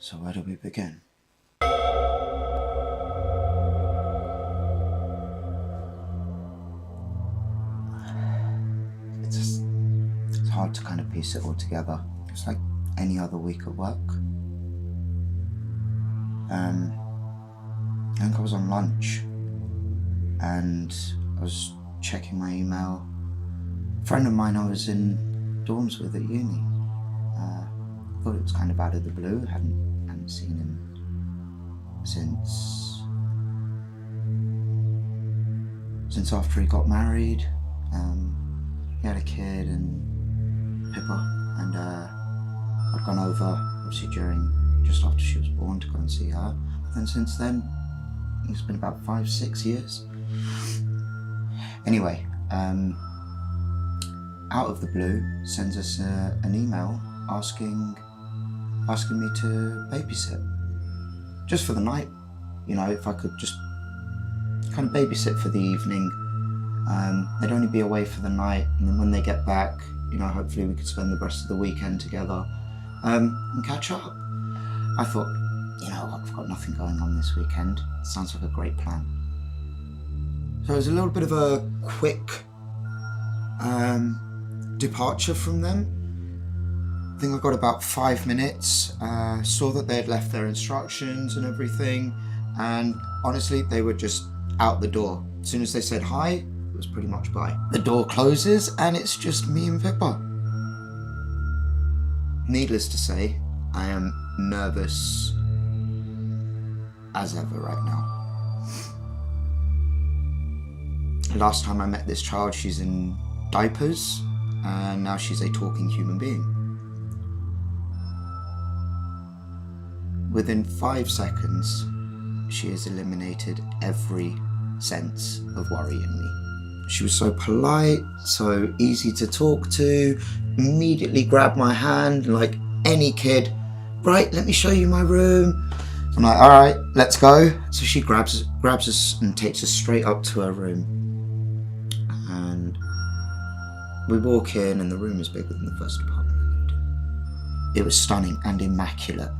So where do we begin? It's hard to kind of piece it all together. It's like any other week at work. I think I was on lunch and I was checking my email. A friend of mine I was in dorms with at uni. Thought it was kind of out of the blue. Hadn't seen him since after he got married. He had a kid and Pippa, and I'd gone over obviously just after she was born to go and see her. And since then, it's been about 5-6 years. Anyway, out of the blue, sends us an email asking me to babysit. Just for the night, you know, if I could just kind of babysit for the evening. They'd only be away for the night, and then when they get back, you know, hopefully we could spend the rest of the weekend together and catch up. I thought, you know, I've got nothing going on this weekend. Sounds like a great plan. So it was a little bit of a quick departure from them. I think I got about 5 minutes, saw that they had left their instructions and everything, and honestly, they were just out the door. As soon as they said hi, it was pretty much bye. The door closes and it's just me and Pippa. Needless to say, I am nervous as ever right now. Last time I met this child, she's in diapers, and now she's a talking human being. Within 5 seconds, she has eliminated every sense of worry in me. She was so polite, so easy to talk to, immediately grabbed my hand like any kid. Right, let me show you my room. I'm like, all right, let's go. So she grabs us and takes us straight up to her room. And we walk in and the room is bigger than the first apartment. It was stunning and immaculate.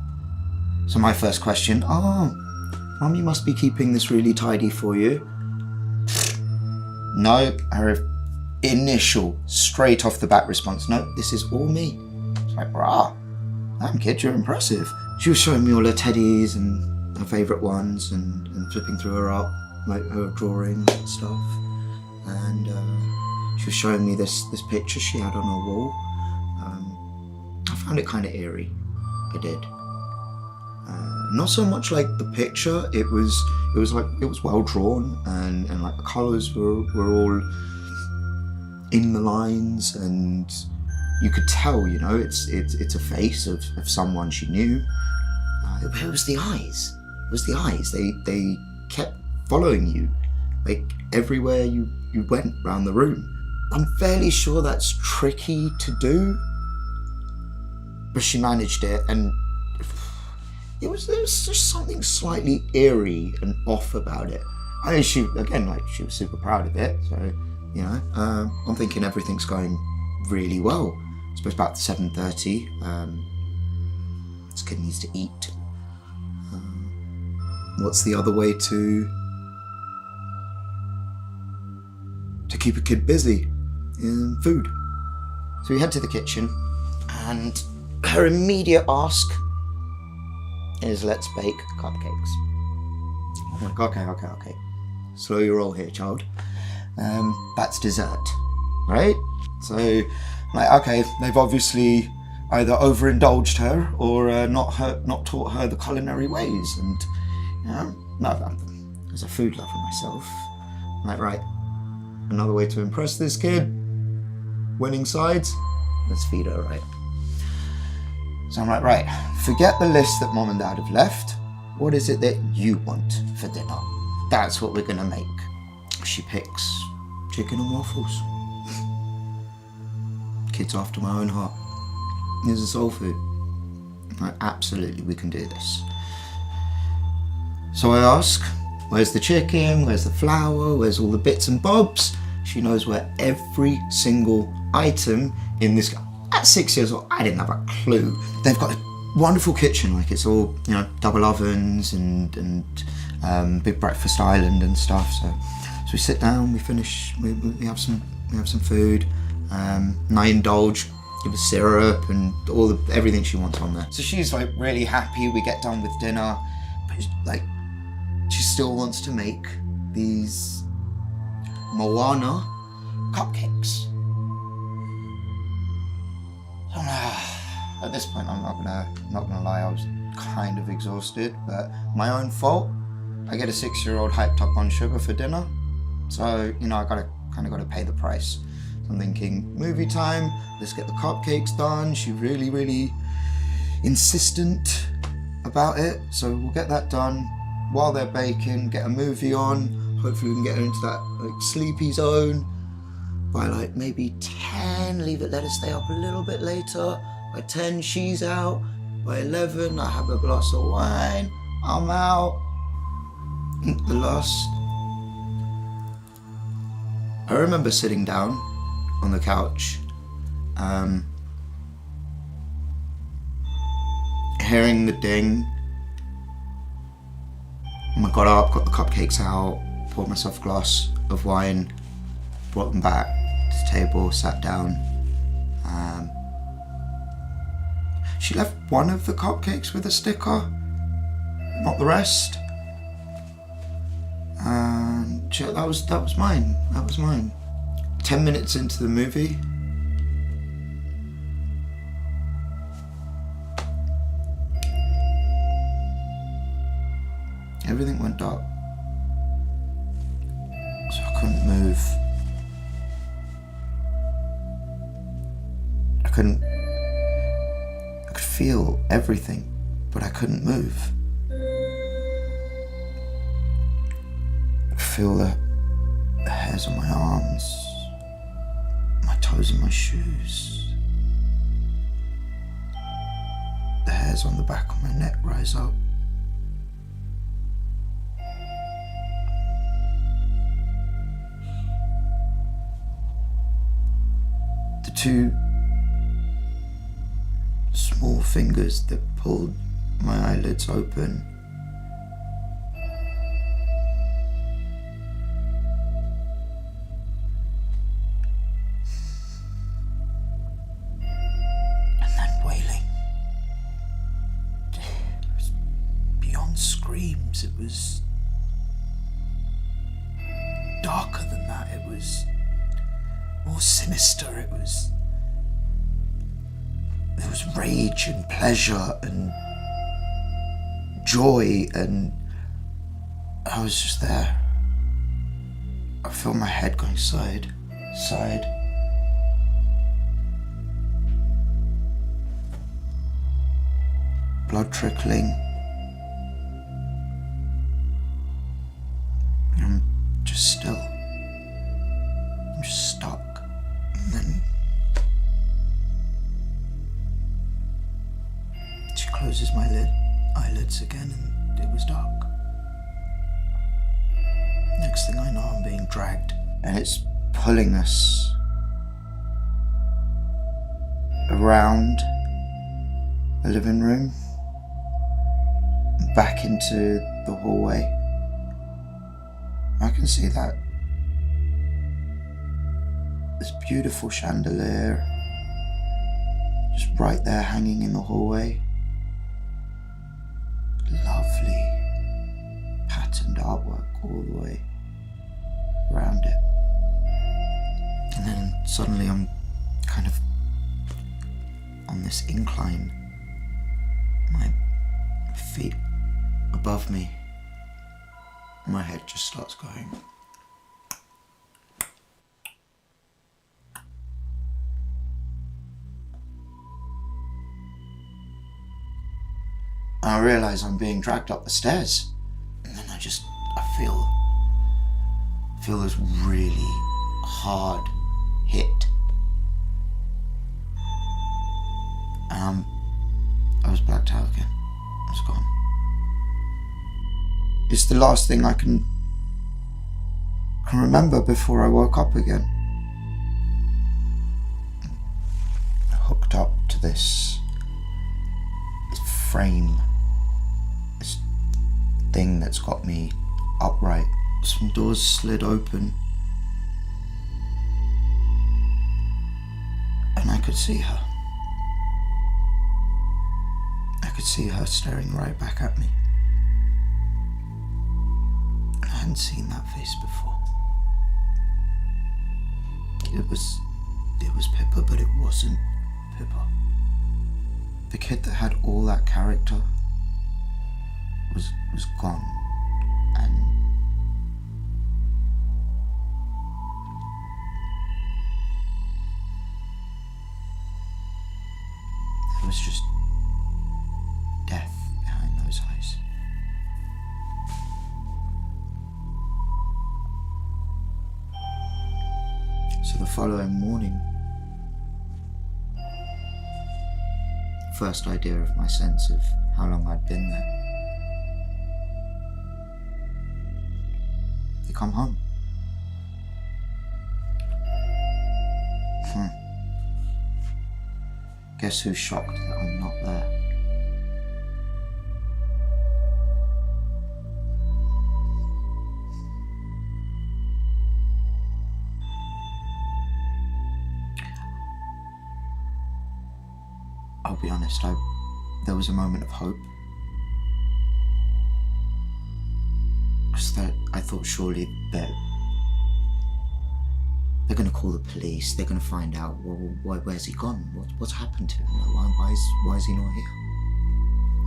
So my first question, Mum, you must be keeping this really tidy for you. No, her initial, straight off the bat response, no, this is all me. It's like, rah, damn kid, you're impressive. She was showing me all her teddies and her favourite ones and flipping through her art, like her drawings and stuff. And she was showing me this picture she had on her wall. I found it kind of eerie, I did. Not so much like the picture, it was well drawn and like the colours were all in the lines, and you could tell, you know, it's a face of someone she knew. It was the eyes. It was the eyes. They kept following you, like everywhere you went around the room. I'm fairly sure that's tricky to do, but she managed it, and there was just something slightly eerie and off about it. I mean, she was super proud of it, so, you know, I'm thinking everything's going really well. I suppose about 7:30, this kid needs to eat. What's the other way to keep a kid busy? Food. So we head to the kitchen, and her immediate ask is, let's bake cupcakes. I'm like, okay. Slow your roll here, child. That's dessert, right? So, like, okay, they've obviously either overindulged her or not taught her the culinary ways. And, you know, as a food lover myself, I'm like, right, another way to impress this kid, winning sides, let's feed her right. So I'm like, right, forget the list that Mom and Dad have left. What is it that you want for dinner? That's what we're gonna make. She picks chicken and waffles. Kids after my own heart. This is soul food. Like, absolutely, we can do this. So I ask, where's the chicken? Where's the flour? Where's all the bits and bobs? She knows where every single item in this. At 6 years old, I didn't have a clue. They've got a wonderful kitchen, like it's all, you know, double ovens and big breakfast island and stuff. So we sit down, we finish, we have some food, and I indulge, give her syrup and everything she wants on there. So she's like really happy. We get done with dinner, but like she still wants to make these Moana cupcakes. At this point, I'm not gonna lie, I was kind of exhausted, but my own fault. I get a 6-year-old hyped up on sugar for dinner, so you know I kind of gotta pay the price. So I'm thinking, movie time, let's get the cupcakes done. She's really insistent about it, so we'll get that done while they're baking. Get a movie on. Hopefully we can get her into that like sleepy zone by like maybe 10. Let her stay up a little bit later. By 10, she's out. By 11, I have a glass of wine. I'm out. I remember sitting down on the couch, hearing the ding. I got up, got the cupcakes out, poured myself a glass of wine, brought them back to the table, sat down. She left one of the cupcakes with a sticker, not the rest. And that was mine. That was mine. 10 minutes into the movie, everything went dark. So I couldn't move. I could feel everything, but I couldn't move. I could feel the hairs on my arms, my toes in my shoes, the hairs on the back of my neck rise up. The two small fingers that pulled my eyelids open. And then wailing. It was beyond screams. It was darker than that. It was more sinister. It was rage and pleasure and joy, and I was just there. I felt my head going side, blood trickling. I'm just still. I'm just stuck. And then she closes my eyelids again, and it was dark. Next thing I know, I'm being dragged, and it's pulling us around the living room, back into the hallway. I can see that this beautiful chandelier just right there hanging in the hallway. Lovely patterned artwork all the way around it. And then suddenly I'm kind of on this incline, my feet above me, my head just starts going. I realise I'm being dragged up the stairs, and then I feel this really hard hit, and I was blacked out again. I was gone. It's the last thing I can remember before I woke up again. Hooked up to this frame, this thing that's got me upright. Some doors slid open, and I could see her. I could see her staring right back at me. I hadn't seen that face before. It was Pippa, but it wasn't Pippa. The kid that had all that character was gone, and there was just death behind those eyes. So the following morning, first idea of my sense of how long I'd been there, they come home. Guess who's shocked that I'm not there? I'll be honest, there was a moment of hope. Because I thought surely they're going to call the police, they're going to find out, well, where's he gone? What's happened to him? Why is he not here?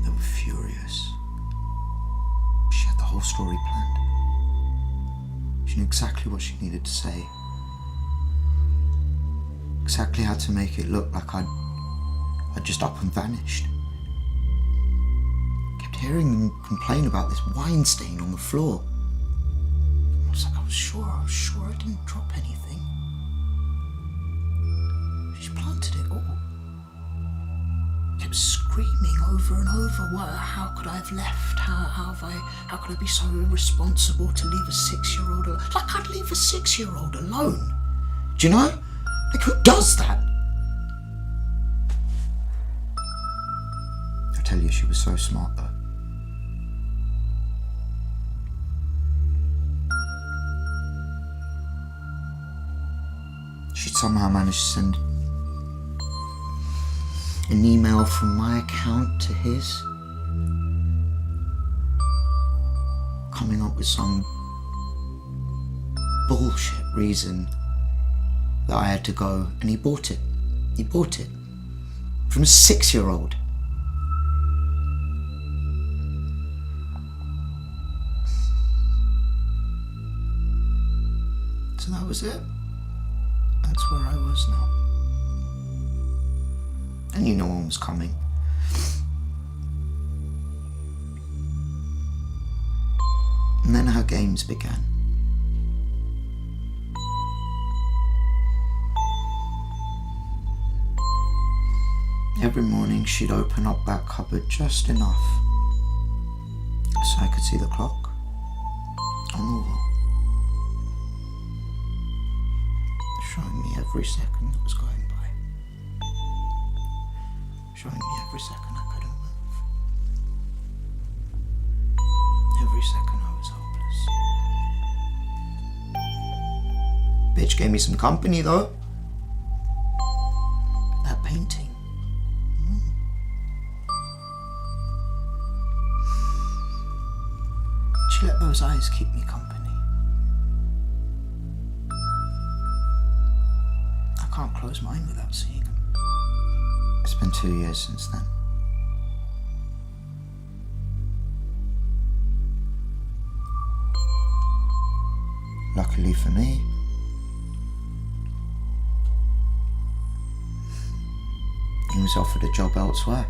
They were furious. She had the whole story planned. She knew exactly what she needed to say. Exactly how to make it look like I'd just up and vanished. Kept hearing them complain about this wine stain on the floor. I was like, I was sure I didn't drop anything. She planted it all. Kept screaming over and over, how could I have left? How could I be so irresponsible to leave a 6-year-old alone? Like I'd leave a 6-year-old alone. Do you know? Like who does that? I tell you, she was so smart though. She'd somehow managed to send an email from my account to his, coming up with some bullshit reason that I had to go, and he bought it. He bought it from a 6-year-old. So that was it. That's where I was now. I knew no one was coming. And then her games began. Every morning she'd open up that cupboard just enough so I could see the clock on the wall, showing me every second that was going by, showing me every second I couldn't move, every second I was hopeless. Bitch gave me some company though. That painting. She let those eyes keep me company. I can't close mine without seeing them. It's been 2 years since then. Luckily for me, he was offered a job elsewhere.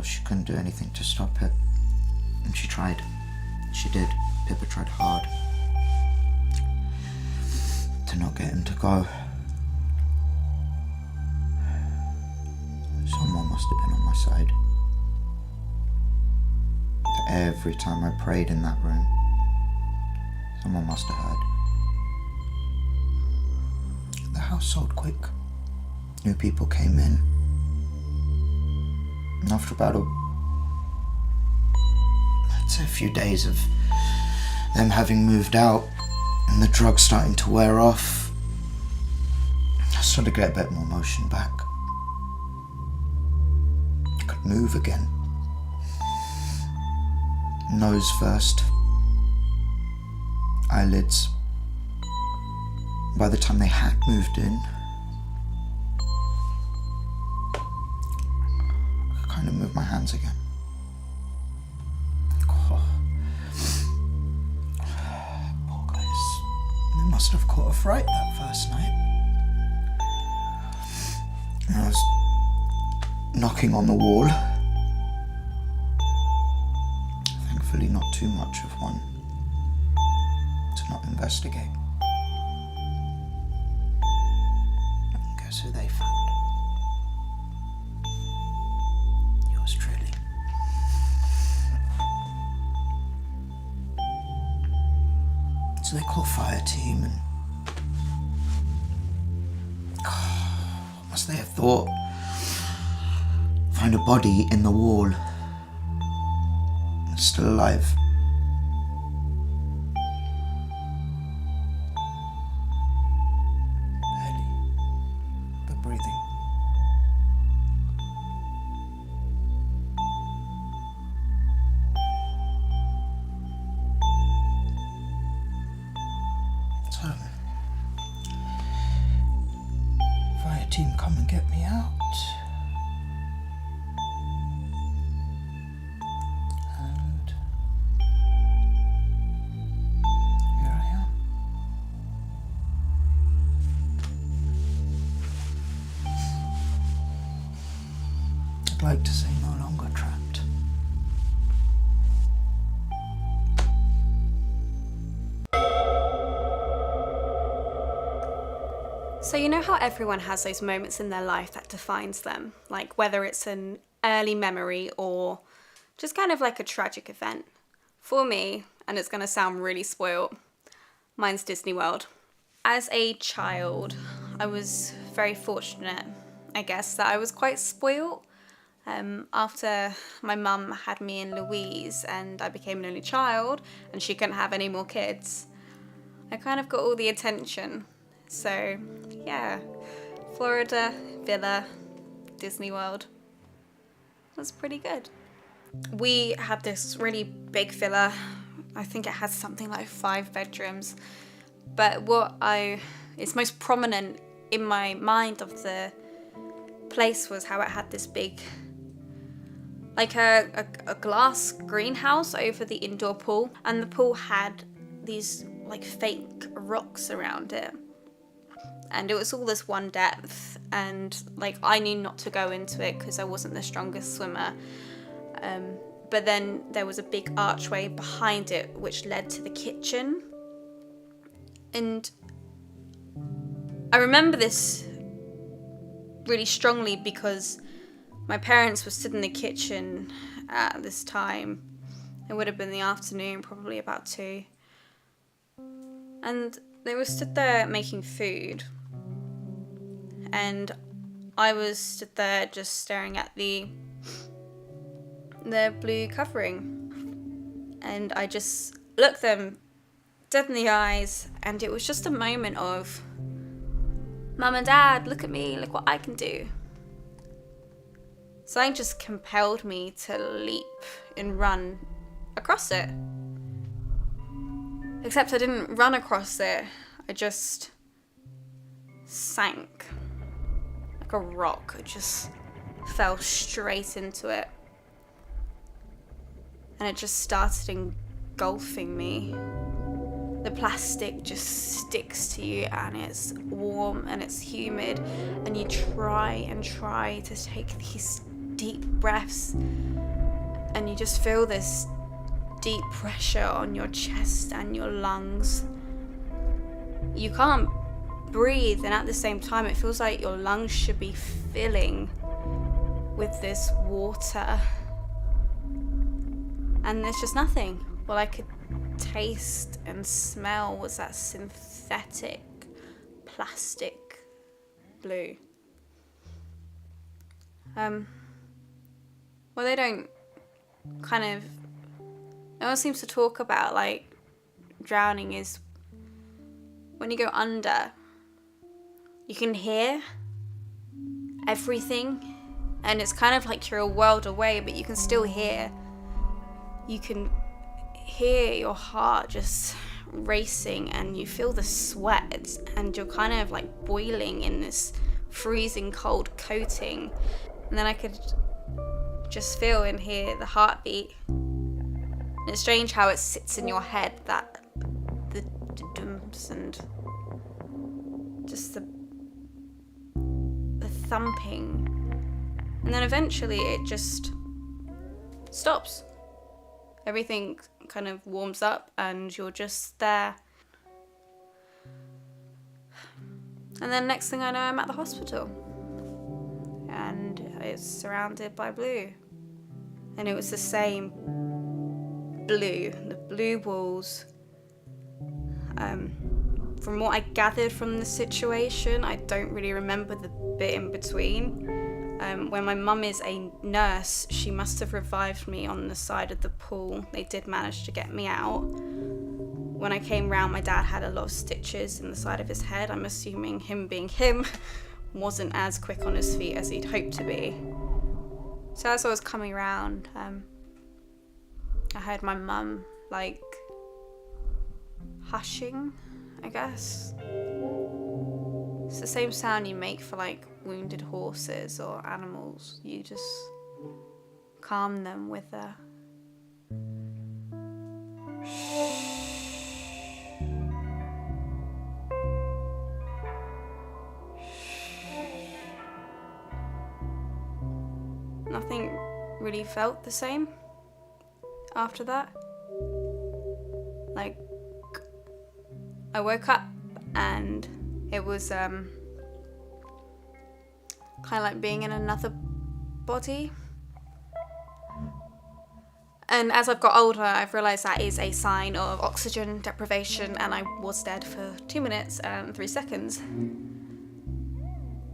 She couldn't do anything to stop it. And she tried. She did. Pippa tried hard to not get him to go. Someone must have been on my side. Every time I prayed in that room, Someone must have heard. The house sold quick. New people came in. And after about I'd say a few days of them having moved out and the drugs starting to wear off, I started to get a bit more motion back. I could move again. Nose first. Eyelids. By the time they had moved in, I could kind of move my hands again. Oh. Poor guys. They must have caught a fright that first night. And I was knocking on the wall. Thankfully not too much of one to not investigate. And guess who they found? Yours truly. So they call fire team and what must they have thought? Find a body in the wall. Still alive. Barely, but breathing. So, fire team, come and get me out. I'd like to say no longer trapped. So you know how everyone has those moments in their life that defines them? Like whether it's an early memory or just kind of like a tragic event. For me, and it's going to sound really spoiled, mine's Disney World. As a child, I was very fortunate, I guess, that I was quite spoiled. After my mum had me and Louise and I became an only child and she couldn't have any more kids, I kind of got all the attention. So yeah, Florida, villa, Disney World was pretty good. We had this really big villa. I think it had something like 5 bedrooms. But what is most prominent in my mind of the place was how it had this big, like a glass greenhouse over the indoor pool, and the pool had these like fake rocks around it, and it was all this one depth, and like I knew not to go into it because I wasn't the strongest swimmer, but then there was a big archway behind it which led to the kitchen, and I remember this really strongly because my parents were stood in the kitchen at this time. It would have been the afternoon, probably about 2. And they were stood there making food. And I was stood there just staring at the blue covering. And I just looked them dead in the eyes, and it was just a moment of, Mum and Dad, look at me, look what I can do. Something just compelled me to leap and run across it. Except I didn't run across it, I just sank like a rock. I just fell straight into it. And it just started engulfing me. The plastic just sticks to you and it's warm and it's humid, and you try to take these deep breaths, and you just feel this deep pressure on your chest and your lungs. You can't breathe, and at the same time it feels like your lungs should be filling with this water, and there's just nothing. Well, I could taste and smell was that synthetic plastic blue. Well, they don't kind of, no one seems to talk about like drowning is when you go under, you can hear everything, and it's kind of like you're a world away, but you can still hear. You can hear your heart just racing, and you feel the sweat, and you're kind of like boiling in this freezing cold coating. And then I could just feel and hear the heartbeat. And it's strange how it sits in your head, that the dums and just the thumping. And then eventually it just stops. Everything kind of warms up and you're just there. And then next thing I know, I'm at the hospital. And it's surrounded by blue. And it was the same blue, the blue walls. From what I gathered from the situation, I don't really remember the bit in between. When my mum is a nurse, she must have revived me on the side of the pool. They did manage to get me out. When I came round, my dad had a lot of stitches in the side of his head. I'm assuming him being him wasn't as quick on his feet as he'd hoped to be. So as I was coming round, I heard my mum like hushing, I guess. It's the same sound you make for like wounded horses or animals. You just calm them with a nothing really felt the same after that. Like, I woke up and it was kind of like being in another body. And as I've got older, I've realised that is a sign of oxygen deprivation, and I was dead for 2 minutes and 3 seconds.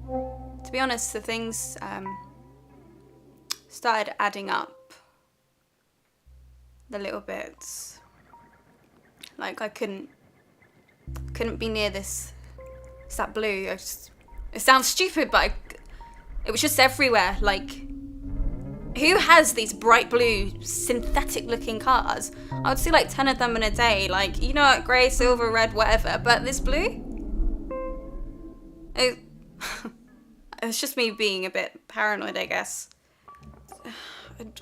To be honest, the things started adding up. The little bits. Like, I couldn't be near this. It's that blue. It sounds stupid, but it was just everywhere. Like, who has these bright blue, synthetic looking cars? I would see like 10 of them in a day. Like, you know what, grey, silver, red, whatever. But this blue? It's just me being a bit paranoid, I guess.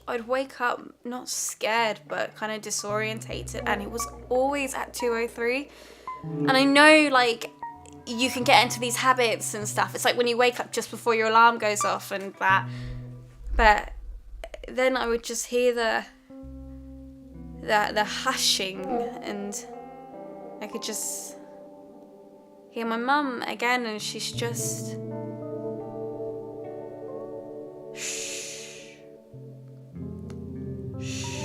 I'd wake up not scared, but kind of disorientated. And it was always at 2:03. And I know, like, you can get into these habits and stuff. It's like when you wake up just before your alarm goes off and that. But then I would just hear the hushing, and I could just hear my mum again, and she's just shh, shh.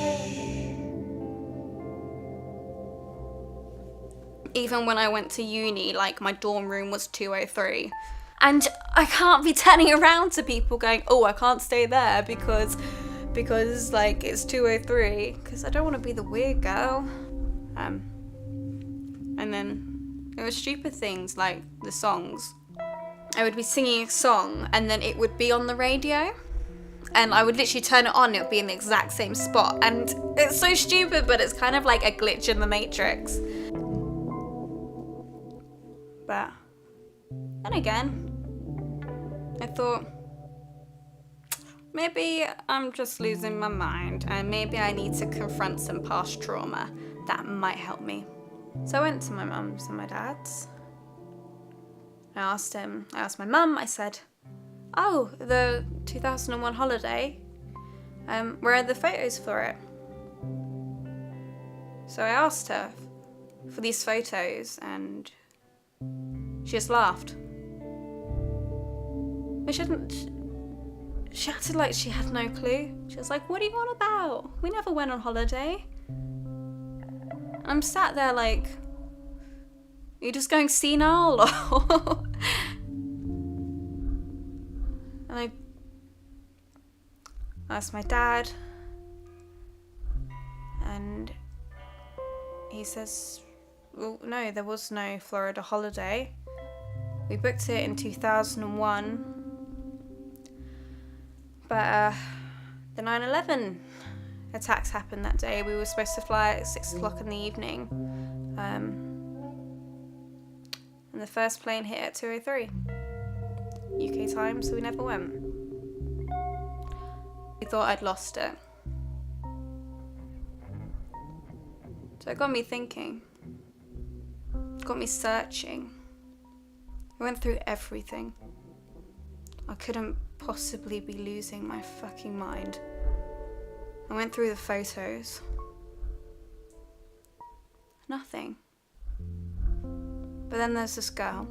Even when I went to uni, like, my dorm room was 203. And I can't be turning around to people going, oh, I can't stay there because like, it's 203, because I don't want to be the weird girl. And then there were stupid things like the songs. I would be singing a song and then it would be on the radio, and I would literally turn it on, it would be in the exact same spot. And it's so stupid, but it's kind of like a glitch in the Matrix. But then again, I thought, maybe I'm just losing my mind, and maybe I need to confront some past trauma. That might help me. So I went to my mum's and my dad's. I asked my mum, I said, oh, the 2001 holiday, where are the photos for it? So I asked her for these photos, and she just laughed. But she acted like she had no clue. She was like, what are you on about? We never went on holiday. I'm sat there like, are you just going senile? Or and I asked my dad, and he says, well, no, there was no Florida holiday. We booked it in 2001, but the 9/11 attacks happened that day. We were supposed to fly at 6 o'clock in the evening, and the first plane hit at 2:03 UK time, so we never went. We thought I'd lost it. So it got me thinking, it got me searching. I went through everything. I couldn't possibly be losing my fucking mind. I went through the photos. Nothing. But then there's this girl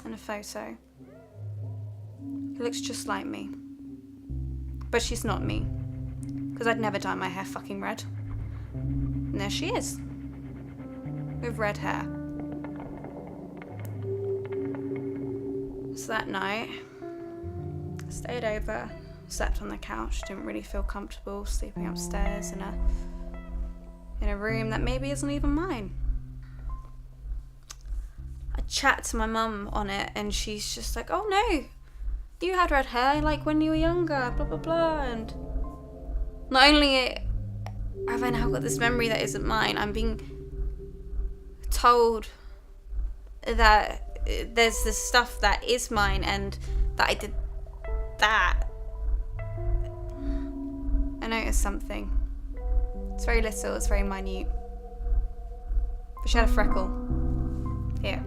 in a photo who looks just like me. But she's not me, because I'd never dye my hair fucking red. And there she is, with red hair. So that night, I stayed over, slept on the couch, didn't really feel comfortable sleeping upstairs in a room that maybe isn't even mine. I chat to my mum on it, and she's just like, oh no, you had red hair like when you were younger, blah blah blah. And not only have I now got this memory that isn't mine, I'm being told that there's this stuff that is mine and that I did that. I noticed something. It's very little, it's very minute. But she had a freckle here.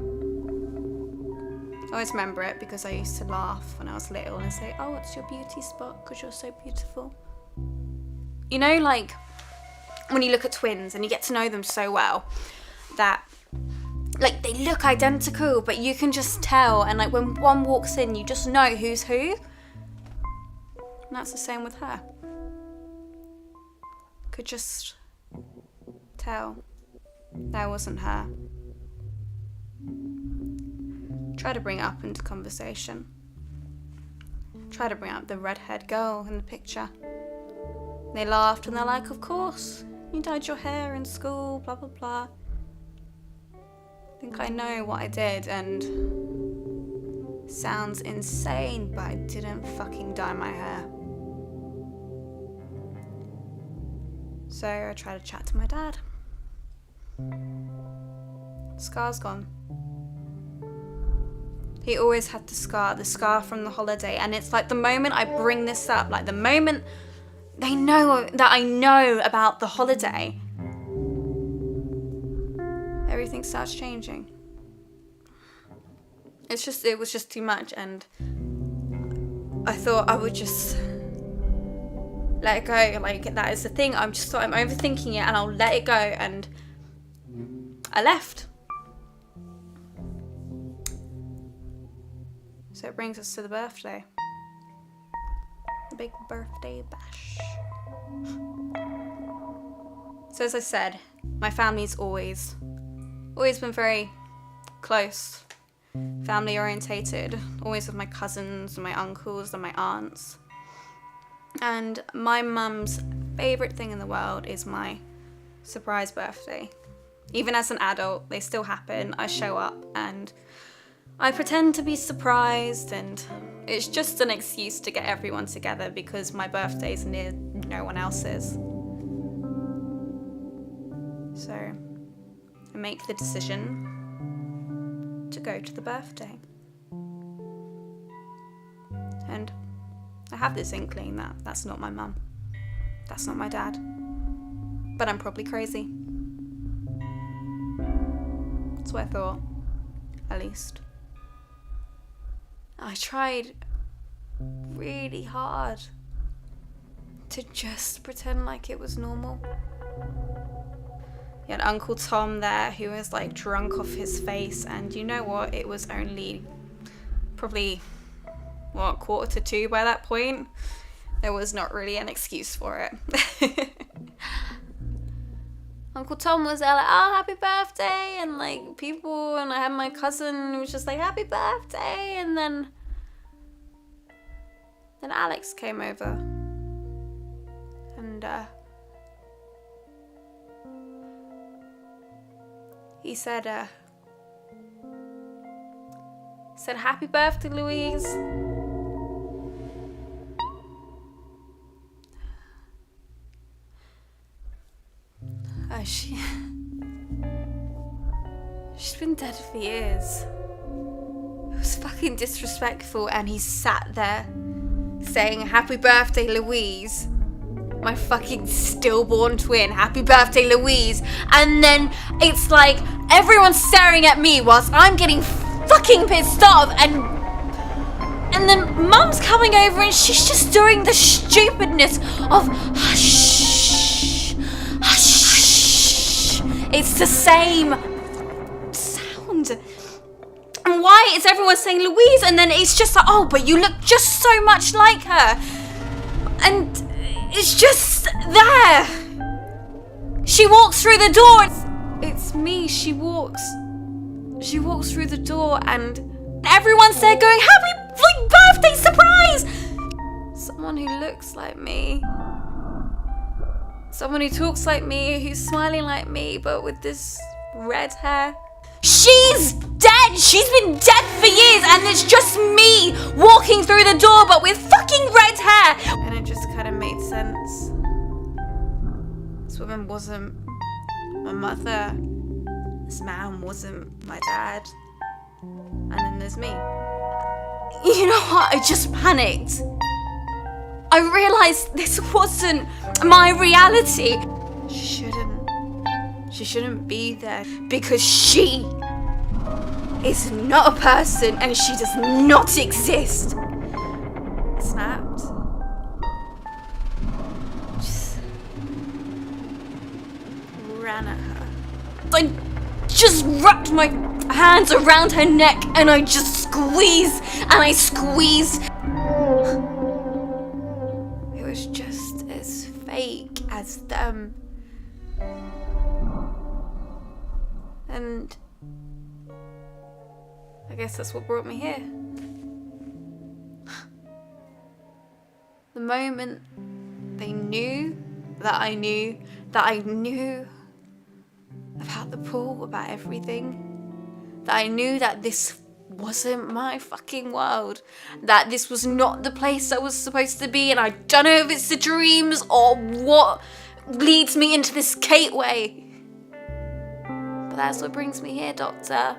I always remember it because I used to laugh when I was little and say, oh, it's your beauty spot because you're so beautiful. You know, like when you look at twins and you get to know them so well that like they look identical, but you can just tell, and like when one walks in you just know who's who. And that's the same with her. Could just tell that wasn't her. Try to bring it up into conversation. Try to bring up the redhead girl in the picture. They laughed and they're like, of course, you dyed your hair in school, blah blah blah. I think I know what I did, and sounds insane, but I didn't fucking dye my hair. So I tried to chat to my dad. The scar's gone. He always had the scar from the holiday, and it's like the moment I bring this up, like the moment they know that I know about the holiday, everything starts changing. It was just too much, and I thought I would just let it go. Like, that is the thing. I'm overthinking it, and I'll let it go, and I left. So it brings us to the birthday. The big birthday bash. So as I said, my family's always been very close, family orientated, always with my cousins and my uncles and my aunts. And my mum's favourite thing in the world is my surprise birthday. Even as an adult, they still happen. I show up and I pretend to be surprised, and it's just an excuse to get everyone together because my birthday's near no one else's. So I make the decision to go to the birthday. And I have this inkling that that's not my mum. That's not my dad. But I'm probably crazy. That's what I thought, at least. I tried really hard to just pretend like it was normal. You had Uncle Tom there who was like drunk off his face, and you know what? It was only probably, 1:45 by that point. There was not really an excuse for it. Uncle Tom was there like, oh, happy birthday, and like people, and I had my cousin who was just like, happy birthday, and then Alex came over, and he said happy birthday, Louise. She's been dead for years. It was fucking disrespectful, and he sat there saying happy birthday, Louise, my fucking stillborn twin, happy birthday, Louise, and then it's like everyone's staring at me whilst I'm getting fucking pissed off, and then Mum's coming over and she's just doing the stupidness of hush, hush. It's the same sound. And why is everyone saying Louise, and then it's just like, oh, but you look just so much like her, and it's just there. She walks through the door. It's me. She walks through the door, and everyone's there going, happy birthday surprise. Someone who looks like me. Someone who talks like me, who's smiling like me, but with this red hair. She's dead! She's been dead for years, and it's just me walking through the door, but with fucking red hair! And it just kind of made sense. This woman wasn't my mother. This man wasn't my dad. And then there's me. You know what? I just panicked. I realised this wasn't my reality. She shouldn't be there, because she is not a person and she does not exist. I snapped. Just ran at her. I just wrapped my hands around her neck and I just squeezed and I squeezed. It was just as fake as them. And I guess that's what brought me here. The moment they knew that I knew about the pool, about everything, that I knew that this wasn't my fucking world, that this was not the place I was supposed to be, and I don't know if it's the dreams or what leads me into this gateway. That's what brings me here, Doctor.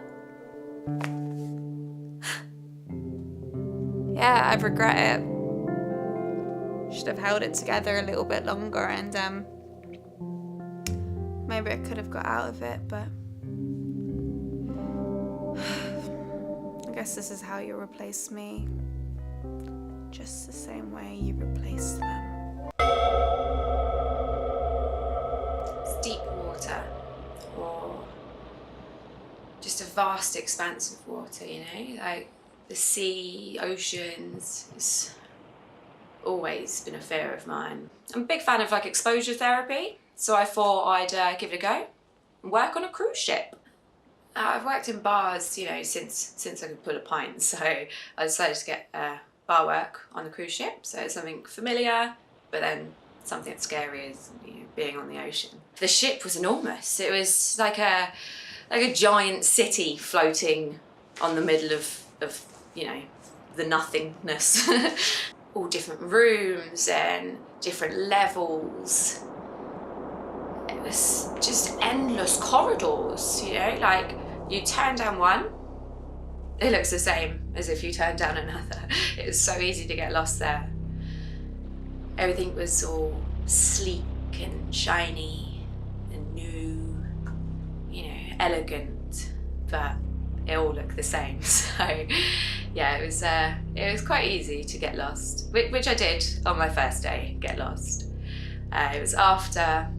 Yeah, I regret it. Should have held it together a little bit longer, and maybe I could have got out of it, but I guess this is how you replace me. Just the same way you replace them. It's deep water, or just a vast expanse of water, you know, like the sea, oceans. It's always been a fear of mine. I'm a big fan of like exposure therapy, so I thought I'd give it a go and work on a cruise ship. I've worked in bars, you know, since I could pull a pint, so I decided to get bar work on the cruise ship. So it's something familiar, but then something that's scary as, you know, being on the ocean. The ship was enormous. It was like a giant city floating on the middle of you know, the nothingness. All different rooms and different levels. It was just endless corridors, you know, like you turn down one, it looks the same as if you turn down another. It was so easy to get lost there. Everything was all sleek and shiny and new, you know, elegant, but it all looked the same. So yeah, it was quite easy to get lost, which I did on my first day, get lost. It was after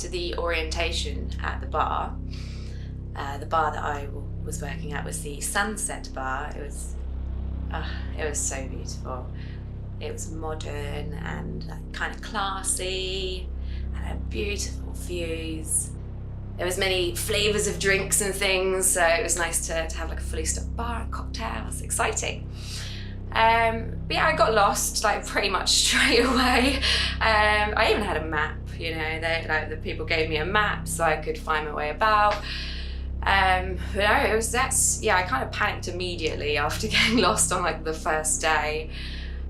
the orientation at the bar that I was working at was the Sunset Bar. It was so beautiful. It was modern and kind of classy, and had beautiful views. There was many flavours of drinks and things, so it was nice to have like a fully stocked bar and cocktails. Exciting. But yeah, I got lost like pretty much straight away. I even had a map, you know, the people gave me a map so I could find my way about. But no, I kind of panicked immediately after getting lost on like the first day.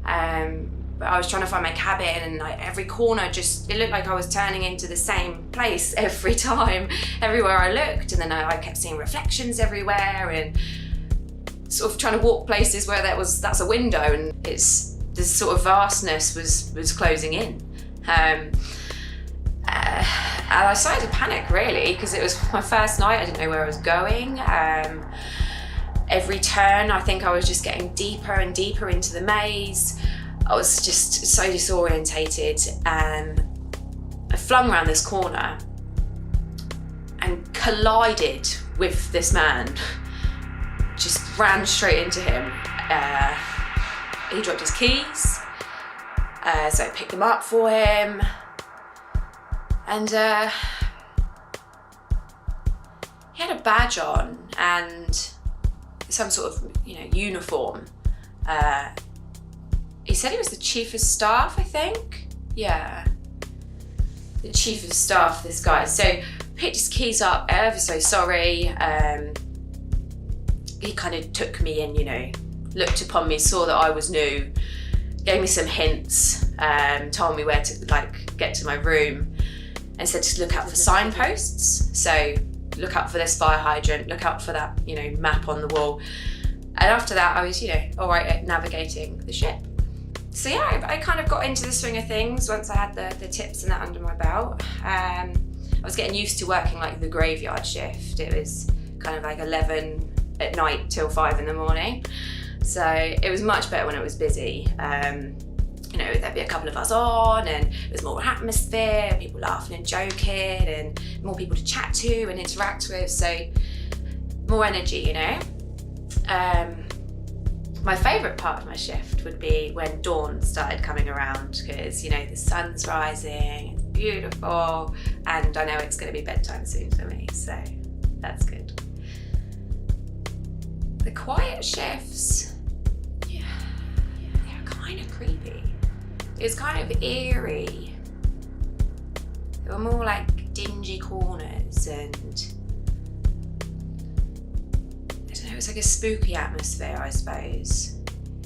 But I was trying to find my cabin, and like every corner it looked like I was turning into the same place every time, everywhere I looked. And then I kept seeing reflections everywhere, and sort of trying to walk places where that's a window, and this sort of vastness was closing in. And I started to panic really, because it was my first night. I didn't know where I was going. Every turn, I think I was just getting deeper and deeper into the maze. I was just so disorientated, and I flung around this corner and collided with this man. Just ran straight into him. He dropped his keys, so I picked them up for him, and he had a badge on and some sort of, uniform. He said he was the chief of staff, I think. Yeah, the chief of staff, this guy. So picked his keys up, ever so sorry. He kind of took me in, looked upon me, saw that I was new, gave me some hints, told me where to get to my room, and said to look out for signposts. So look out for this fire hydrant, look out for that, map on the wall. And after that, I was, all right at navigating the ship. So yeah, I kind of got into the swing of things once I had the tips and that under my belt. I was getting used to working like the graveyard shift. It was kind of like 11 at night till 5 in the morning. So it was much better when it was busy. There'd be a couple of us on, and there's more atmosphere, people laughing and joking, and more people to chat to and interact with, so more energy, My favourite part of my shift would be when dawn started coming around, because, the sun's rising, it's beautiful, and I know it's going to be bedtime soon for me, so that's good. The quiet shifts, they're kind of creepy. It was kind of eerie. They were more like dingy corners, and I don't know, it was like a spooky atmosphere, I suppose.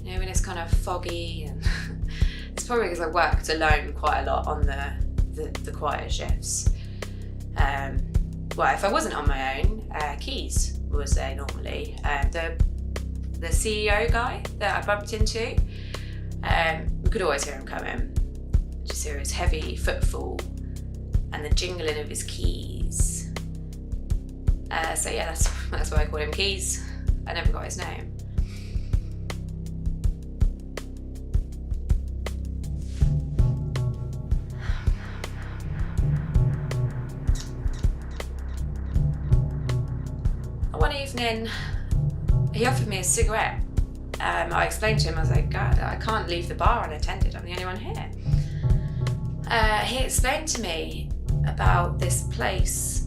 When it's kind of foggy, and it's probably because I worked alone quite a lot on the quiet shifts. If I wasn't on my own, Keys was there normally. The CEO guy that I bumped into, we could always hear him coming. Just hear his heavy footfall and the jingling of his keys. So yeah, that's why I called him Keys. I never got his name. One evening, he offered me a cigarette. I explained to him, I was like, God, I can't leave the bar unattended, I'm the only one here. He explained to me about this place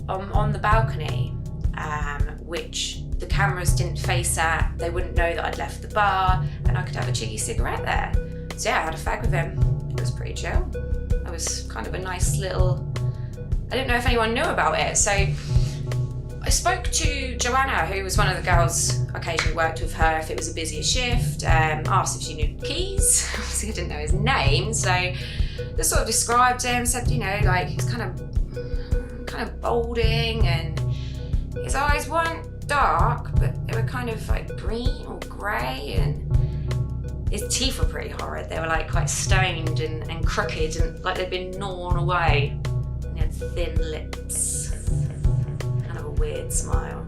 on the balcony, which the cameras didn't face at, they wouldn't know that I'd left the bar, and I could have a cheeky cigarette there. So yeah, I had a fag with him. It was pretty chill. It was kind of a nice little, I didn't know if anyone knew about it, so I spoke to Joanna, who was one of the girls. Occasionally worked with her if it was a busier shift, asked if she knew Keys. Obviously I didn't know his name, so just sort of described him, said, he's kind of balding, and his eyes weren't dark, but they were kind of like green or grey, and his teeth were pretty horrid. They were like quite stoned and crooked, and like they'd been gnawn away, and he had thin lips. Weird smile.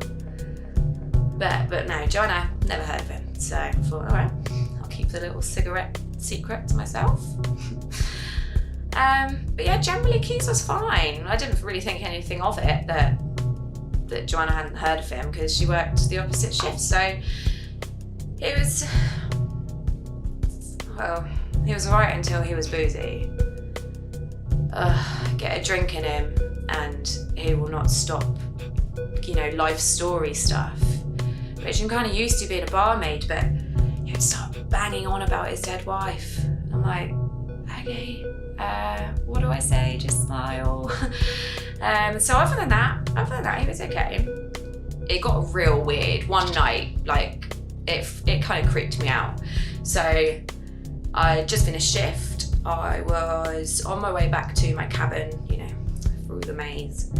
But no, Joanna, never heard of him. So I thought, all right, I'll keep the little cigarette secret to myself. But yeah, generally Keys was fine. I didn't really think anything of it that Joanna hadn't heard of him, because she worked the opposite shift. So it was, he was alright until he was boozy. get a drink in him and he will not stop, you know, life story stuff, which I'm kind of used to being a barmaid, but he would start banging on about his dead wife. I'm like, okay, what do I say? Just smile. So other than that, he was okay. It got real weird one night. Like it kind of creeped me out. So I just finished shift. I was on my way back to my cabin, you know, through the maze.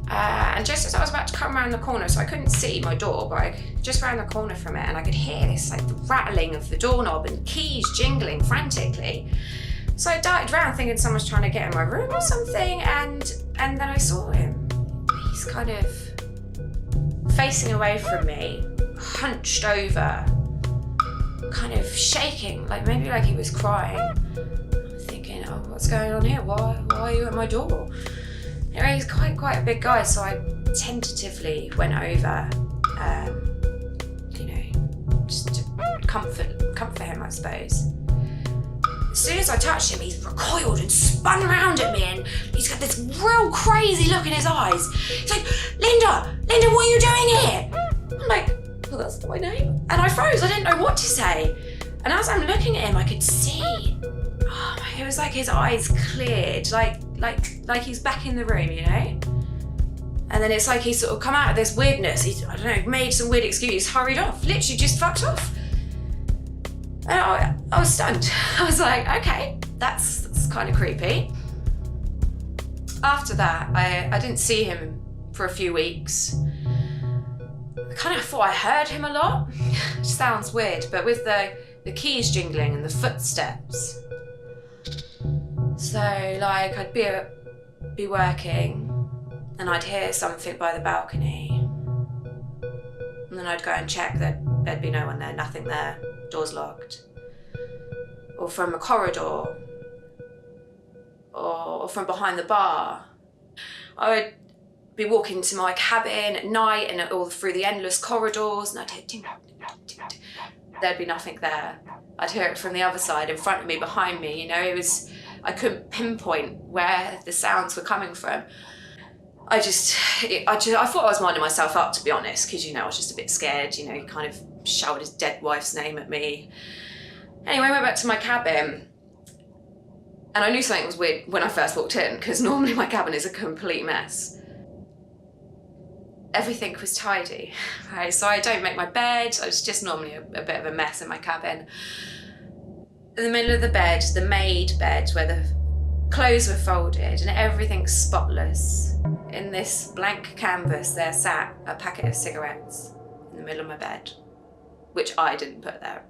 And just as I was about to come around the corner, so I couldn't see my door, but I just round the corner from it, and I could hear this like rattling of the doorknob and keys jingling frantically. So I darted around thinking someone's trying to get in my room or something, and then I saw him. He's kind of facing away from me, hunched over, kind of shaking, like maybe like he was crying. I'm thinking, oh, what's going on here? Why are you at my door? Anyway, he's quite a big guy, so I tentatively went over, you know, just to comfort him, I suppose. As soon as I touched him, he's recoiled and spun around at me, and he's got this real crazy look in his eyes. He's like, Linda, what are you doing here? I'm like, well, that's not my name. And I froze, I didn't know what to say. And as I'm looking at him, I could see, it was like his eyes cleared, like he's back in the room, you know? And then it's like he's sort of come out of this weirdness. He's, I don't know, made some weird excuse, hurried off, literally just fucked off. And I was stunned. I was like, okay, that's kind of creepy. After that, I didn't see him for a few weeks. I kind of thought I heard him a lot. It sounds weird, but with the keys jingling and the footsteps. So like I'd be working and I'd hear something by the balcony. And then I'd go and check that there'd be no one there, nothing there. Door's locked, or from a corridor, or from behind the bar. I would be walking to my cabin at night and all through the endless corridors, and I'd hear ding, ding, ding, ding. There'd be nothing there. I'd hear it from the other side, in front of me, behind me. You know, I couldn't pinpoint where the sounds were coming from. I thought I was winding myself up, to be honest, because, you know, I was just a bit scared. You know, he kind of shouted his dead wife's name at me. Anyway, I went back to my cabin, and I knew something was weird when I first walked in, because normally my cabin is a complete mess. Everything was tidy, right? So I don't make my bed. I was just normally a bit of a mess in my cabin. In the middle of the bed, the made bed, where the clothes were folded and everything's spotless. In this blank canvas, there sat a packet of cigarettes in the middle of my bed, which I didn't put there.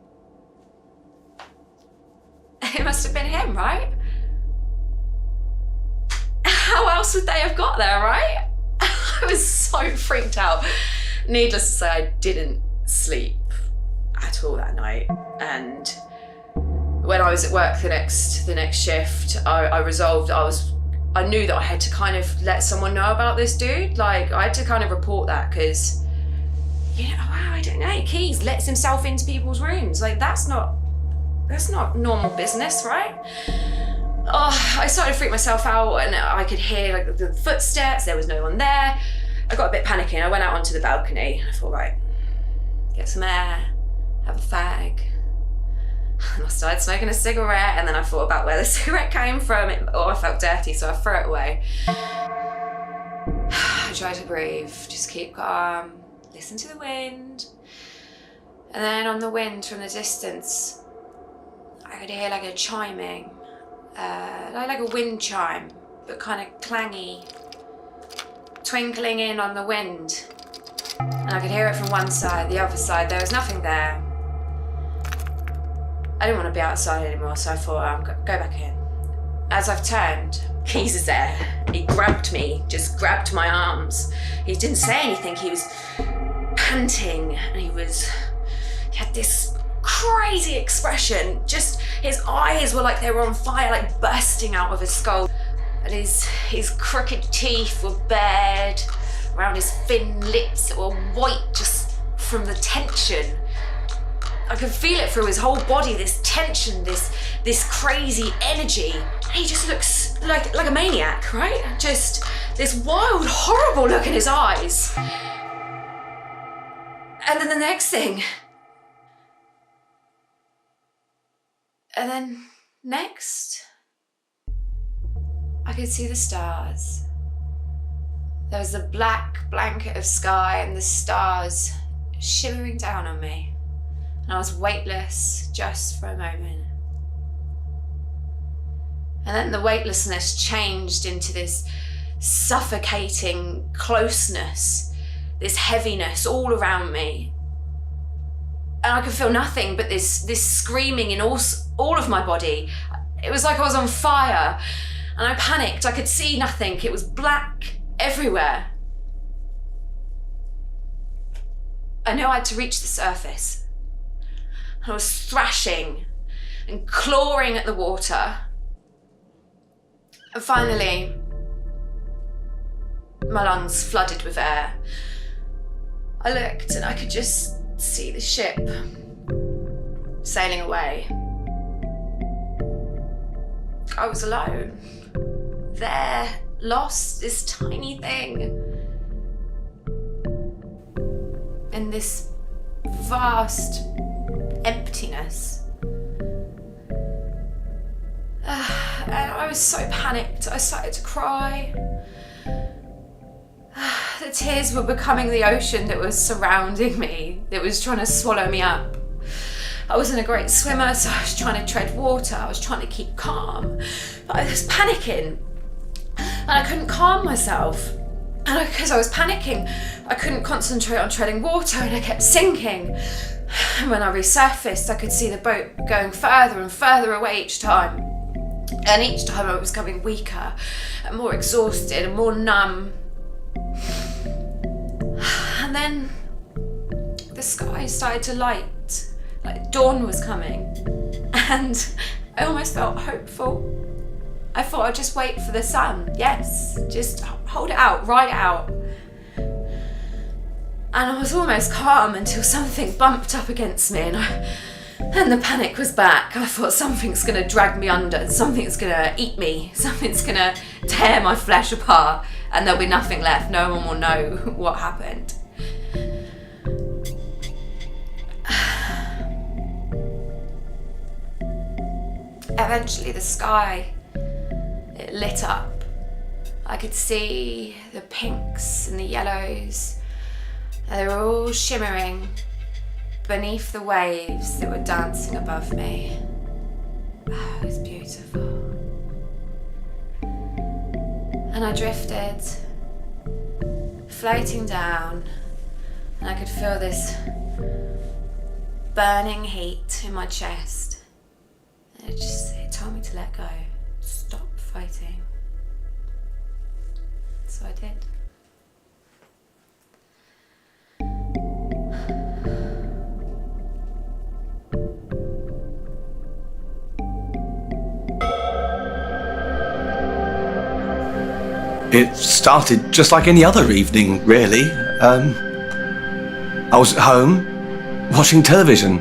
It must have been him, right? How else would they have got there, right? I was so freaked out. Needless to say, I didn't sleep at all that night. And when I was at work the next shift, I resolved, I knew that I had to kind of let someone know about this dude. Like, I had to kind of report that, because, you know, wow, I don't know, Keys lets himself into people's rooms. Like, that's not normal business, right? Oh, I started to freak myself out, and I could hear like the footsteps. There was no one there. I got a bit panicking. I went out onto the balcony. I thought, right, get some air, have a fag. And I started smoking a cigarette, and then I thought about where the cigarette came from. I felt dirty, so I threw it away. I tried to breathe, just keep calm, listen to the wind. And then on the wind from the distance, I could hear like a chiming, like a wind chime, but kind of clangy, twinkling in on the wind. And I could hear it from one side, the other side, there was nothing there. I didn't want to be outside anymore, so I thought, go back in. As I've turned, Keys is there. He grabbed me, just grabbed my arms. He didn't say anything, he was panting, and he had this crazy expression. Just, his eyes were like they were on fire, like bursting out of his skull. And his crooked teeth were bared around his thin lips that were white just from the tension. I could feel it through his whole body, this tension, this crazy energy. He just looks like a maniac, right? Just this wild, horrible look in his eyes. And then the next thing. And then next, I could see the stars. There was a black blanket of sky and the stars shimmering down on me. And I was weightless just for a moment. And then the weightlessness changed into this suffocating closeness, this heaviness all around me. And I could feel nothing but this screaming in all of my body. It was like I was on fire. And I panicked. I could see nothing. It was black everywhere. I knew I had to reach the surface. I was thrashing and clawing at the water. And finally, my lungs flooded with air. I looked and I could just see the ship sailing away. I was alone. There, lost, this tiny thing. In this vast emptiness. And I was so panicked, I started to cry. The tears were becoming the ocean that was surrounding me, that was trying to swallow me up. I wasn't a great swimmer, so I was trying to tread water, I was trying to keep calm, but I was panicking. And I couldn't calm myself. And because I was panicking, I couldn't concentrate on treading water and I kept sinking. And when I resurfaced, I could see the boat going further and further away each time. And each time I was becoming weaker and more exhausted and more numb. And then the sky started to light, like dawn was coming. And I almost felt hopeful. I thought I'd just wait for the sun. Yes, just hold it out, ride it out. And I was almost calm until something bumped up against me and the panic was back. I thought something's gonna drag me under, something's gonna eat me, something's gonna tear my flesh apart and there'll be nothing left. No one will know what happened. Eventually the sky, it lit up. I could see the pinks and the yellows. They were all shimmering beneath the waves that were dancing above me. Oh, it was beautiful. And I drifted, floating down, and I could feel this burning heat in my chest. And it told me to let go, stop fighting. So I did. It started just like any other evening, really. I was at home, watching television.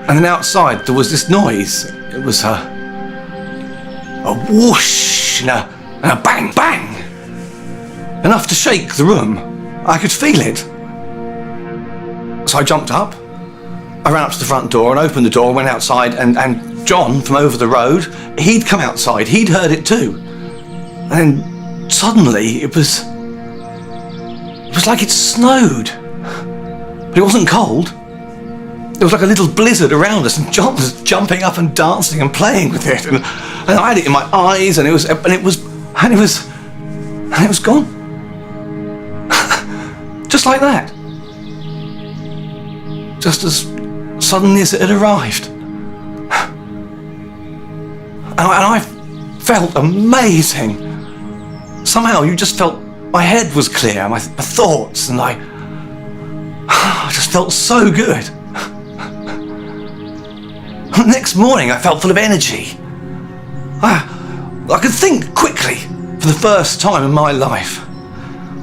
And then outside there was this noise. It was a whoosh and a bang, bang. Enough to shake the room. I could feel it. So I jumped up, I ran up to the front door and opened the door, went outside, and John from over the road, he'd come outside, he'd heard it too. And then suddenly it was like it snowed. But it wasn't cold. It was like a little blizzard around us, and John was jumping up and dancing and playing with it, and I had it in my eyes, and it was gone. Just like that. Just as suddenly as it had arrived. And I felt amazing. Somehow you just felt my head was clear, my thoughts, and I just felt so good. The next morning I felt full of energy. I could think quickly for the first time in my life.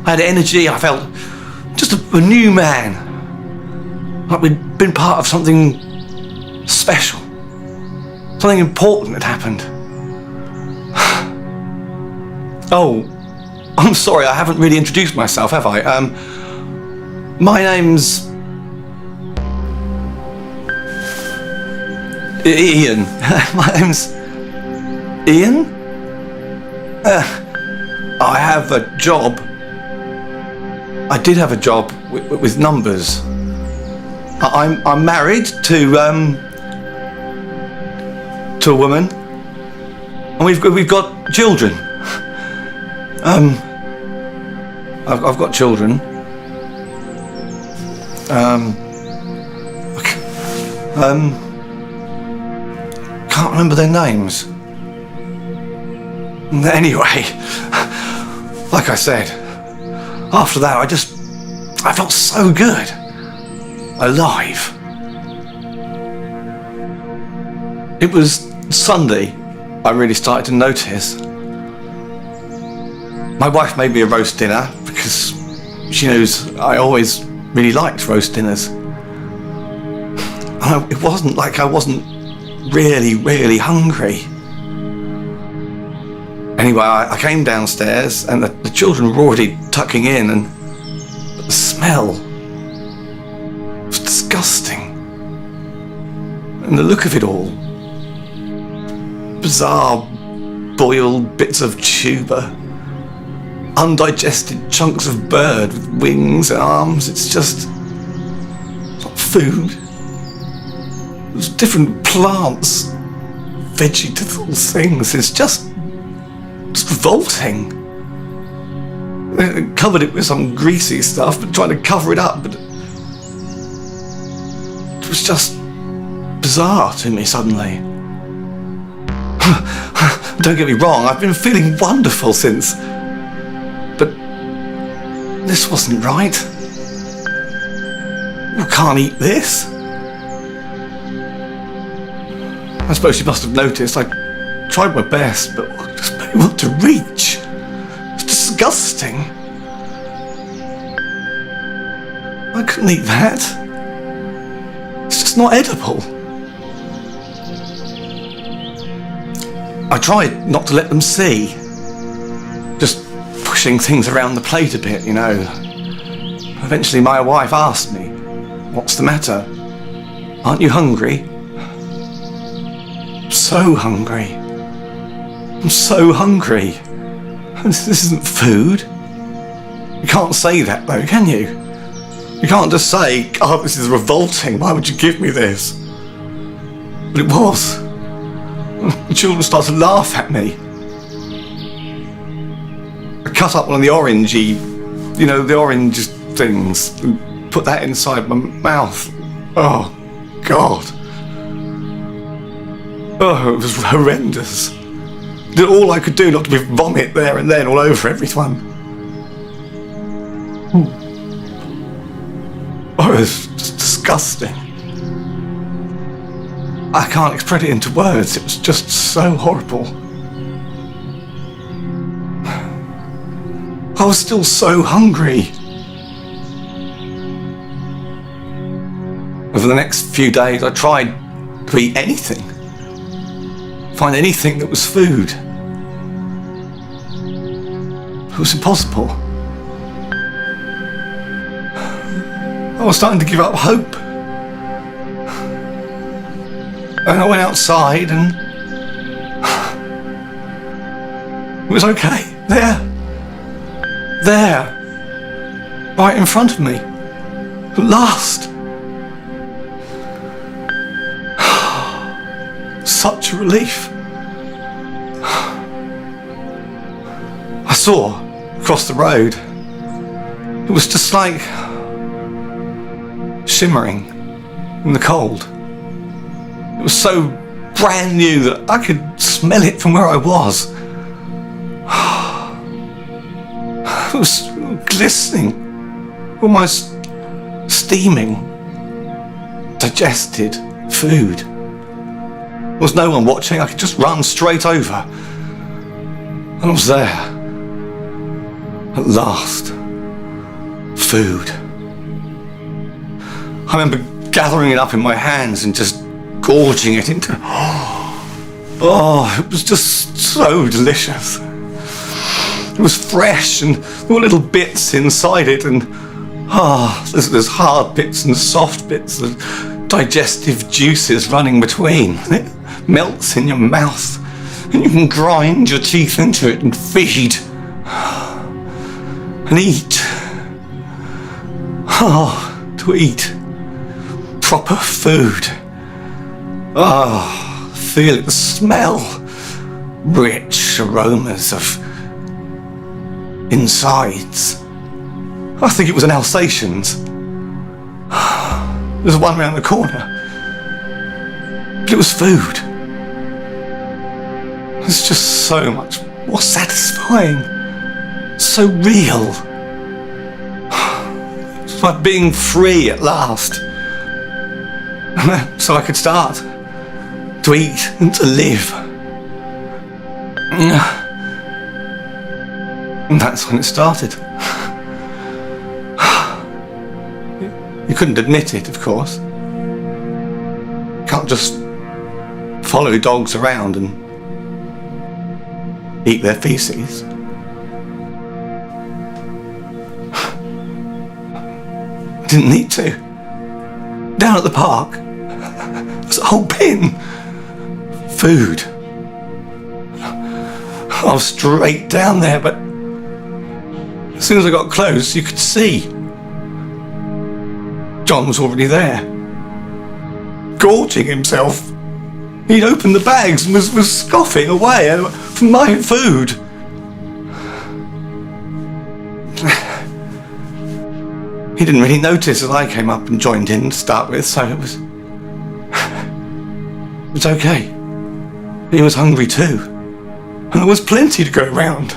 I had energy, I felt just a new man. Like we'd been part of something special. Something important had happened. Oh, I'm sorry, I haven't really introduced myself, have I? My name's Ian. My name's Ian? I have a job. I did have a job with numbers. I'm married to a woman, and we've got children. I've got children. Can't remember their names. Anyway, like I said, after that I felt so good. Alive. It was Sunday I really started to notice. My wife made me a roast dinner because she knows I always really liked roast dinners. And it wasn't like I wasn't really hungry. Anyway, I came downstairs and the children were already tucking in, and the smell was disgusting. And the look of it all. Bizarre boiled bits of tuber. Undigested chunks of bird with wings and arms. It's just not food. There's different plants, vegetable things. It's just revolting. They covered it with some greasy stuff, but trying to cover it up. But it was just bizarre to me suddenly. Don't get me wrong, I've been feeling wonderful since. But this wasn't right. We can't eat this. I suppose you must have noticed I tried my best, but I just barely want to reach. It's disgusting. I couldn't eat that. It's just not edible. I tried not to let them see. Just pushing things around the plate a bit, you know. Eventually my wife asked me, "What's the matter? Aren't you hungry?" I'm so hungry. I'm so hungry. This isn't food. You can't say that though, can you? You can't just say, "Oh, this is revolting. Why would you give me this?" But it was. The children started to laugh at me. I cut up one of the orangey, you know, the orange things, and put that inside my mouth. Oh, God. Oh, it was horrendous. Did all I could do not to be vomit there and then all over everyone. Oh, it was just disgusting. I can't express it into words. It was just so horrible. I was still so hungry. Over the next few days, I tried to eat anything. Find anything that was food. It was impossible. I was starting to give up hope. And I went outside and it was okay. There. Right in front of me. At last. Such a relief. I saw across the road. It was just like shimmering in the cold. It was so brand new that I could smell it from where I was. It was glistening, almost steaming, digested food. There was no one watching. I could just run straight over. And I was there. At last. Food. I remember gathering it up in my hands and just gorging it into... Oh, it was just so delicious. It was fresh and there were little bits inside it, and there's hard bits and soft bits and digestive juices running between. And it melts in your mouth and you can grind your teeth into it and feed and eat. To eat proper food. Feel it, the smell, rich aromas of insides. I think it was an Alsatians. There's one round the corner. But it was food. It's just so much more satisfying, so real. It's like being free at last. So I could start to eat and to live. And that's when it started. You couldn't admit it, of course. You can't just follow dogs around and eat their feces. I didn't need to. Down at the park, there's a whole bin. Food. I was straight down there, but as soon as I got close, you could see John was already there, gorging himself. He'd opened the bags and was scoffing away from my food. He didn't really notice that I came up and joined in to start with, so it was okay. He was hungry too, and there was plenty to go around.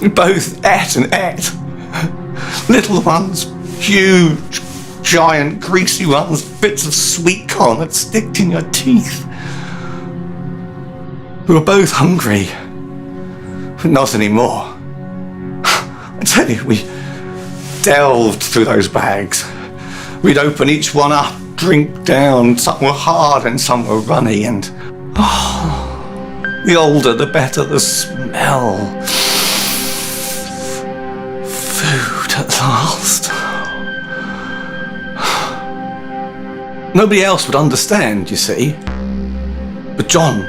We both ate and ate. Little ones, huge, giant, greasy ones, bits of sweet corn that stick in your teeth. We were both hungry, but not anymore. I tell you, we delved through those bags. We'd open each one up, drink down. Some were hard and some were runny, and the older the better the smell. Food at last. Nobody else would understand, you see. But John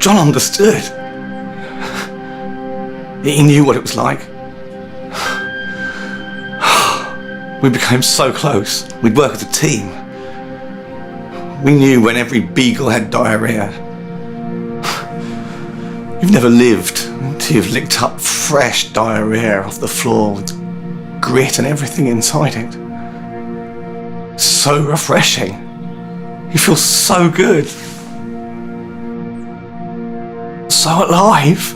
understood. He knew what it was like. We became so close. We'd work as a team. We knew when every beagle had diarrhea. You've never lived until you've licked up fresh diarrhea off the floor with grit and everything inside it. So refreshing. You feel so good. So alive.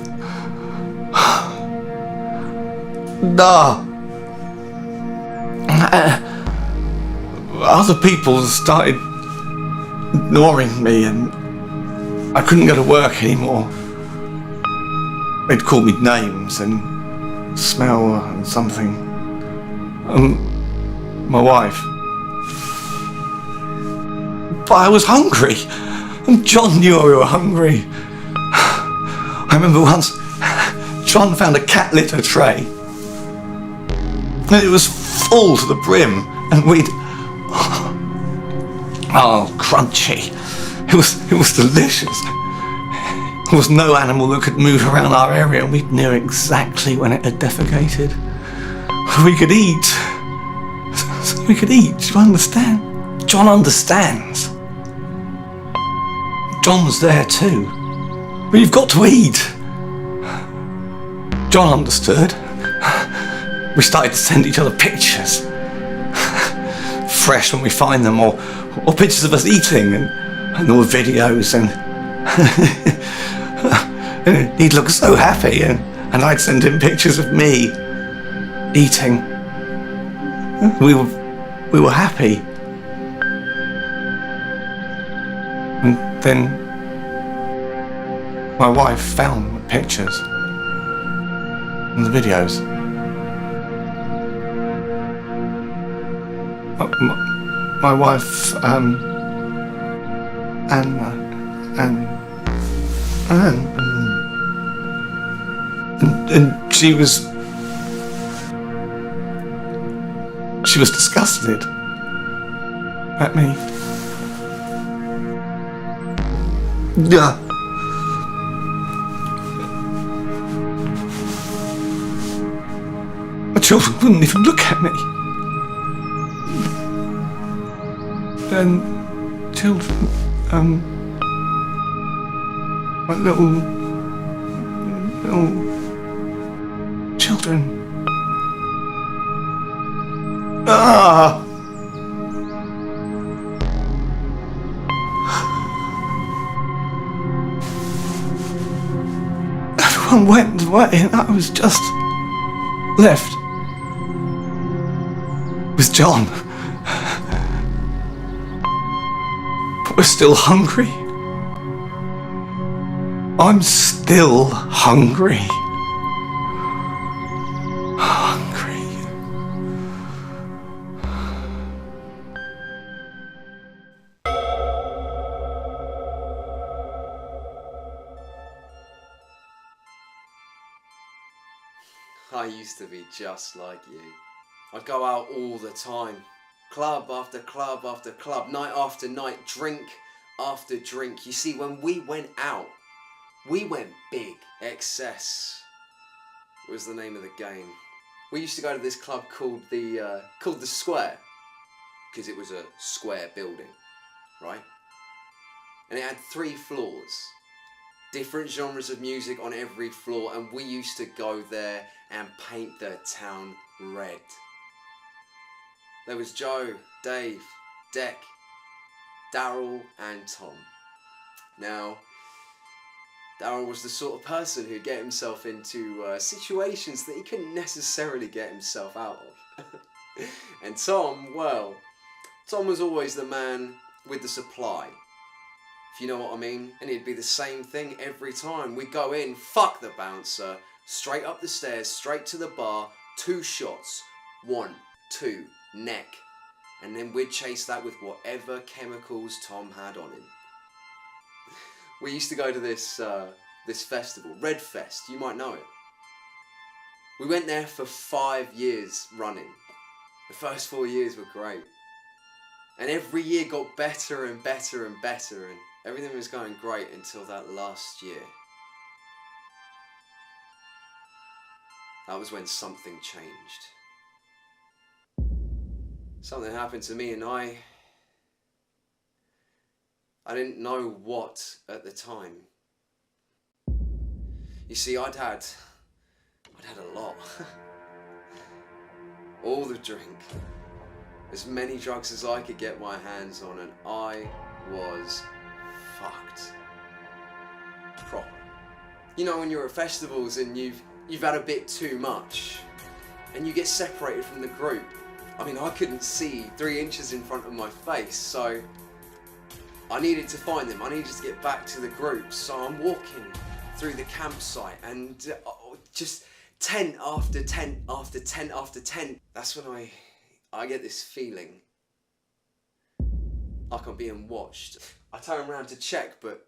Other people started ignoring me and I couldn't go to work anymore. They'd call me names and smell and something. My wife. But I was hungry, and John knew we were hungry. I remember once John found a cat litter tray and it was full to the brim, and we'd crunchy. It was delicious. There was no animal that could move around our area, and we knew exactly when it had defecated. We could eat. So we could eat. Do you understand? John understands. John's there too. But you've got to eat. John understood. We started to send each other pictures. Fresh when we find them, or pictures of us eating, and all videos, and he'd look so happy, and I'd send him pictures of me eating. We were happy. And then my wife found the pictures and the videos. my wife, Anne, and she was disgusted at me. Yeah. My children wouldn't even look at me. And children, my little children. Ah! Everyone went away and I was just left with John. But we're still hungry. I'm still hungry. I used to be just like you. I'd go out all the time. Club after club after club, night after night, drink after drink. You see, when we went out, we went big. Excess was the name of the game. We used to go to this club called the Square, because it was a square building, right? And it had 3 floors. Different genres of music on every floor, and we used to go there and paint the town red. There was Joe, Dave, Deck, Daryl and Tom. Now, Daryl was the sort of person who'd get himself into situations that he couldn't necessarily get himself out of. And Tom, well, Tom was always the man with the supply, if you know what I mean. And it'd be the same thing every time. We'd go in, fuck the bouncer, straight up the stairs, straight to the bar, 2 shots, 1, 2, neck. And then we'd chase that with whatever chemicals Tom had on him. We used to go to this festival, Red Fest, you might know it. We went there for 5 years running. The first 4 years were great. And every year got better and better and better, and everything was going great until that last year. That was when something changed. Something happened to me and I didn't know what at the time. You see, I'd had a lot. All the drink, as many drugs as I could get my hands on, and I was fucked. Proper. You know, when you're at festivals and you've had a bit too much, and you get separated from the group. I mean, I couldn't see 3 inches in front of my face, so I needed to find them. I needed to get back to the group, so I'm walking through the campsite and just tent after tent after tent after tent. That's when I get this feeling like I'm being watched. I turn around to check, but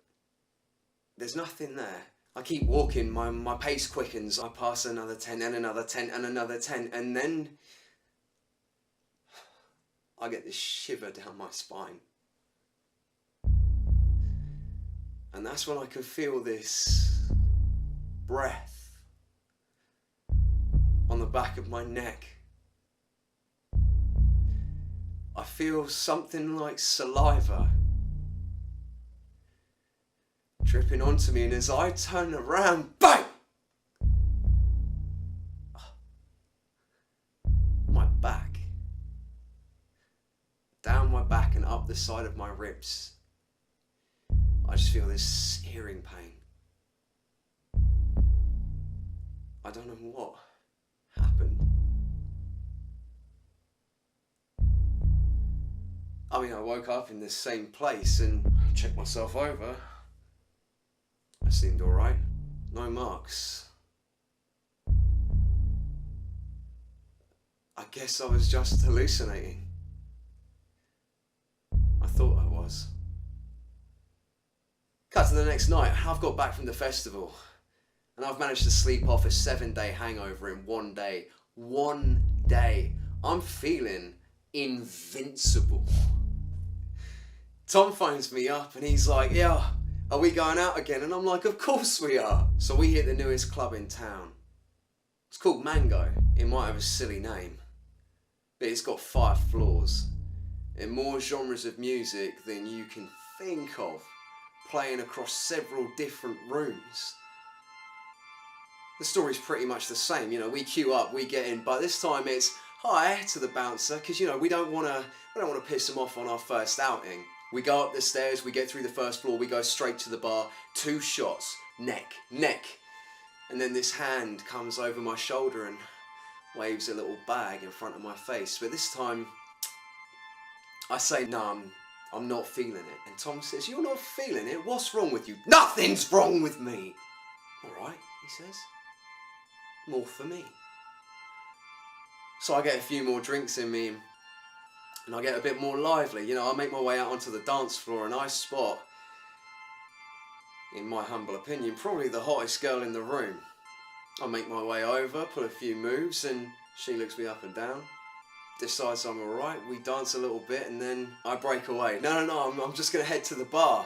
there's nothing there. I keep walking, my pace quickens. I pass another tent and another tent and another tent, and then I get this shiver down my spine. And that's when I can feel this breath on the back of my neck. I feel something like saliva dripping onto me, and as I turn around, bang! My back. Down my back and up the side of my ribs. I just feel this searing pain. I don't know what happened. I mean, I woke up in the same place and checked myself over. I seemed alright. No marks. I guess I was just hallucinating. was. Cut to the next night. I've got back from the festival and I've managed to sleep off a 7-day hangover in 1 day. 1 day. I'm feeling invincible. Tom phones me up and he's like, yeah, are we going out again? And I'm like, of course we are. So we hit the newest club in town. It's called Mango. It might have a silly name, but it's got 5 floors and more genres of music than you can think of, playing across several different rooms. The story's pretty much the same, you know, we queue up, we get in, but this time it's hi to the bouncer, because you know, we don't want to piss him off on our first outing. We go up the stairs, we get through the first floor, we go straight to the bar, 2 shots, neck, and then this hand comes over my shoulder and waves a little bag in front of my face. But this time, I say, no, I'm not feeling it. And Tom says, you're not feeling it? What's wrong with you? Nothing's wrong with me. All right, he says, more for me. So I get a few more drinks in me and I get a bit more lively. You know, I make my way out onto the dance floor and I spot, in my humble opinion, probably the hottest girl in the room. I make my way over, pull a few moves, and she looks me up and down, decides I'm alright, we dance a little bit, and then I break away. No, I'm just going to head to the bar.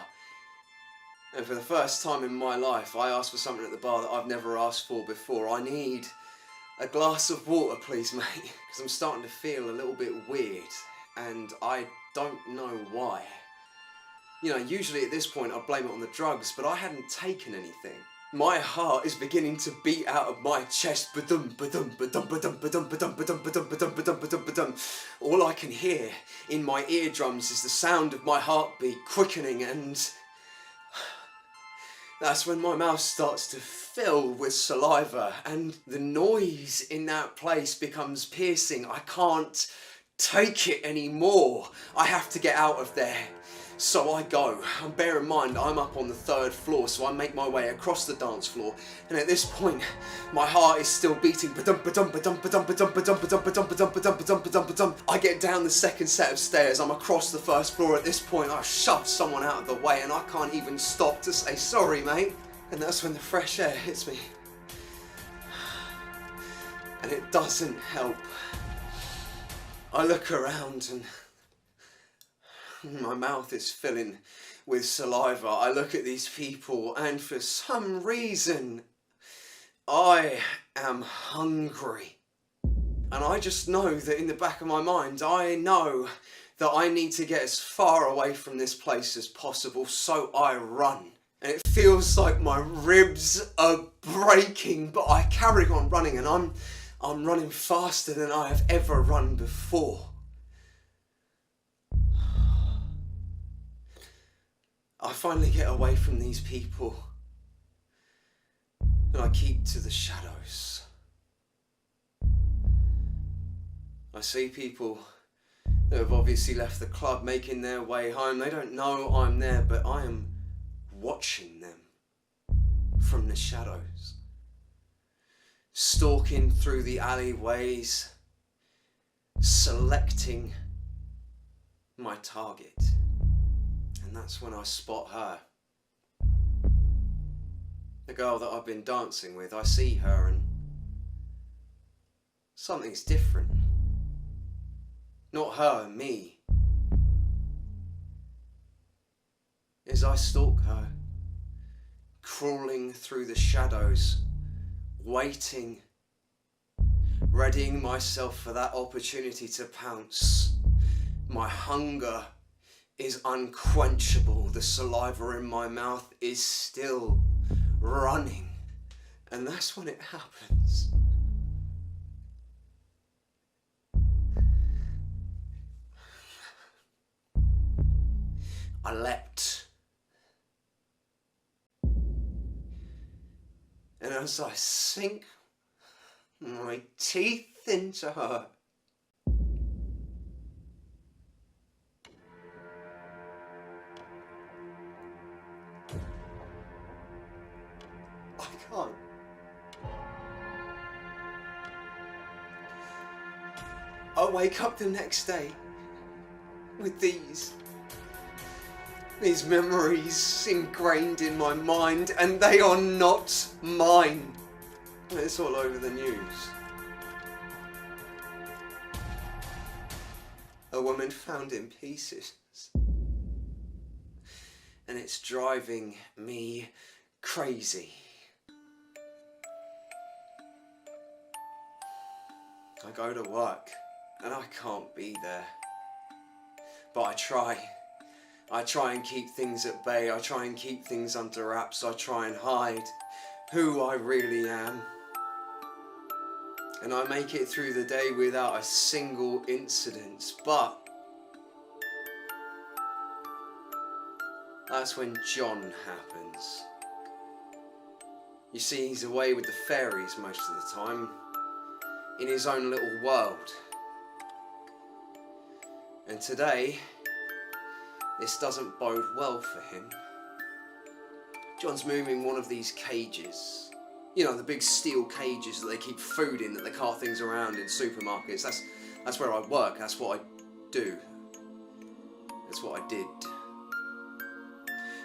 And for the first time in my life, I ask for something at the bar that I've never asked for before. I need a glass of water, please, mate, because I'm starting to feel a little bit weird, and I don't know why. You know, usually at this point I blame it on the drugs, but I hadn't taken anything. My heart is beginning to beat out of my chest. Ba-dum, ba-dum, ba-dum, ba-dum, ba-dum, ba-dum, ba-dum, ba-dum, ba-dum, ba-dum, ba-dum, ba-dum. All I can hear in my eardrums is the sound of my heartbeat quickening, and that's when my mouth starts to fill with saliva and the noise in that place becomes piercing. I can't take it anymore. I have to get out of there. So I go, and bear in mind I'm up on the 3rd floor, so I make my way across the dance floor, and at this point my heart is still beating. I get down the 2nd set of stairs, I'm across the 1st floor. At this point I've shoved someone out of the way and I can't even stop to say sorry, mate. And that's when the fresh air hits me, and it doesn't help. I look around and my mouth is filling with saliva. I look at these people and for some reason I am hungry. And I just know that in the back of my mind, I know that I need to get as far away from this place as possible, so I run. And it feels like my ribs are breaking, but I carry on running, and I'm running faster than I have ever run before. I finally get away from these people and I keep to the shadows. I see people that have obviously left the club making their way home. They don't know I'm there, but I am watching them from the shadows, stalking through the alleyways, selecting my target. And that's when I spot her. The girl that I've been dancing with. I see her and something's different. Not her, me. As I stalk her, crawling through the shadows, waiting, readying myself for that opportunity to pounce. My hunger is unquenchable. The saliva in my mouth is still running. And that's when it happens. I leapt. And as I sink my teeth into her, I wake up the next day with these These memories ingrained in my mind, and they are not mine. It's all over the news. A woman found in pieces. And it's driving me crazy. I go to work and I can't be there. But I try. I try and keep things at bay. I try and keep things under wraps. I try and hide who I really am. And I make it through the day without a single incident. But that's when John happens. You see, he's away with the fairies most of the time, in his own little world. And today, this doesn't bode well for him. John's moving one of these cages. You know, the big steel cages that they keep food in, that they cart things around in supermarkets. That's where I work, that's what I do. That's what I did.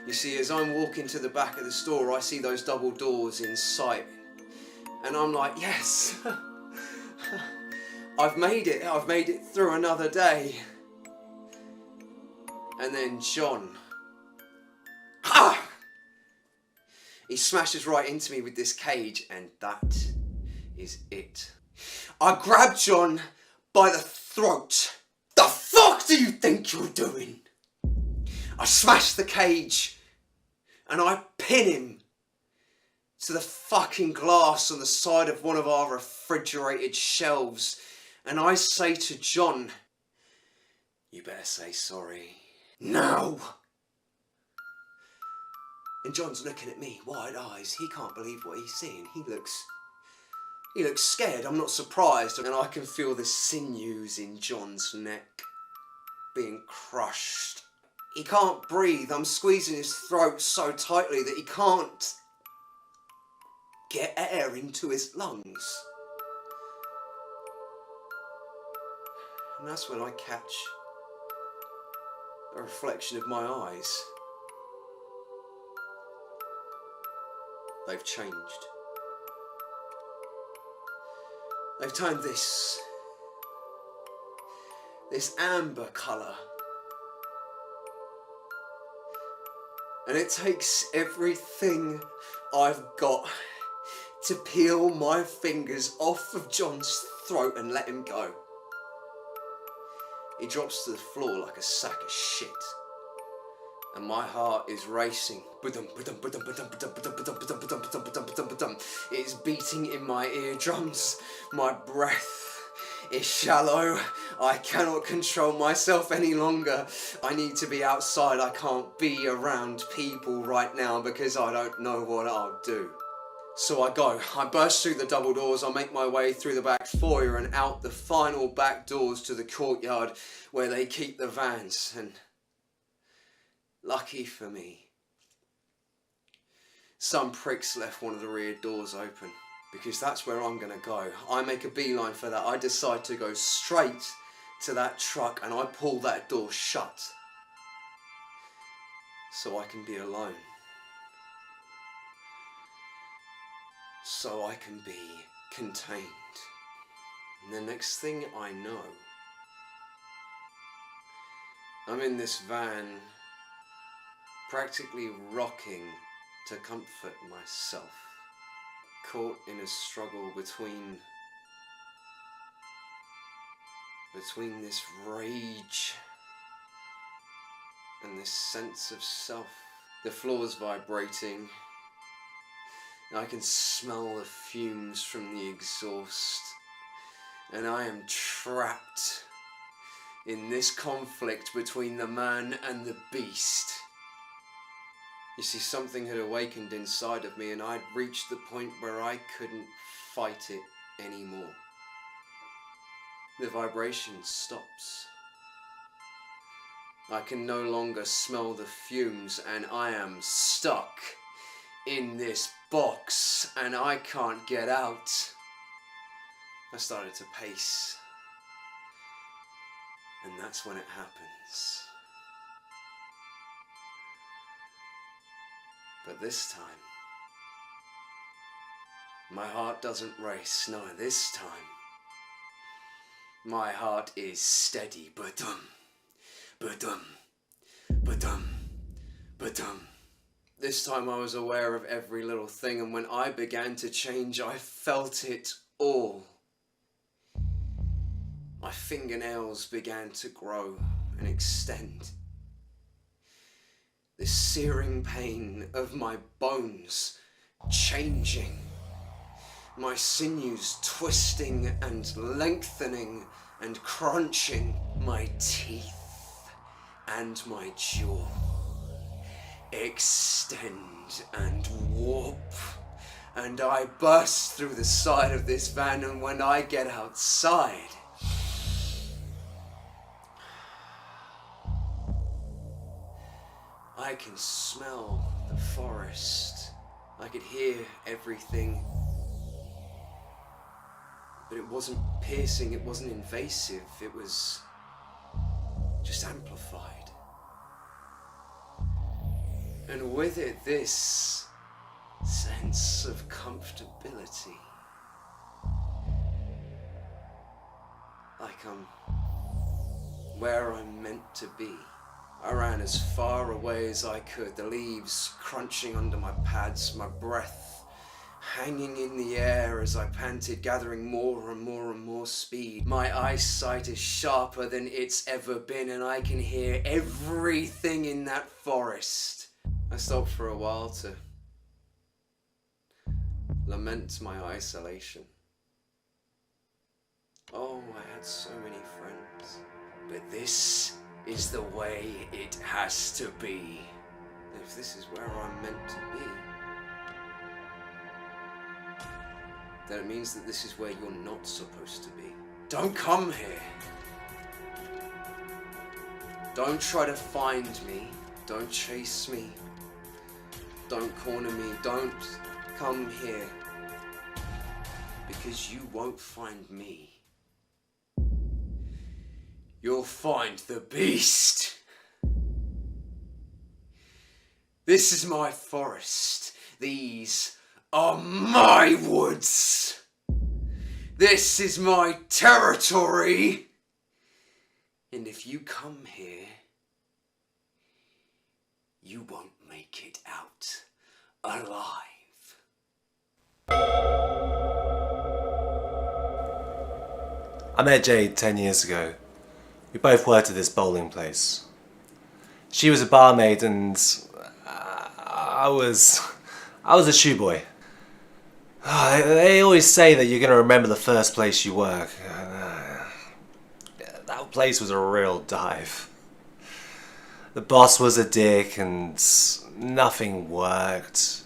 You see, as I'm walking to the back of the store, I see those double doors in sight. And I'm like, yes! I've made it through another day. And then John, he smashes right into me with this cage, and that is it. I grab John by the throat. The fuck do you think you're doing? I smash the cage and I pin him to the fucking glass on the side of one of our refrigerated shelves, and I say to John, you better say sorry. Now! And John's looking at me, wide eyes. He can't believe what he's seeing. He looks scared. I'm not surprised. And I can feel the sinews in John's neck being crushed. He can't breathe. I'm squeezing his throat so tightly that he can't get air into his lungs. And that's when I catch a reflection of my eyes. They've changed. They've turned this amber colour. And it takes everything I've got to peel my fingers off of John's throat and let him go. He drops to the floor like a sack of shit. And my heart is racing. It is beating in my eardrums. My breath is shallow. I cannot control myself any longer. I need to be outside. I can't be around people right now because I don't know what I'll do. So I go. I burst through the double doors. I make my way through the back foyer and out the final back doors to the courtyard where they keep the vans. And lucky for me, some pricks left one of the rear doors open, because that's where I'm gonna go. I make a beeline for that. I decide to go straight to that truck and I pull that door shut so I can be alone. So I can be contained. And the next thing I know, I'm in this van, practically rocking to comfort myself, caught in a struggle between this rage and this sense of self. The floor's vibrating. I can smell the fumes from the exhaust, and I am trapped in this conflict between the man and the beast. You see, something had awakened inside of me, and I'd reached the point where I couldn't fight it anymore. The vibration stops. I can no longer smell the fumes, and I am stuck in this box, and I can't get out. I started to pace, and that's when it happens. But this time, my heart doesn't race. No, this time, my heart is steady. Ba-dum, ba-dum, ba-dum, ba-dum. This time I was aware of every little thing, and when I began to change, I felt it all. My fingernails began to grow and extend. The searing pain of my bones changing. My sinews twisting and lengthening and crunching. My teeth and my jaw extend and warp. And I burst through the side of this van, and when I get outside, I can smell the forest. I could hear everything. But it wasn't piercing, it wasn't invasive, it was just amplified. And with it, this sense of comfortability. Like I'm where I'm meant to be. I ran as far away as I could, the leaves crunching under my pads, my breath hanging in the air as I panted, gathering more and more and more speed. My eyesight is sharper than it's ever been, and I can hear everything in that forest. I stopped for a while to lament my isolation. Oh, I had so many friends, but this is the way it has to be. If this is where I'm meant to be, then it means that this is where you're not supposed to be. Don't come here. Don't try to find me. Don't chase me. Don't corner me. Don't come here. Because you won't find me. You'll find the beast. This is my forest. These are my woods. This is my territory. And if you come here, you won't make it out alive. I met Jade 10 years ago. We both worked at this bowling place. She was a barmaid and I was a shoe boy. They always say that you're going to remember the first place you work. That place was a real dive. The boss was a dick and nothing worked.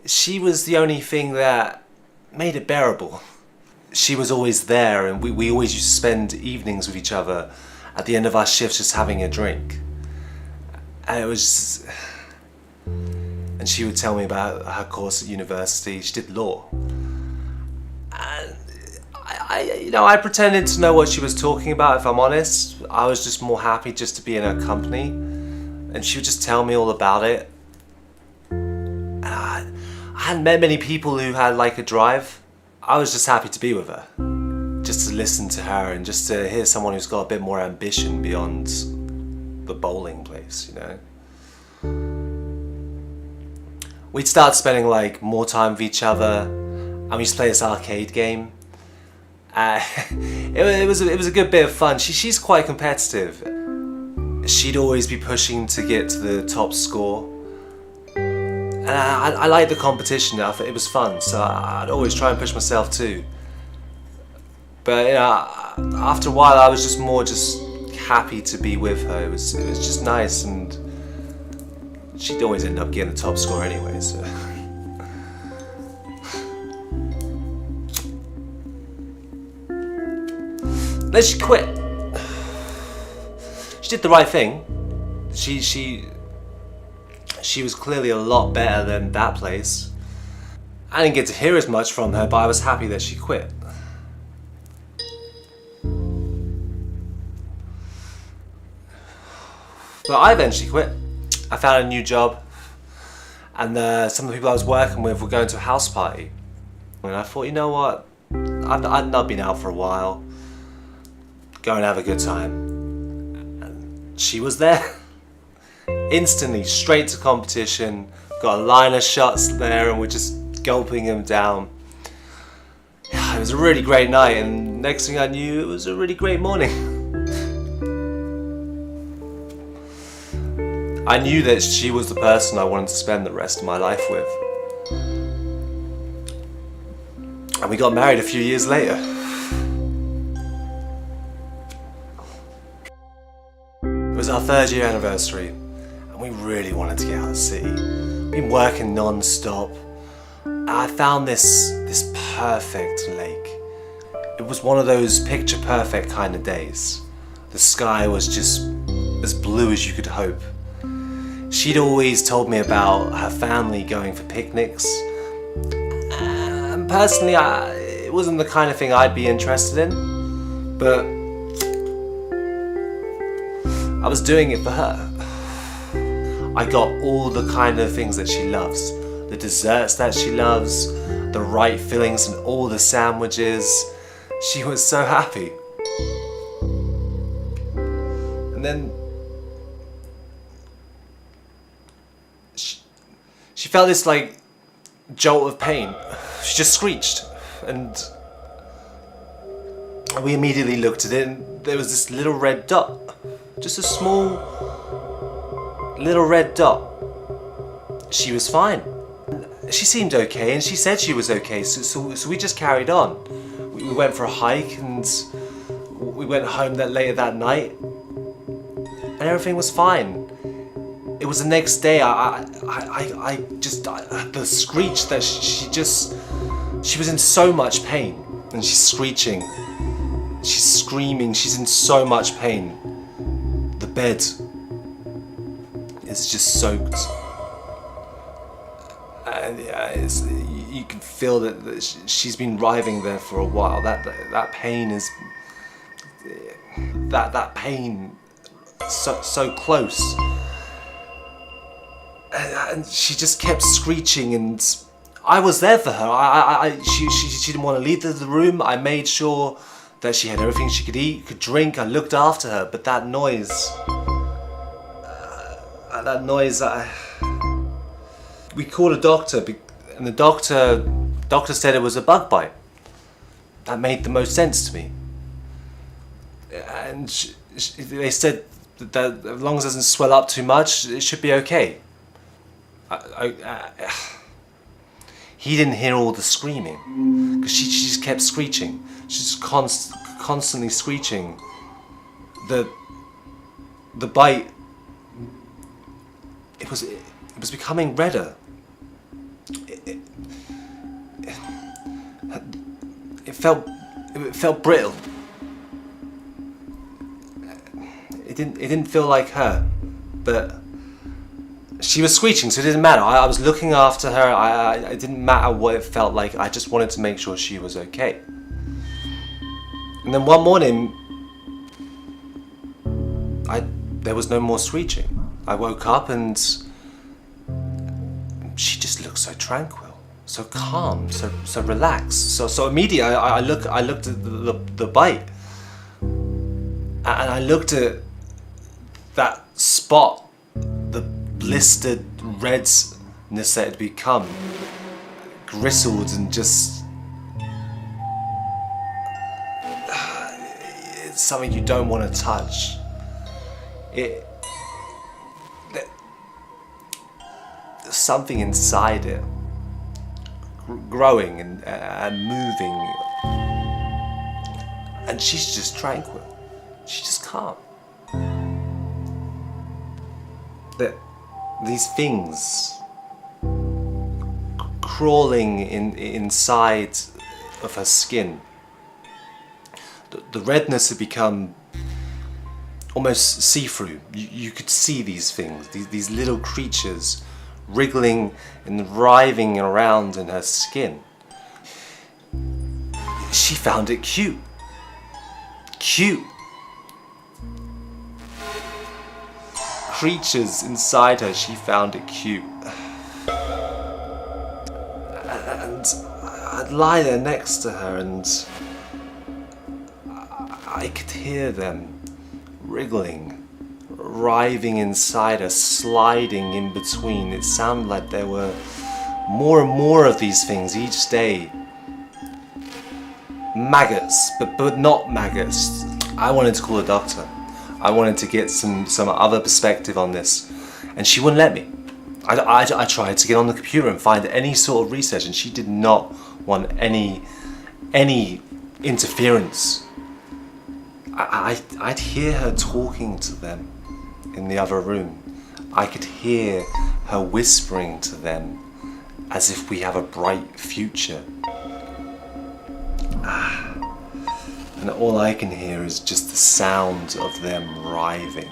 She was the only thing that made it bearable. She was always there, and we always used to spend evenings with each other at the end of our shifts just having a drink. And it was... And she would tell me about her course at university. She did law. And I pretended to know what she was talking about, if I'm honest. I was just more happy just to be in her company. And she would just tell me all about it. And I hadn't met many people who had like a drive. I was just happy to be with her. Just to listen to her and just to hear someone who's got a bit more ambition beyond the bowling place, you know? We'd start spending like more time with each other, and we used to play this arcade game. It was a good bit of fun. She's quite competitive. She'd always be pushing to get to the top score. And I liked the competition. I thought it was fun, so I'd always try and push myself too. But you know, after a while, I was just happy to be with her. It was just nice, and she'd always end up getting the top score anyway. So. Then she quit. She did the right thing. She was clearly a lot better than that place. I didn't get to hear as much from her, but I was happy that she quit. But I eventually quit. I found a new job. and some of the people I was working with were going to a house party. And I thought, you know what, I've not been out for a while, go and have a good time. And she was there. Instantly, straight to competition, got a line of shots there and we're just gulping them down. It was a really great night, and next thing I knew, it was a really great morning. I knew that she was the person I wanted to spend the rest of my life with. And we got married a few years later. It was our 3rd year anniversary, and we really wanted to get out of the city. Been working non-stop. I found this perfect lake. It was one of those picture-perfect kind of days. The sky was just as blue as you could hope. She'd always told me about her family going for picnics. And personally, it wasn't the kind of thing I'd be interested in, but I was doing it for her. I got all the kind of things that she loves. The desserts that she loves, the right fillings and all the sandwiches. She was so happy. And then she felt this like jolt of pain. She just screeched, and we immediately looked at it, and there was this little red dot. Just a small little red dot. She was fine. She seemed okay, and she said she was okay, so we just carried on. We went for a hike, and we went home later that night, and everything was fine. It was the next day, the screech that she was in so much pain, and she's screeching, she's screaming, she's in so much pain. The bed is just soaked. And you can feel that she's been writhing there for a while. That pain is that pain so close, and she just kept screeching. And I was there for her. She didn't want to leave the room. I made sure that she had everything she could eat, could drink. I looked after her. But that noise. We called a doctor, and the doctor said it was a bug bite. That made the most sense to me. And they said that as long as it doesn't swell up too much, it should be okay. He didn't hear all the screaming, because she just kept screeching. She's constantly screeching. The bite, it was becoming redder. It felt brittle. It didn't feel like her, but she was screeching, so it didn't matter. I was looking after her. It didn't matter what it felt like. I just wanted to make sure she was okay. And then one morning, there was no more screeching. I woke up and she just looked so tranquil, so calm, so relaxed. So immediately I looked at the bite, and I looked at that spot, the blistered redness that had become, gristled and just it's something you don't want to touch. There's something inside it, growing and moving, and she's just tranquil. She's just calm. These things crawling inside of her skin. The redness had become almost see-through. You could see these things, these little creatures wriggling and writhing around in her skin. She found it cute. Cute. Creatures inside her, she found it cute. I'd lie there next to her and I could hear them wriggling, writhing inside her, sliding in between. It sounded like there were more and more of these things each day. Maggots, but not maggots. I wanted to call a doctor. I wanted to get some other perspective on this, and she wouldn't let me. I tried to get on the computer and find any sort of research, and she did not want any interference. I'd hear her talking to them in the other room. I could hear her whispering to them as if we have a bright future. And all I can hear is just the sound of them writhing.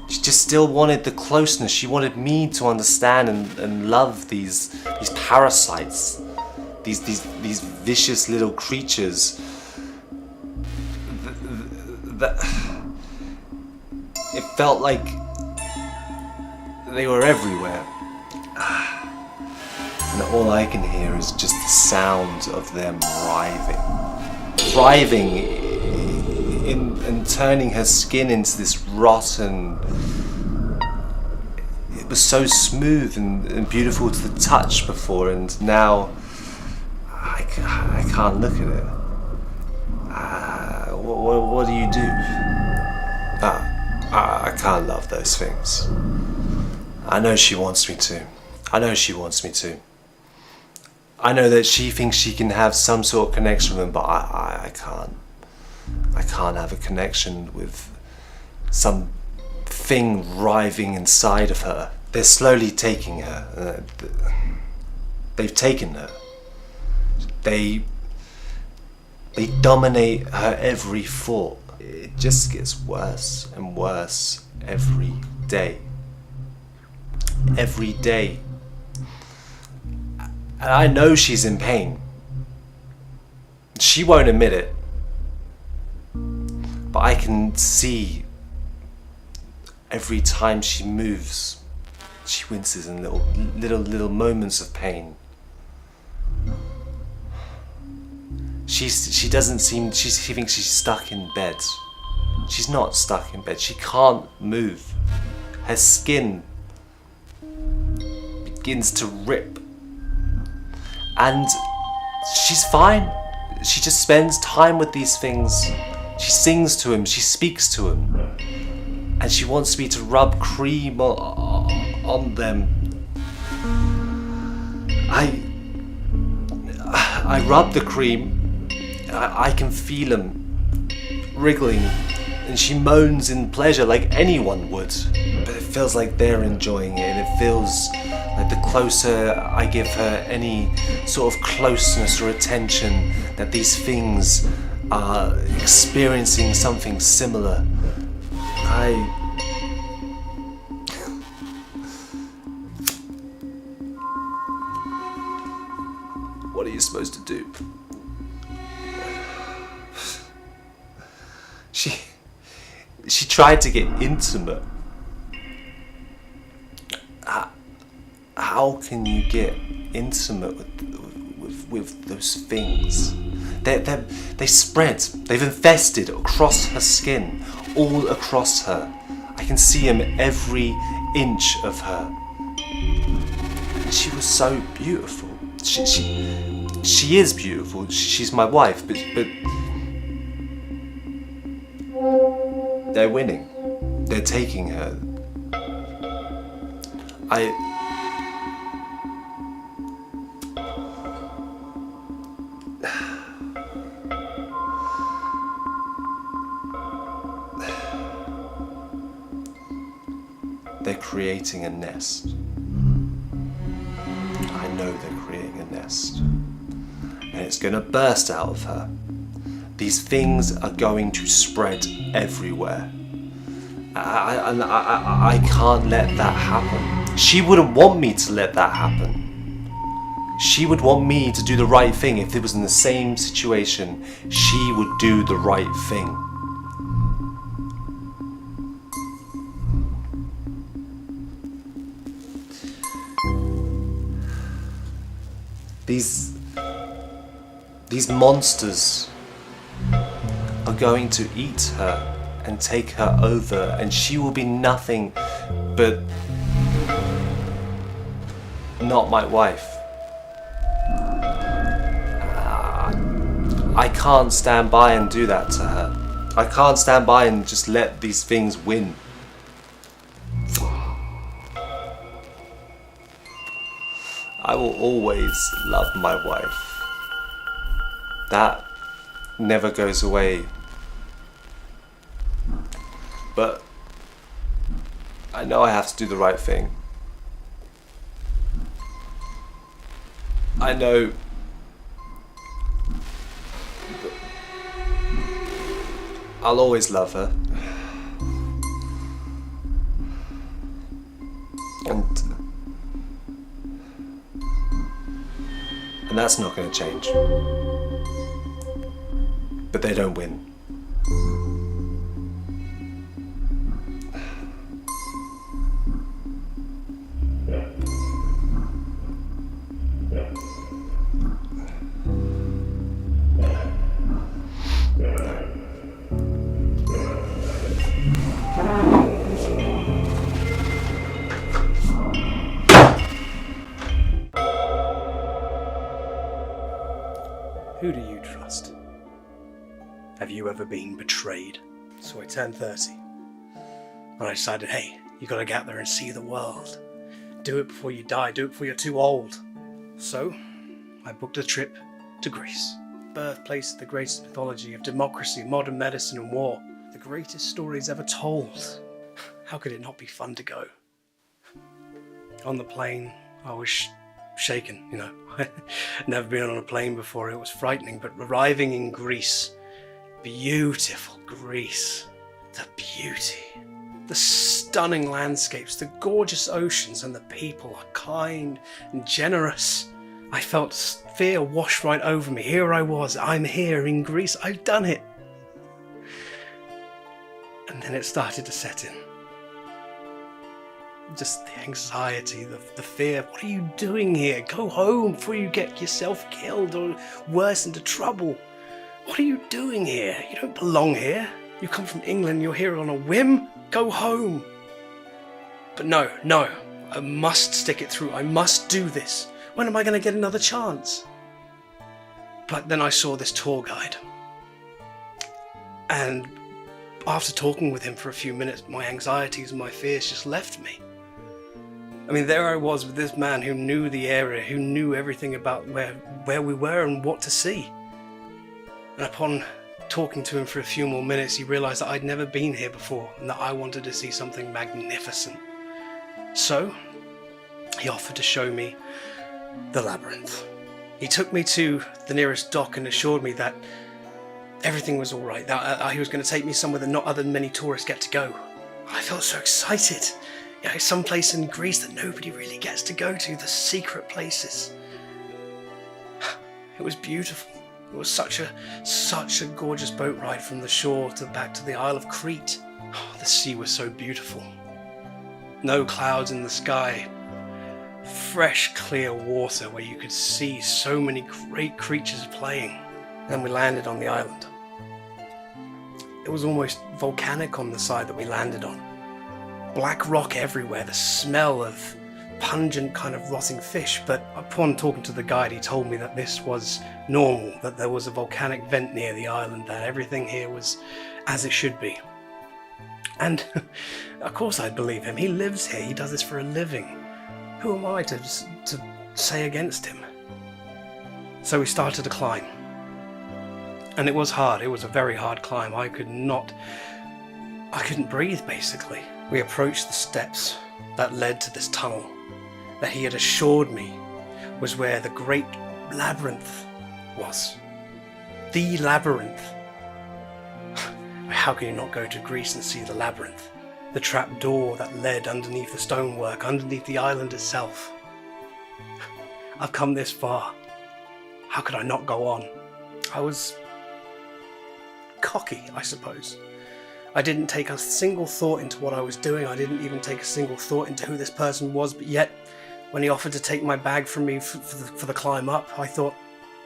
She just still wanted the closeness. She wanted me to understand and love these parasites, these vicious little creatures. That it felt like they were everywhere. And all I can hear is just the sound of them writhing and turning her skin into this rotten. It was so smooth and beautiful to the touch before, and now I can't look at it. What do you do? I can't love those things. I know she wants me to. I know that she thinks she can have some sort of connection with them, but I can't. I can't have a connection with some thing writhing inside of her. They're slowly taking her. They've taken her. They dominate her every thought. It just gets worse and worse every day. Every day. And I know she's in pain. She won't admit it. But I can see every time she moves, she winces in little moments of pain. She thinks she's stuck in bed. She's not stuck in bed. She can't move. Her skin begins to rip. And she's fine. She just spends time with these things. She sings to him, she speaks to him. And she wants me to rub cream on them. I rub the cream. I can feel him wriggling. And she moans in pleasure like anyone would. But it feels like they're enjoying it. And it feels like the closer I give her any sort of closeness or attention, that these things are experiencing something similar. What are you supposed to do? She tried to get intimate. How can you get intimate with those things? They spread. They've infested across her skin, all across her. I can see them every inch of her. And she was so beautiful. She is beautiful. She's my wife, but they're winning. They're taking her. They're creating a nest. I know they're creating a nest. And it's going to burst out of her. These things are going to spread everywhere. I can't let that happen. She wouldn't want me to let that happen. She would want me to do the right thing. If it was in the same situation, she would do the right thing. These monsters are going to eat her and take her over, and she will be nothing but not my wife. I can't stand by and do that to her. I can't stand by and just let these things win. I will always love my wife. That never goes away. But I know I have to do the right thing. I know I'll always love her. And that's not going to change. But they don't win. Who do you trust? Have you ever been betrayed? So I turned 30. And I decided, hey, you gotta get out there and see the world. Do it before you die, do it before you're too old. So, I booked a trip to Greece. Birthplace of the greatest mythology of democracy, modern medicine and war. The greatest stories ever told. How could it not be fun to go? On the plane, I was shaken, you know. Never been on a plane before, it was frightening, but arriving in Greece, beautiful Greece, the beauty, the stunning landscapes, the gorgeous oceans, and the people are kind and generous. I felt fear wash right over me. Here I was, I'm here in Greece, I've done it. And then it started to set in. Just the anxiety, the fear. What are you doing here? Go home before you get yourself killed or worse into trouble. What are you doing here? You don't belong here. You come from England, you're here on a whim. Go home. But no, I must stick it through. I must do this. When am I going to get another chance? But then I saw this tour guide. And after talking with him for a few minutes, my anxieties and my fears just left me. I mean, there I was with this man who knew the area, who knew everything about where we were and what to see. And upon talking to him for a few more minutes, he realized that I'd never been here before and that I wanted to see something magnificent. So, he offered to show me the labyrinth. He took me to the nearest dock and assured me that everything was all right, that he was going to take me somewhere that not other than many tourists get to go. I felt so excited. You know, some place in Greece that nobody really gets to go to, the secret places. It was beautiful. It was such a gorgeous boat ride from the shore back to the Isle of Crete. Oh, the sea was so beautiful. No clouds in the sky. Fresh, clear water where you could see so many great creatures playing. Then we landed on the island. It was almost volcanic on the side that we landed on. Black rock everywhere, the smell of pungent kind of rotting fish, but upon talking to the guide he told me that this was normal, that there was a volcanic vent near the island, that everything here was as it should be. And of course I'd believe him, he lives here, he does this for a living. Who am I to say against him? So we started to climb. And it was hard, it was a very hard climb. I couldn't breathe basically. We approached the steps that led to this tunnel that he had assured me was where the great labyrinth was. The labyrinth. How can you not go to Greece and see the labyrinth? The trap door that led underneath the stonework, underneath the island itself. I've come this far. How could I not go on? I was cocky, I suppose. I didn't take a single thought into what I was doing. I didn't even take a single thought into who this person was, but yet when he offered to take my bag from me for the climb up, I thought,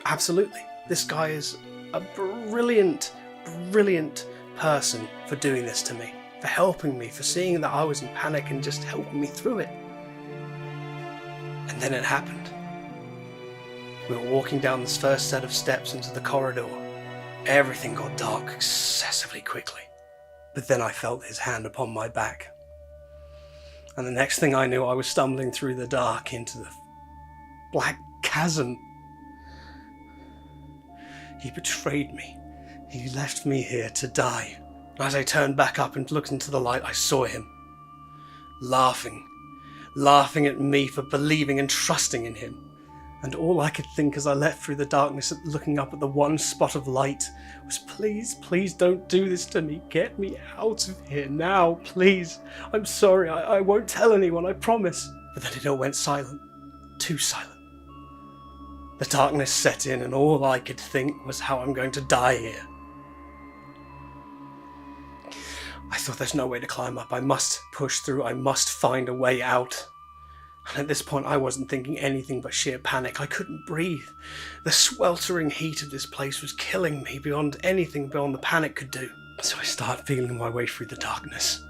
absolutely, This guy is a brilliant, brilliant person for doing this to me, for helping me, for seeing that I was in panic and just helping me through it. And then it happened. We were walking down this first set of steps into the corridor. Everything got dark excessively quickly. But then I felt his hand upon my back. And the next thing I knew, I was stumbling through the dark into the black chasm. He betrayed me. He left me here to die. As I turned back up and looked into the light, I saw him. Laughing at me for believing and trusting in him. And all I could think as I left through the darkness, looking up at the one spot of light, was please, please don't do this to me. Get me out of here now, please. I'm sorry, I won't tell anyone, I promise. But then it all went silent. Too silent. The darkness set in and all I could think was how I'm going to die here. I thought there's no way to climb up. I must push through. I must find a way out. And at this point I wasn't thinking anything but sheer panic. I couldn't breathe. The sweltering heat of this place was killing me beyond anything beyond the panic could do. So I started feeling my way through the darkness.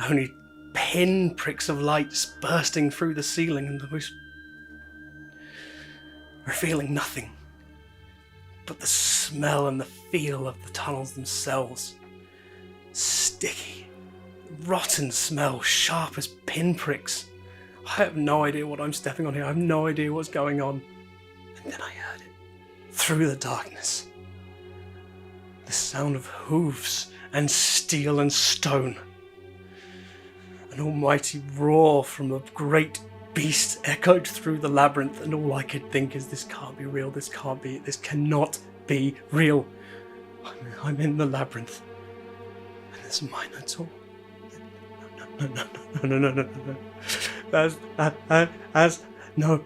Only pinpricks of light bursting through the ceiling and the most revealing nothing but the smell and the feel of the tunnels themselves. Sticky, rotten smell, sharp as pinpricks. I have no idea what I'm stepping on here. I have no idea what's going on. And then I heard it. Through the darkness. The sound of hooves and steel and stone. An almighty roar from a great beast echoed through the labyrinth, and all I could think is, this can't be real, this can't be it, this cannot be real. I'm in the labyrinth. And there's a minotaur.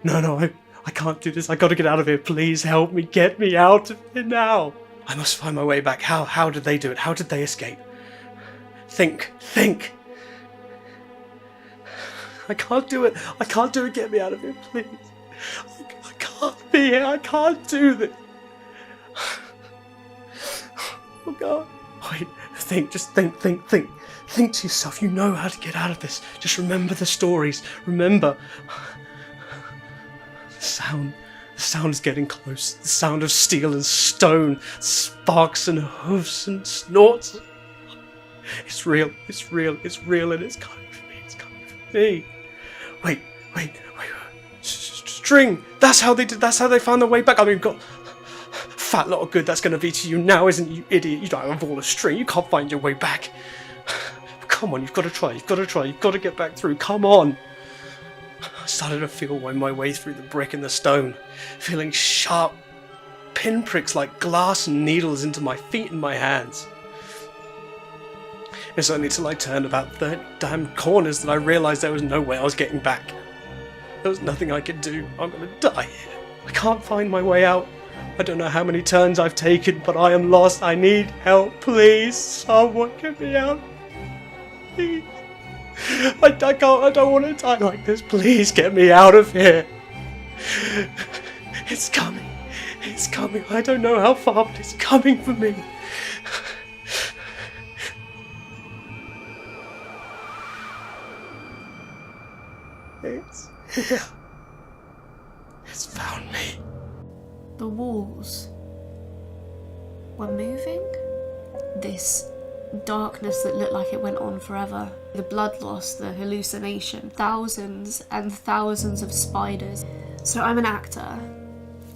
No. I can't do this. I gotta get out of here. Please help me. Get me out of here now. I must find my way back. How did they do it? How did they escape? Think. I can't do it. Get me out of here, please. I can't be here. I can't do this. Oh God. Wait. Just think. Think to yourself, you know how to get out of this. Just remember the stories. Remember. The sound is getting close. The sound of steel and stone, sparks and hoofs and snorts. It's real, and it's coming for me. Wait. String! That's how they found their way back. I mean, God. Fat lot of good that's going to be to you now, isn't it, you idiot? You don't have all the string. You can't find your way back. Come on, you've got to try. You've got to get back through. Come on. I started to feel my way through the brick and the stone, feeling sharp pinpricks like glass and needles into my feet and my hands. It's only till I turned about 30 damn corners that I realised there was no way I was getting back. There was nothing I could do. I'm going to die here. I can't find my way out. I don't know how many turns I've taken, but I am lost. I need help, please. Someone get me out. Please. I don't want to die like this. Please get me out of here. It's coming. I don't know how far, but it's coming for me. It's here. It's found me. The walls were moving. This darkness that looked like it went on forever. The blood loss, the hallucination. Thousands and thousands of spiders. So I'm an actor.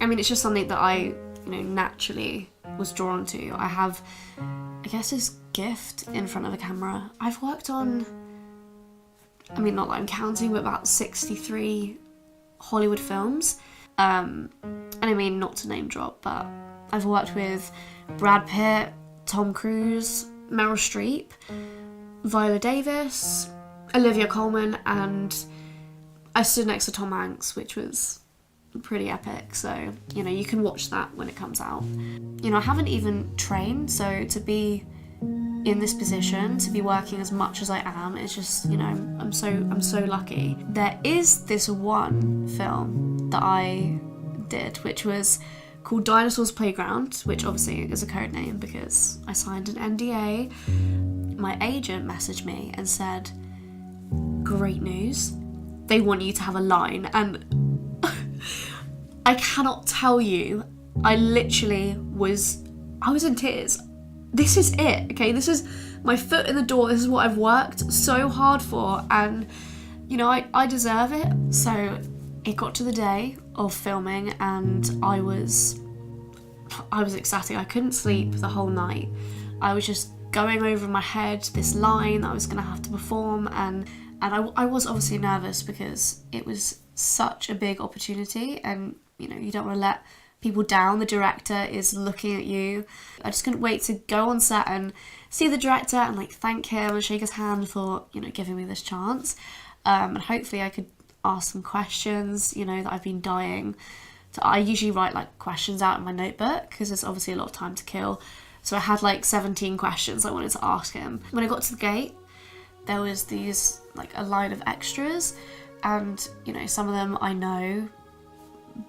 I mean, it's just something that I, naturally was drawn to. I have, I guess, this gift in front of a camera. I've worked on, not that I'm counting, but about 63 Hollywood films. And I mean, not to name drop, but I've worked with Brad Pitt, Tom Cruise, Meryl Streep, Viola Davis, Olivia Colman, and I stood next to Tom Hanks, which was pretty epic. So, you can watch that when it comes out. I haven't even trained, so to be in this position, to be working as much as I am, it's just, I'm so lucky. There is this one film that I did, which was called Dinosaurs Playground, which obviously is a code name because I signed an NDA. My agent messaged me and said, great news, they want you to have a line. And I cannot tell you, I was in tears. This is it, okay? This is my foot in the door. This is what I've worked so hard for, and you know, I deserve it. So it got to the day of filming and I was ecstatic. I couldn't sleep the whole night. I was just going over in my head this line that I was going to have to perform, and I was obviously nervous because it was such a big opportunity, and you know, you don't want to let people down. The director is looking at you. I just couldn't wait to go on set and see the director and like thank him and shake his hand for, you know, giving me this chance. And hopefully I could ask some questions, you know, that I've been dying to. I usually write like questions out in my notebook because there's obviously a lot of time to kill. So I had like 17 questions I wanted to ask him. When I got to the gate, there was these like a line of extras, and you know, some of them I know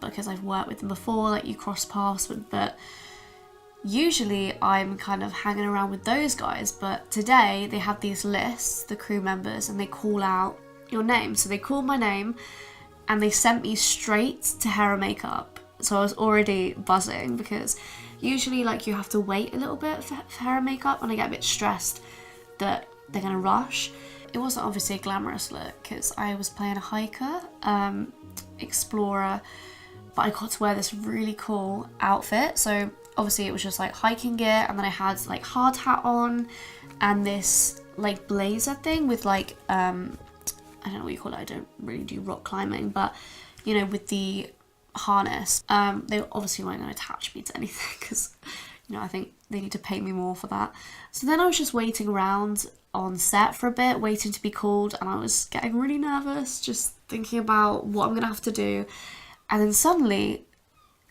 because I've worked with them before, like you cross paths with, but usually I'm kind of hanging around with those guys. But today they have these lists, the crew members, and they call out your name. So they called my name and they sent me straight to hair and makeup. So I was already buzzing because usually like you have to wait a little bit for hair and makeup, and I get a bit stressed that they're gonna rush. It wasn't obviously a glamorous look because I was playing a hiker, explorer, but I got to wear this really cool outfit. So obviously it was just like hiking gear, and then I had like hard hat on and this like blazer thing with like I don't know what you call it, I don't really do rock climbing, but you know, with the harness. They obviously weren't going to attach me to anything because, you know, I think they need to pay me more for that. So then I was just waiting around on set for a bit, waiting to be called, and I was getting really nervous, just thinking about what I'm going to have to do. And then suddenly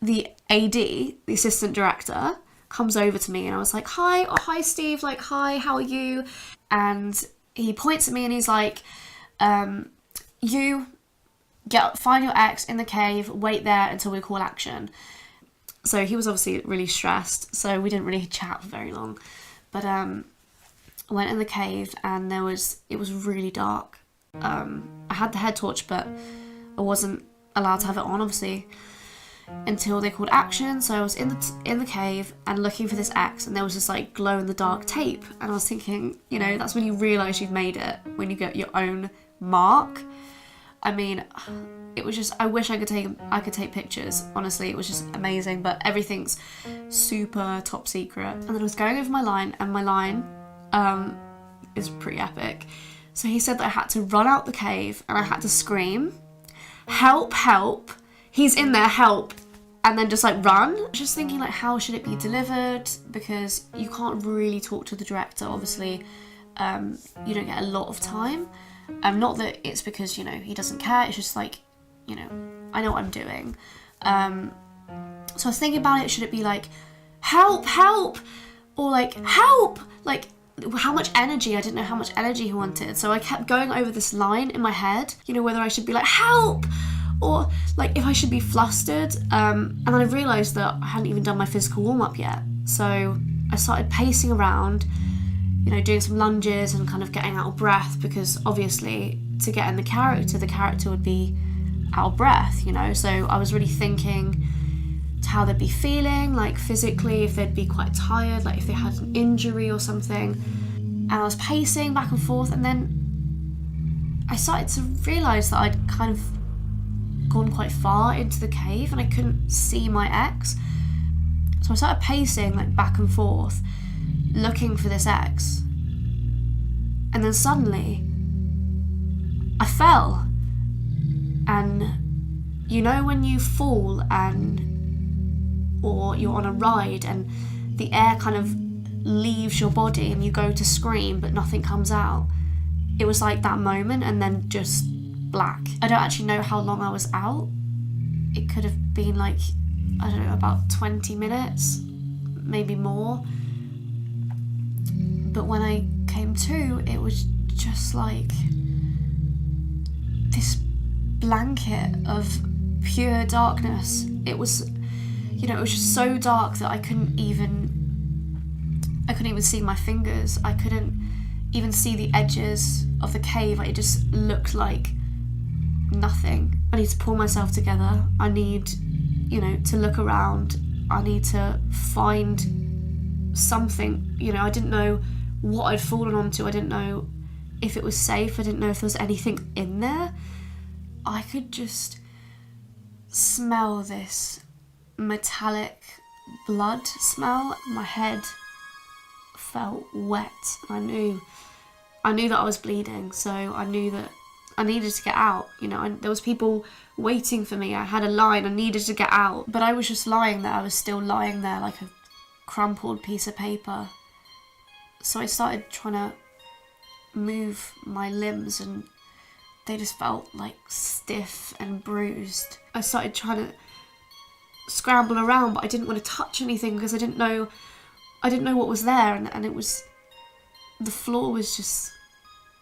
the AD, the assistant director, comes over to me, and I was like, hi Steve, like, hi, how are you? And he points at me and he's like, you find your ex in the cave, wait there until we call action. So he was obviously really stressed, so we didn't really chat for very long. But I went in the cave, and it was really dark. I had the head torch, but I wasn't allowed to have it on, obviously, until they called action. So I was in the cave and looking for this X, and there was this like glow in the dark tape, and I was thinking, you know, that's when you realise you've made it, when you get your own mark. I mean, it was just, I wish I could take pictures. Honestly, it was just amazing, but everything's super top secret. And then I was going over my line, and my line is pretty epic. So he said that I had to run out the cave and I had to scream, help, help, he's in there, help, and then just like run. Just thinking like, how should it be delivered? Because you can't really talk to the director, obviously. You don't get a lot of time. Not that it's because, you know, he doesn't care, it's just like, you know, I know what I'm doing. So I was thinking about it, should it be like, help, help, or like, help, like, how much energy? I didn't know how much energy he wanted, so I kept going over this line in my head, you know, whether I should be like, help, or like if I should be flustered. And then I realised that I hadn't even done my physical warm-up yet, so I started pacing around, you know, doing some lunges and kind of getting out of breath, because obviously to get in the character would be out of breath, you know. So I was really thinking to how they'd be feeling, like physically, if they'd be quite tired, like if they had an injury or something. And I was pacing back and forth, and then I started to realise that I'd kind of gone quite far into the cave and I couldn't see my ex. So I started pacing like back and forth, looking for this X, and then suddenly I fell. And you know when you fall or you're on a ride and the air kind of leaves your body and you go to scream but nothing comes out? It was like that moment, and then just black. I don't actually know how long I was out. It could have been like, I don't know, about 20 minutes, maybe more. But when I came to, it was just like this blanket of pure darkness. It was, you you know, it was just so dark that I couldn't even see my fingers. I couldn't even see the edges of the cave. Like, it just looked like nothing. I need to pull myself together. I need, you know, to look around. I need to find something. You know, I didn't know what I'd fallen onto. I didn't know if it was safe. I didn't know if there was anything in there. I could just smell this metallic blood smell. My head felt wet. I knew that I was bleeding, so I knew that I needed to get out. You know, there was people waiting for me. I had a line. I needed to get out, but I was just lying there. I was still lying there like a crumpled piece of paper. So I started trying to move my limbs, and they just felt like stiff and bruised. I started trying to scramble around, but I didn't want to touch anything because I didn't know what was there, and it was, the floor was just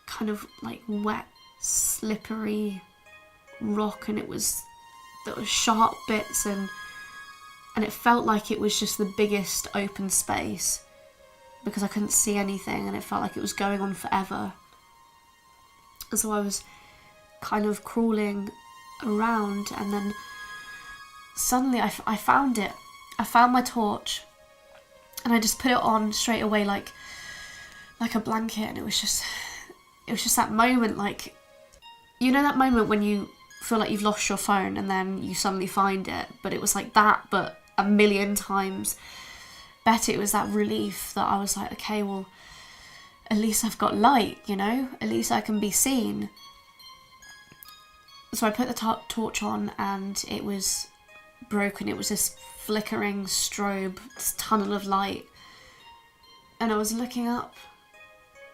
kind of like wet, slippery rock, and there was sharp bits, and it felt like it was just the biggest open space because I couldn't see anything, and it felt like it was going on forever. And so I was kind of crawling around, and then suddenly I found it. I found my torch, and I just put it on straight away like a blanket, and it was just that moment, like, you know, that moment when you feel like you've lost your phone and then you suddenly find it, but it was like that, but a million times better. It was that relief that I was like, okay, well, at least I've got light, you know, at least I can be seen. So I put the torch on, and it was broken. It was this flickering strobe, this tunnel of light, and I was looking up,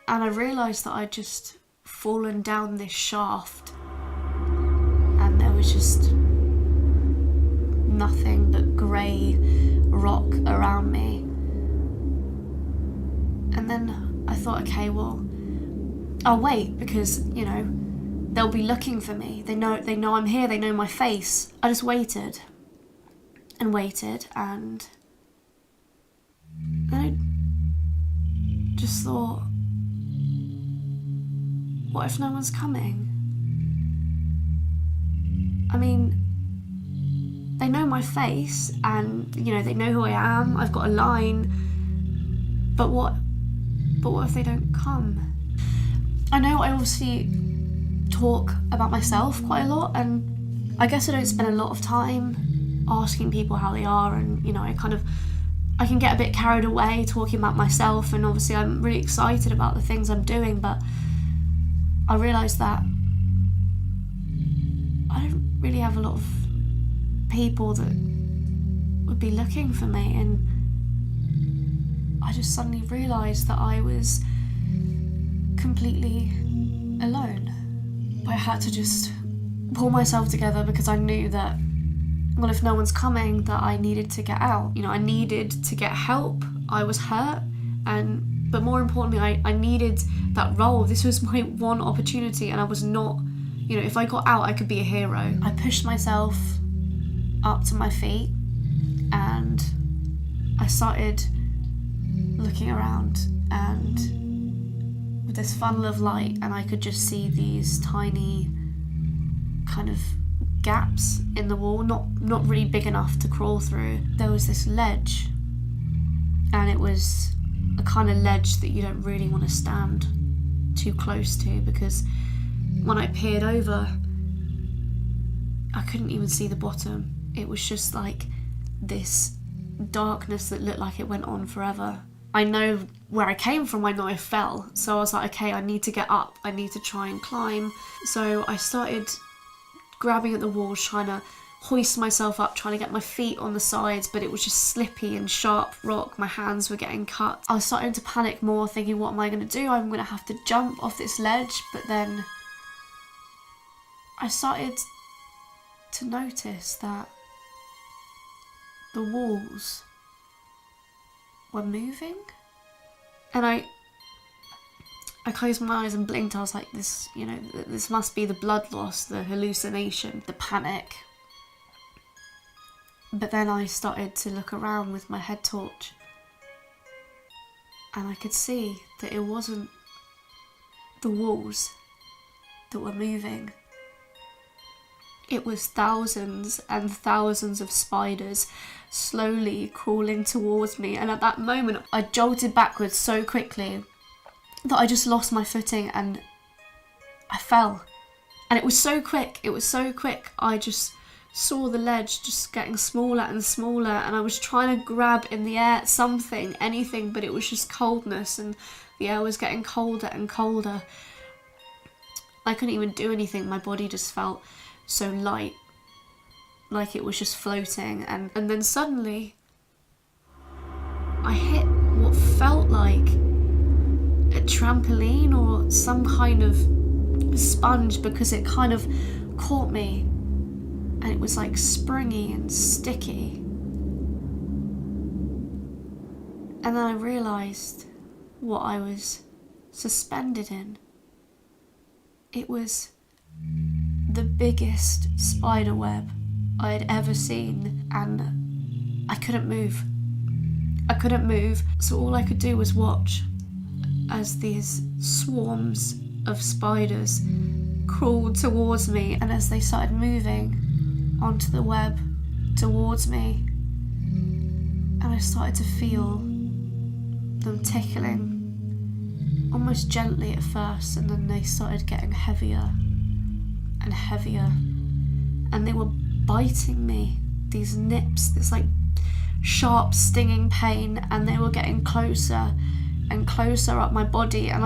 and I realised that I'd just fallen down this shaft, and there was just nothing but grey rock around me. And then I thought, okay, well, I'll wait, because, you know, they'll be looking for me. They know I'm here. They know my face. I just waited and waited, and I just thought, what if no one's coming? I mean, they know my face, and, you know, they know who I am. I've got a line, but what if they don't come? I know I obviously talk about myself quite a lot, and I guess I don't spend a lot of time asking people how they are, and, you know, I can get a bit carried away talking about myself, and obviously I'm really excited about the things I'm doing, but I realised that I don't really have a lot of people that would be looking for me, and I just suddenly realised that I was completely alone. I had to just pull myself together, because I knew that, well, if no one's coming, that I needed to get out. You know, I needed to get help. I was hurt, but more importantly, I needed that role. This was my one opportunity, and I was not, you know, if I got out, I could be a hero. I pushed myself up to my feet, and I started looking around, and with this funnel of light, and I could just see these tiny kind of gaps in the wall, not really big enough to crawl through. There was this ledge, and it was a kind of ledge that you don't really want to stand too close to, because when I peered over, I couldn't even see the bottom. It was just like this darkness that looked like it went on forever. I know where I came from, I know I fell, so I was like, okay, I need to get up, I need to try and climb. So I started grabbing at the walls, trying to hoist myself up, trying to get my feet on the sides, but it was just slippy and sharp rock. My hands were getting cut. I was starting to panic more, thinking, what am I going to do? I'm going to have to jump off this ledge. But then I started to notice that the walls were moving, and I closed my eyes and blinked. I was like, this, you know, this must be the blood loss, the hallucination, the panic. But then I started to look around with my head torch, and I could see that it wasn't the walls that were moving. It was thousands and thousands of spiders slowly crawling towards me, and at that moment I jolted backwards so quickly that I just lost my footing and I fell. And it was so quick, I just saw the ledge just getting smaller and smaller, and I was trying to grab in the air something, anything, but it was just coldness, and the air was getting colder and colder. I couldn't even do anything, my body just felt so light, like it was just floating, and then suddenly I hit what felt like a trampoline or some kind of sponge, because it kind of caught me and it was like springy and sticky. And then I realised what I was suspended in. It was the biggest spider web I had ever seen, and I couldn't move. So all I could do was watch as these swarms of spiders crawled towards me, and as they started moving onto the web towards me, and I started to feel them tickling almost gently at first, and then they started getting heavier and heavier, and they were biting me, these nips, this like sharp stinging pain, and they were getting closer and closer up my body, and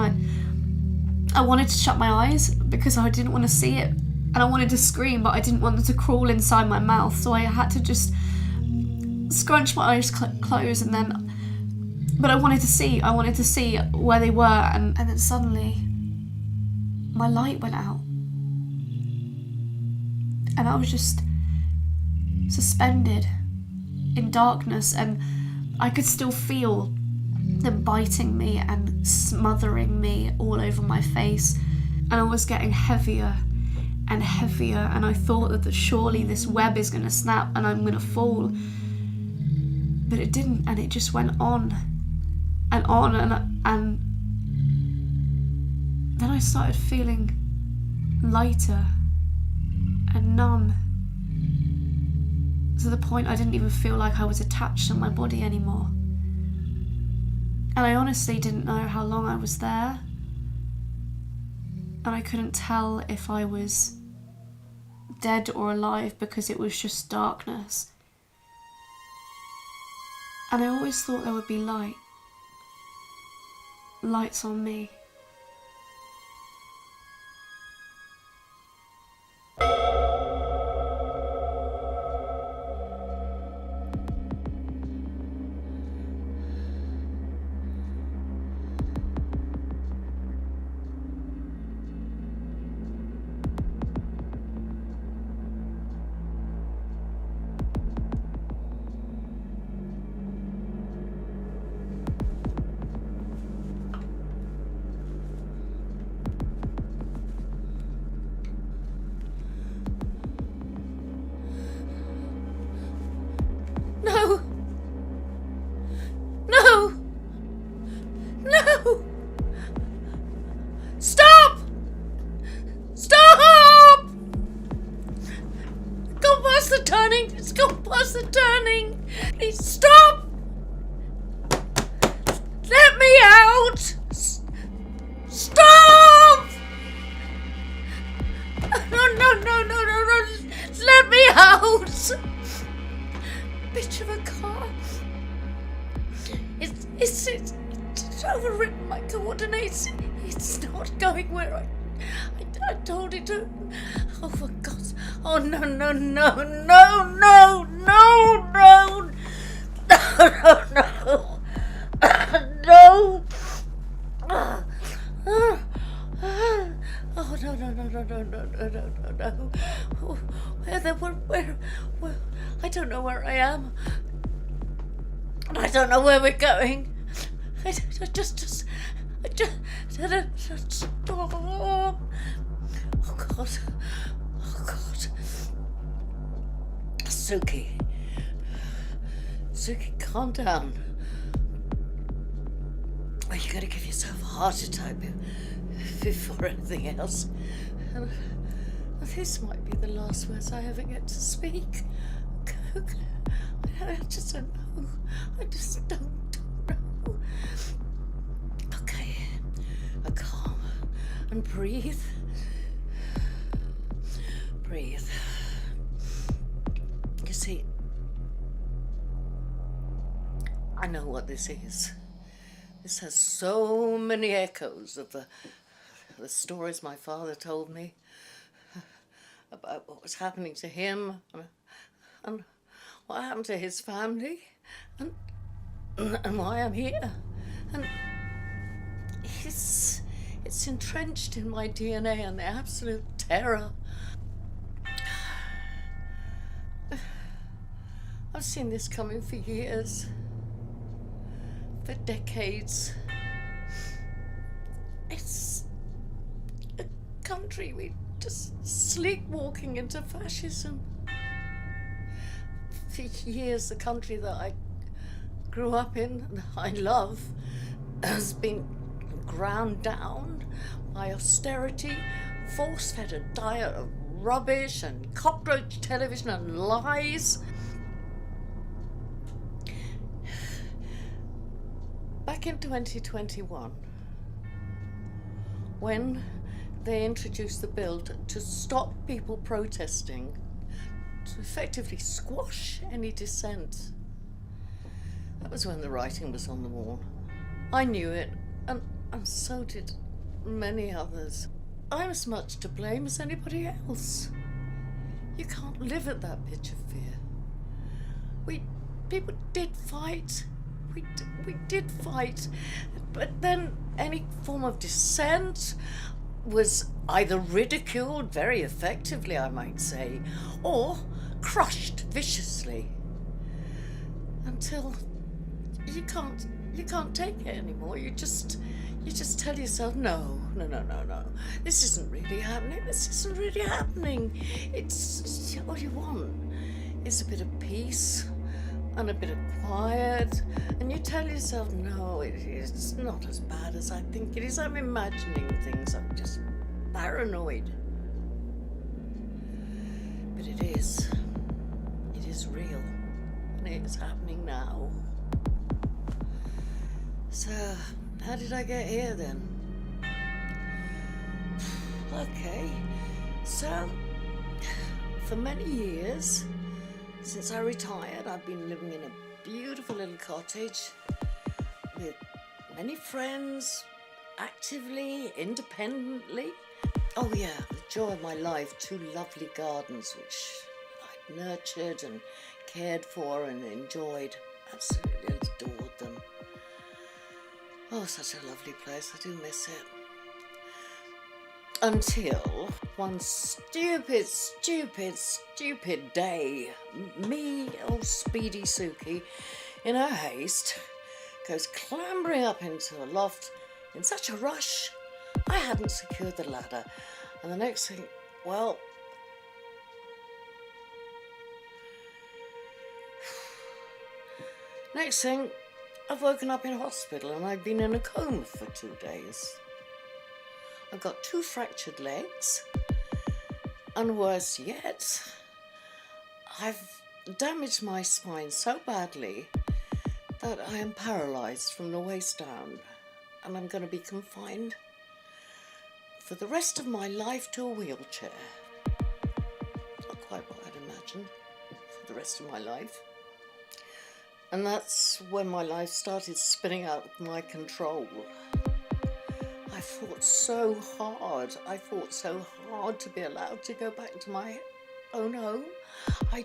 I wanted to shut my eyes because I didn't want to see it, and I wanted to scream, but I didn't want them to crawl inside my mouth, so I had to just scrunch my eyes closed, and then, but I wanted to see where they were, and then suddenly my light went out, and I was just suspended in darkness, and I could still feel them biting me and smothering me all over my face, and I was getting heavier and heavier, and I thought that surely this web is going to snap and I'm going to fall, but it didn't, and it just went on and on, and then I started feeling lighter and numb, to the point I didn't even feel like I was attached to my body anymore. And I honestly didn't know how long I was there, and I couldn't tell if I was dead or alive because it was just darkness. And I always thought there would be lights on me. No! No! No! Stop! Stop! It's gone past the turning! It's gone past the turning! Please stop! Let me out! Stop! No! Let me out! Bitch of a car. It's overwritten my coordinates. It's not going where I told it to. Oh, for God's... Oh, no. Oh, no. Where? I don't know where I am. I don't know where we're going. I just stop. Oh God. Suki, Suki, calm down. Are you going to give yourself a heart attack before anything else? And this might be the last words I ever get to speak. I just don't know. I just don't know. Okay, calm and breathe. Breathe. You see, I know what this is. This has so many echoes of the stories my father told me about what was happening to him and what happened to his family and why I'm here. And it's entrenched in my DNA and the absolute terror. I've seen this coming for years, for decades. It's a country we just sleepwalking into fascism. For years, the country that I grew up in and I love has been ground down by austerity, force-fed a diet of rubbish and cockroach television and lies. Back in 2021, when they introduced the bill to stop people protesting, to effectively squash any dissent, that was when the writing was on the wall. I knew it, and so did many others. I'm as much to blame as anybody else. You can't live at that pitch of fear. People did fight. We did fight, but then any form of dissent was either ridiculed very effectively, I might say, or crushed viciously until you can't take it anymore. You just tell yourself, no, this isn't really happening. It's what you want is a bit of peace and a bit of quiet, and you tell yourself, no, it's not as bad as I think it is. I'm imagining things. I'm just paranoid. But it is real, and it is happening now. So, how did I get here then? Okay, so for many years, since I retired, I've been living in a beautiful little cottage with many friends, actively, independently. Oh yeah, the joy of my life, 2 lovely gardens which I'd nurtured and cared for and enjoyed. Absolutely adored them. Oh, such a lovely place, I do miss it. Until one stupid day, me, old Speedy Suki, in her haste, goes clambering up into a loft in such a rush, I hadn't secured the ladder. And the next thing, well, I've woken up in hospital and I've been in a coma for 2 days. I've got 2 fractured legs, and worse yet, I've damaged my spine so badly that I am paralysed from the waist down, and I'm going to be confined for the rest of my life to a wheelchair. Not quite what I'd imagined for the rest of my life. And that's when my life started spinning out of my control. I fought so hard to be allowed to go back to my own home. I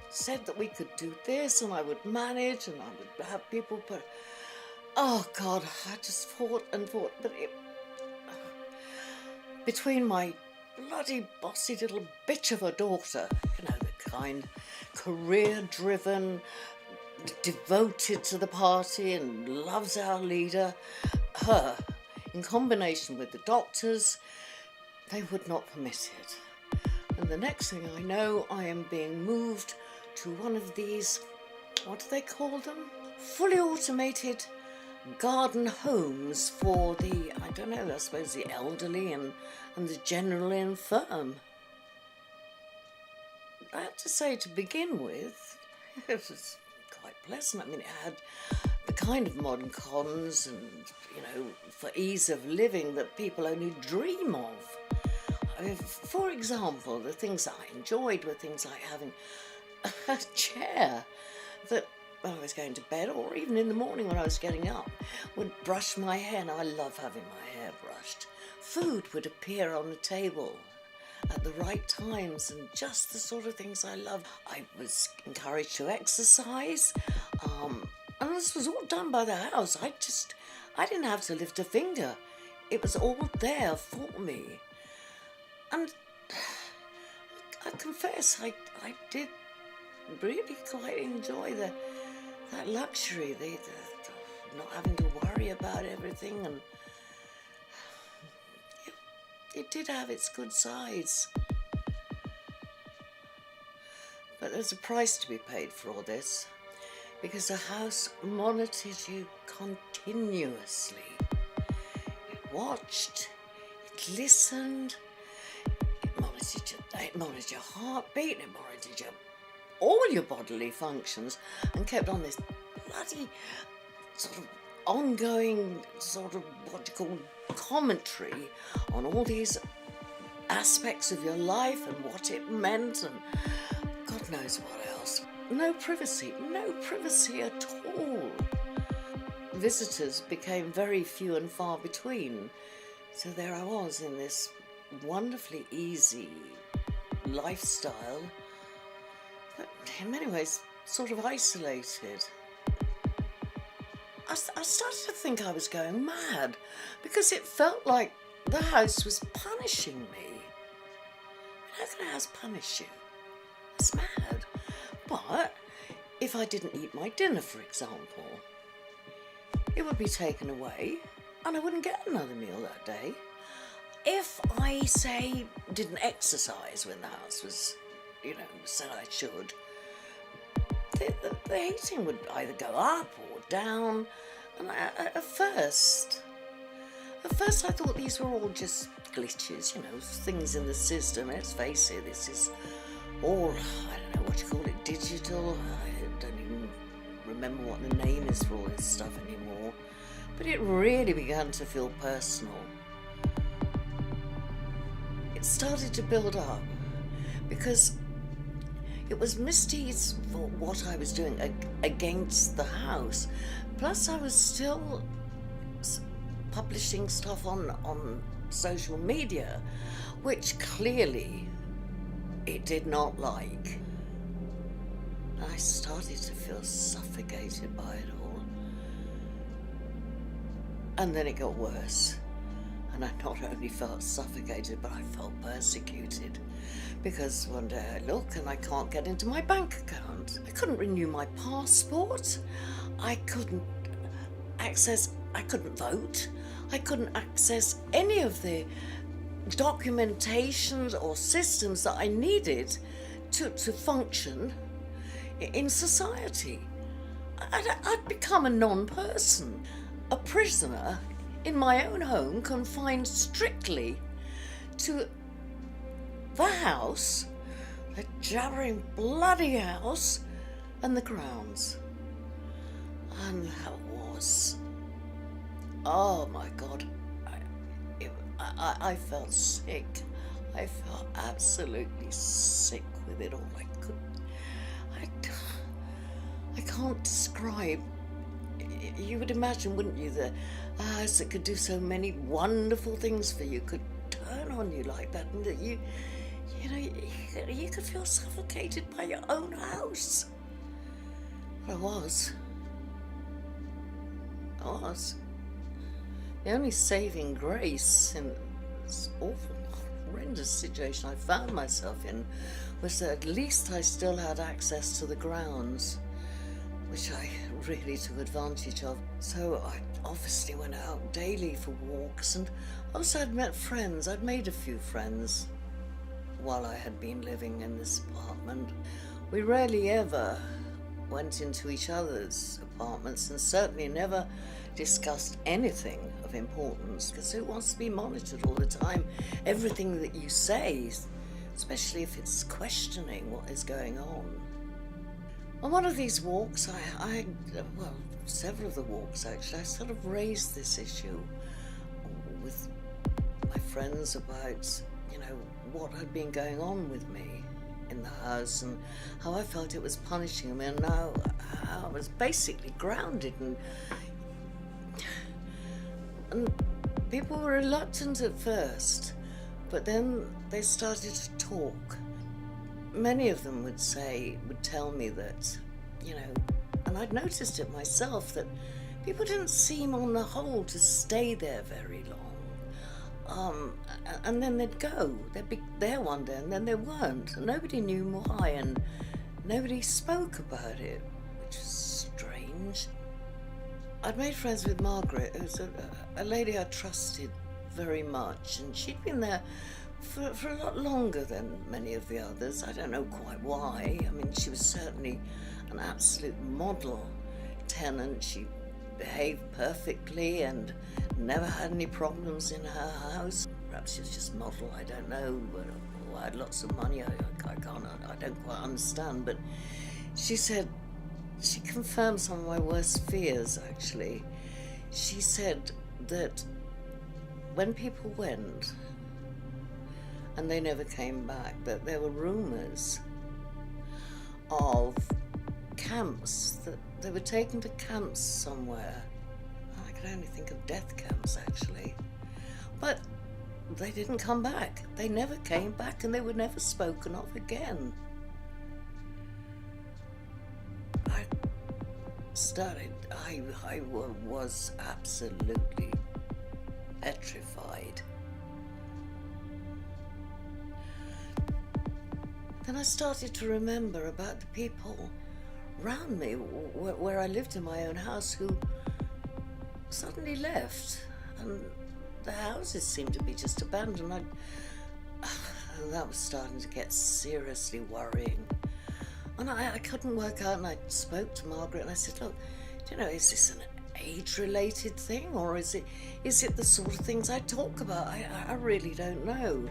said that we could do this and I would manage and I would have people, but oh God, I just fought and fought. But between my bloody bossy little bitch of a daughter, you know, the kind, career-driven, devoted to the party and loves our leader, her, in combination with the doctors, they would not permit it. And the next thing I know, I am being moved to one of these what do they call them? Fully automated garden homes for the, I don't know, I suppose the elderly and the generally infirm. I have to say, to begin with, it was quite pleasant. I mean, it had the kind of modern cons and, you know, for ease of living that people only dream of. I mean, for example, the things that I enjoyed were things like having a chair that, when I was going to bed or even in the morning when I was getting up, would brush my hair. Now, I love having my hair brushed. Food would appear on the table at the right times and just the sort of things I love. I was encouraged to exercise, and this was all done by the house. I didn't have to lift a finger. It was all there for me. And I confess, I did really quite enjoy that luxury, the not having to worry about everything, and it did have its good sides. But there's a price to be paid for all this, because the house monitored you continuously. It watched, it listened, it monitored your heartbeat, it monitored all your bodily functions, and kept on this bloody sort of ongoing sort of what you call commentary on all these aspects of your life and what it meant and God knows what else. No privacy at all. Visitors became very few and far between, so there I was in this wonderfully easy lifestyle, but in many ways sort of isolated. I started to think I was going mad because it felt like the house was punishing me. How can a house punish you? That's mad. But if I didn't eat my dinner, for example, it would be taken away and I wouldn't get another meal that day. If I, say, didn't exercise when the house was, said I should, the heating would either go up or down. And at first I thought these were all just glitches, things in the system. Let's face it, this is all, I don't know what you call it, digital. I don't even remember what the name is for all this stuff anymore. But it really began to feel personal. It started to build up because it was misdeeds for what I was doing against the house. Plus, I was still publishing stuff on social media, which clearly it did not like. I started to feel suffocated by it all. And then it got worse. And I not only felt suffocated, but I felt persecuted. Because one day I look and I can't get into my bank account. I couldn't renew my passport. I couldn't vote. I couldn't access any of the documentations or systems that I needed to function in society. I'd become a non-person, a prisoner in my own home, confined strictly to the house, the jabbering bloody house, and the grounds. And that was, oh my God, I felt sick. I felt absolutely sick with it all. I can't describe. You would imagine, wouldn't you, the house that could do so many wonderful things for you could turn on you like that, and that you could feel suffocated by your own house. But I was. The only saving grace in this awful, horrendous situation I found myself in was that at least I still had access to the grounds, which I really took advantage of. So I obviously went out daily for walks, and also I'd met friends. I'd made a few friends while I had been living in this apartment. We rarely ever went into each other's apartments and certainly never discussed anything of importance, because who wants to be monitored all the time? Everything that you say, especially if it's questioning what is going on. On one of these walks, well, several of the walks actually, I sort of raised this issue with my friends about, what had been going on with me in the house and how I felt it was punishing me, and now I was basically grounded, and people were reluctant at first, but then they started to talk. Many of them would tell me that, and I'd noticed it myself, that people didn't seem on the whole to stay there very long. And then they'd go. They'd be there one day and then they weren't. And nobody knew why, and nobody spoke about it, which was strange. I'd made friends with Margaret, who was a lady I trusted very much, and she'd been there for a lot longer than many of the others. I don't know quite why. I mean, she was certainly an absolute model tenant. She behaved perfectly and never had any problems in her house. Perhaps she was just model, I don't know, but I had lots of money, I don't quite understand. But she confirmed some of my worst fears, actually. She said that when people went and they never came back, that there were rumours of camps, that they were taken to camps somewhere. I could only think of death camps, actually. But they didn't come back. They never came back, and they were never spoken of again. I was absolutely petrified. Then I started to remember about the people around me, where I lived in my own house, who suddenly left, and the houses seemed to be just abandoned. That was starting to get seriously worrying. And I couldn't work out, and I spoke to Margaret and I said, look, is this an age-related thing, or is it the sort of things I talk about? I really don't know.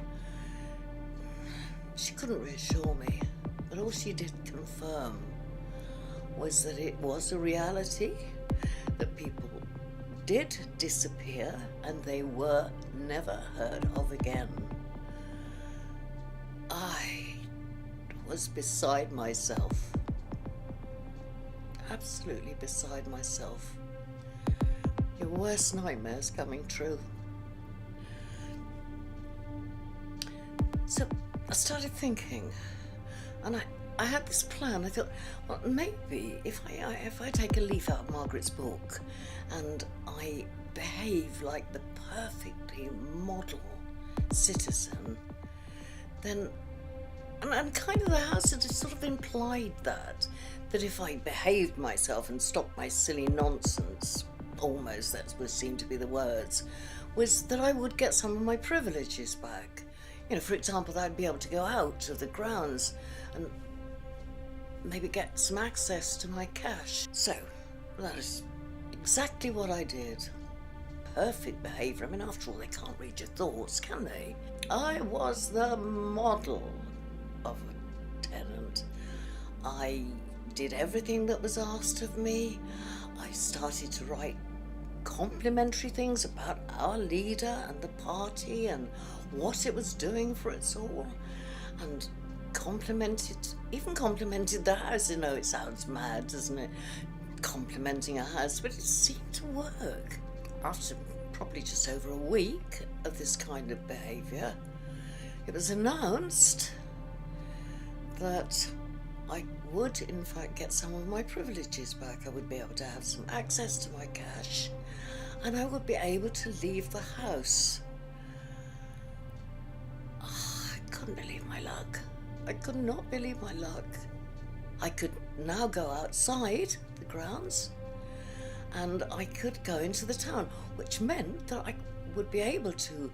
She couldn't reassure me, but all she did confirm was that it was a reality, that people did disappear and they were never heard of again. I was beside myself, absolutely beside myself. Your worst nightmares coming true. So I started thinking, and I had this plan. I thought, well, maybe if I take a leaf out of Margaret's book and I behave like the perfectly model citizen, then, and kind of the house had sort of implied that if I behaved myself and stopped my silly nonsense, almost that would seem to be the words, was that I would get some of my privileges back. For example, that I'd be able to go out of the grounds and maybe get some access to my cash. So, that is exactly what I did. Perfect behaviour. I mean, after all, they can't read your thoughts, can they? I was the model of a tenant. I did everything that was asked of me. I started to write complimentary things about our leader and the party and what it was doing for us all, and complimented the house. It sounds mad, doesn't it? Complimenting a house, but it seemed to work. After probably just over a week of this kind of behaviour, it was announced that I would in fact get some of my privileges back. I would be able to have some access to my cash, and I would be able to leave the house. I couldn't believe my luck. I could not believe my luck. I could now go outside the grounds and I could go into the town, which meant that I would be able to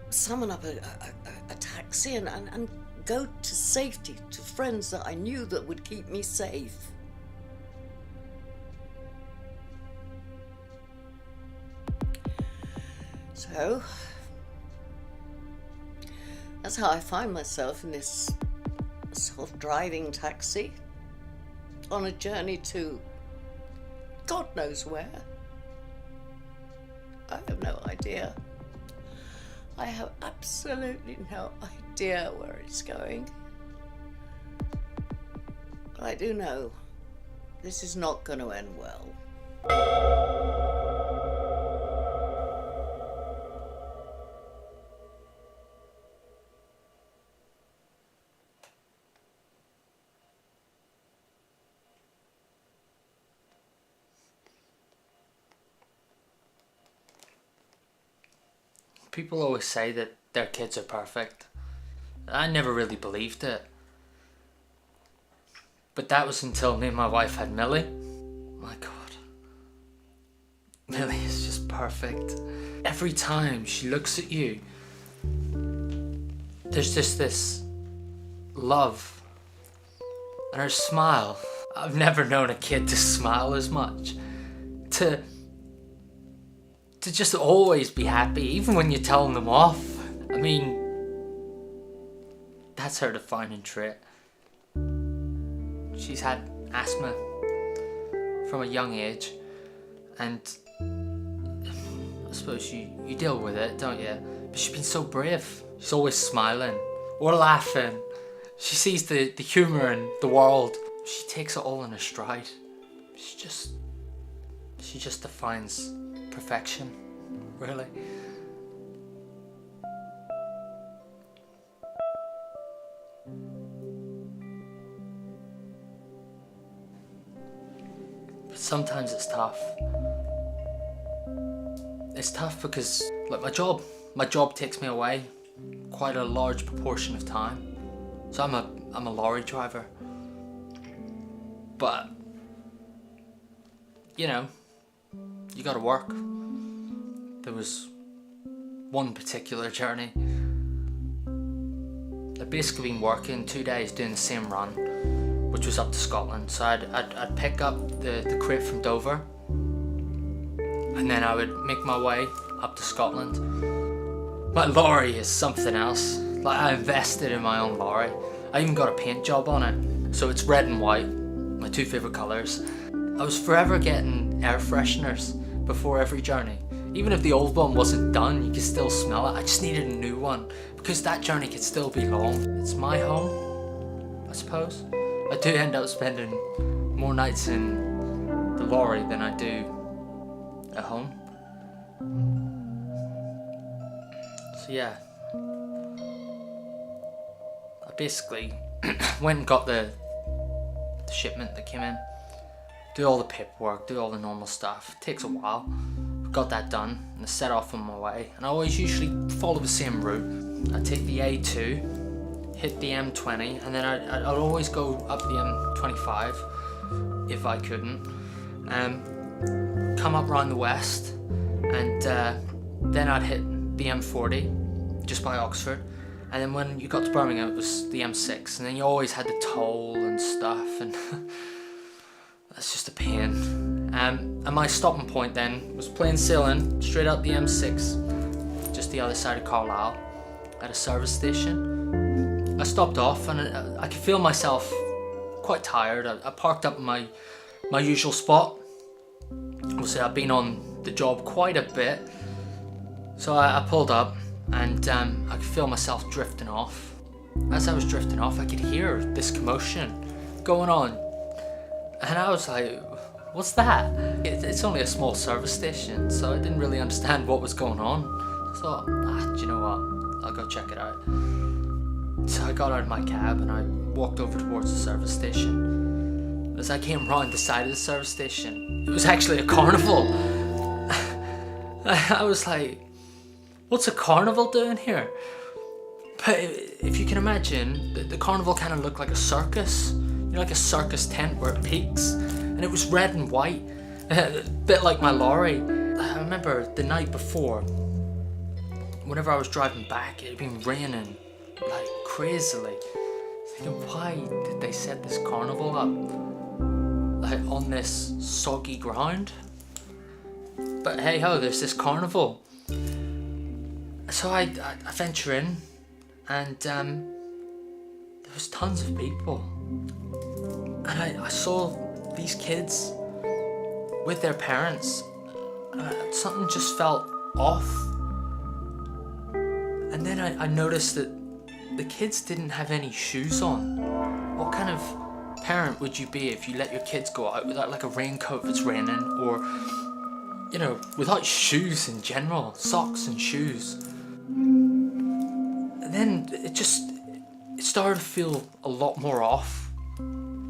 summon up a taxi and go to safety, to friends that I knew that would keep me safe. So, that's how I find myself in this self-driving taxi on a journey to God knows where. I have no idea. I have absolutely no idea where it's going. But I do know this is not going to end well. People always say that their kids are perfect. I never really believed it. But that was until me and my wife had Millie. My God. Millie is just perfect. Every time she looks at you, there's just this love. And her smile. I've never known a kid to smile as much. To just always be happy, even when you're telling them off. I mean, that's her defining trait. She's had asthma from a young age, and I suppose you deal with it, don't you? But she's been so brave. She's always smiling or laughing. She sees the humour in the world. She takes it all in her stride. She just defines perfection, really. But sometimes it's tough. It's tough because, like, my job takes me away quite a large proportion of time. So I'm a lorry driver. But, you know, you gotta work. There was one particular journey. I'd basically been working 2 days doing the same run, which was up to Scotland. So I'd pick up the crate from Dover, and then I would make my way up to Scotland. My lorry is something else. Like, I invested in my own lorry. I even got a paint job on it. So it's red and white, my two favourite colours. I was forever getting air fresheners before every journey. Even if the old one wasn't done, you could still smell it. I just needed a new one because that journey could still be long. It's my home, I suppose. I do end up spending more nights in the lorry than I do at home. So yeah, I basically went and got the shipment that came in. Do all the paperwork, do all the normal stuff. It takes a while. Got that done and I set off on my way. And I always usually follow the same route. I take the A2, hit the M20, and then I'd always go up the M25 if I couldn't. Come up around the west, and then I'd hit the M40 just by Oxford. And then when you got to Birmingham, it was the M6, and then you always had the toll and stuff, and that's just a pain. And my stopping point then was plain sailing straight out the M6, just the other side of Carlisle, at a service station. I stopped off, and I could feel myself quite tired. I parked up in my usual spot. Obviously, I've been on the job quite a bit, so I pulled up, and I could feel myself drifting off. As I was drifting off, I could hear this commotion going on, and I was like, what's that? It's only a small service station, so I didn't really understand what was going on. I thought, do you know what? I'll go check it out. So I got out of my cab and I walked over towards the service station. As I came round the side of the service station, it was actually a carnival. I was like, what's a carnival doing here? But if you can imagine, the carnival kind of looked like a circus. You know, like a circus tent where it peaks. And it was red and white, a bit like my lorry. I remember the night before, whenever I was driving back, it had been raining like crazily. Thinking, why did they set this carnival up like on this soggy ground? But hey ho, there's this carnival. So I venture in, and there was tons of people. And I saw these kids with their parents. Something just felt off. And then I noticed that the kids didn't have any shoes on. What kind of parent would you be if you let your kids go out without like a raincoat if it's raining, or, you know, without shoes in general, socks and shoes? And then it started to feel a lot more off.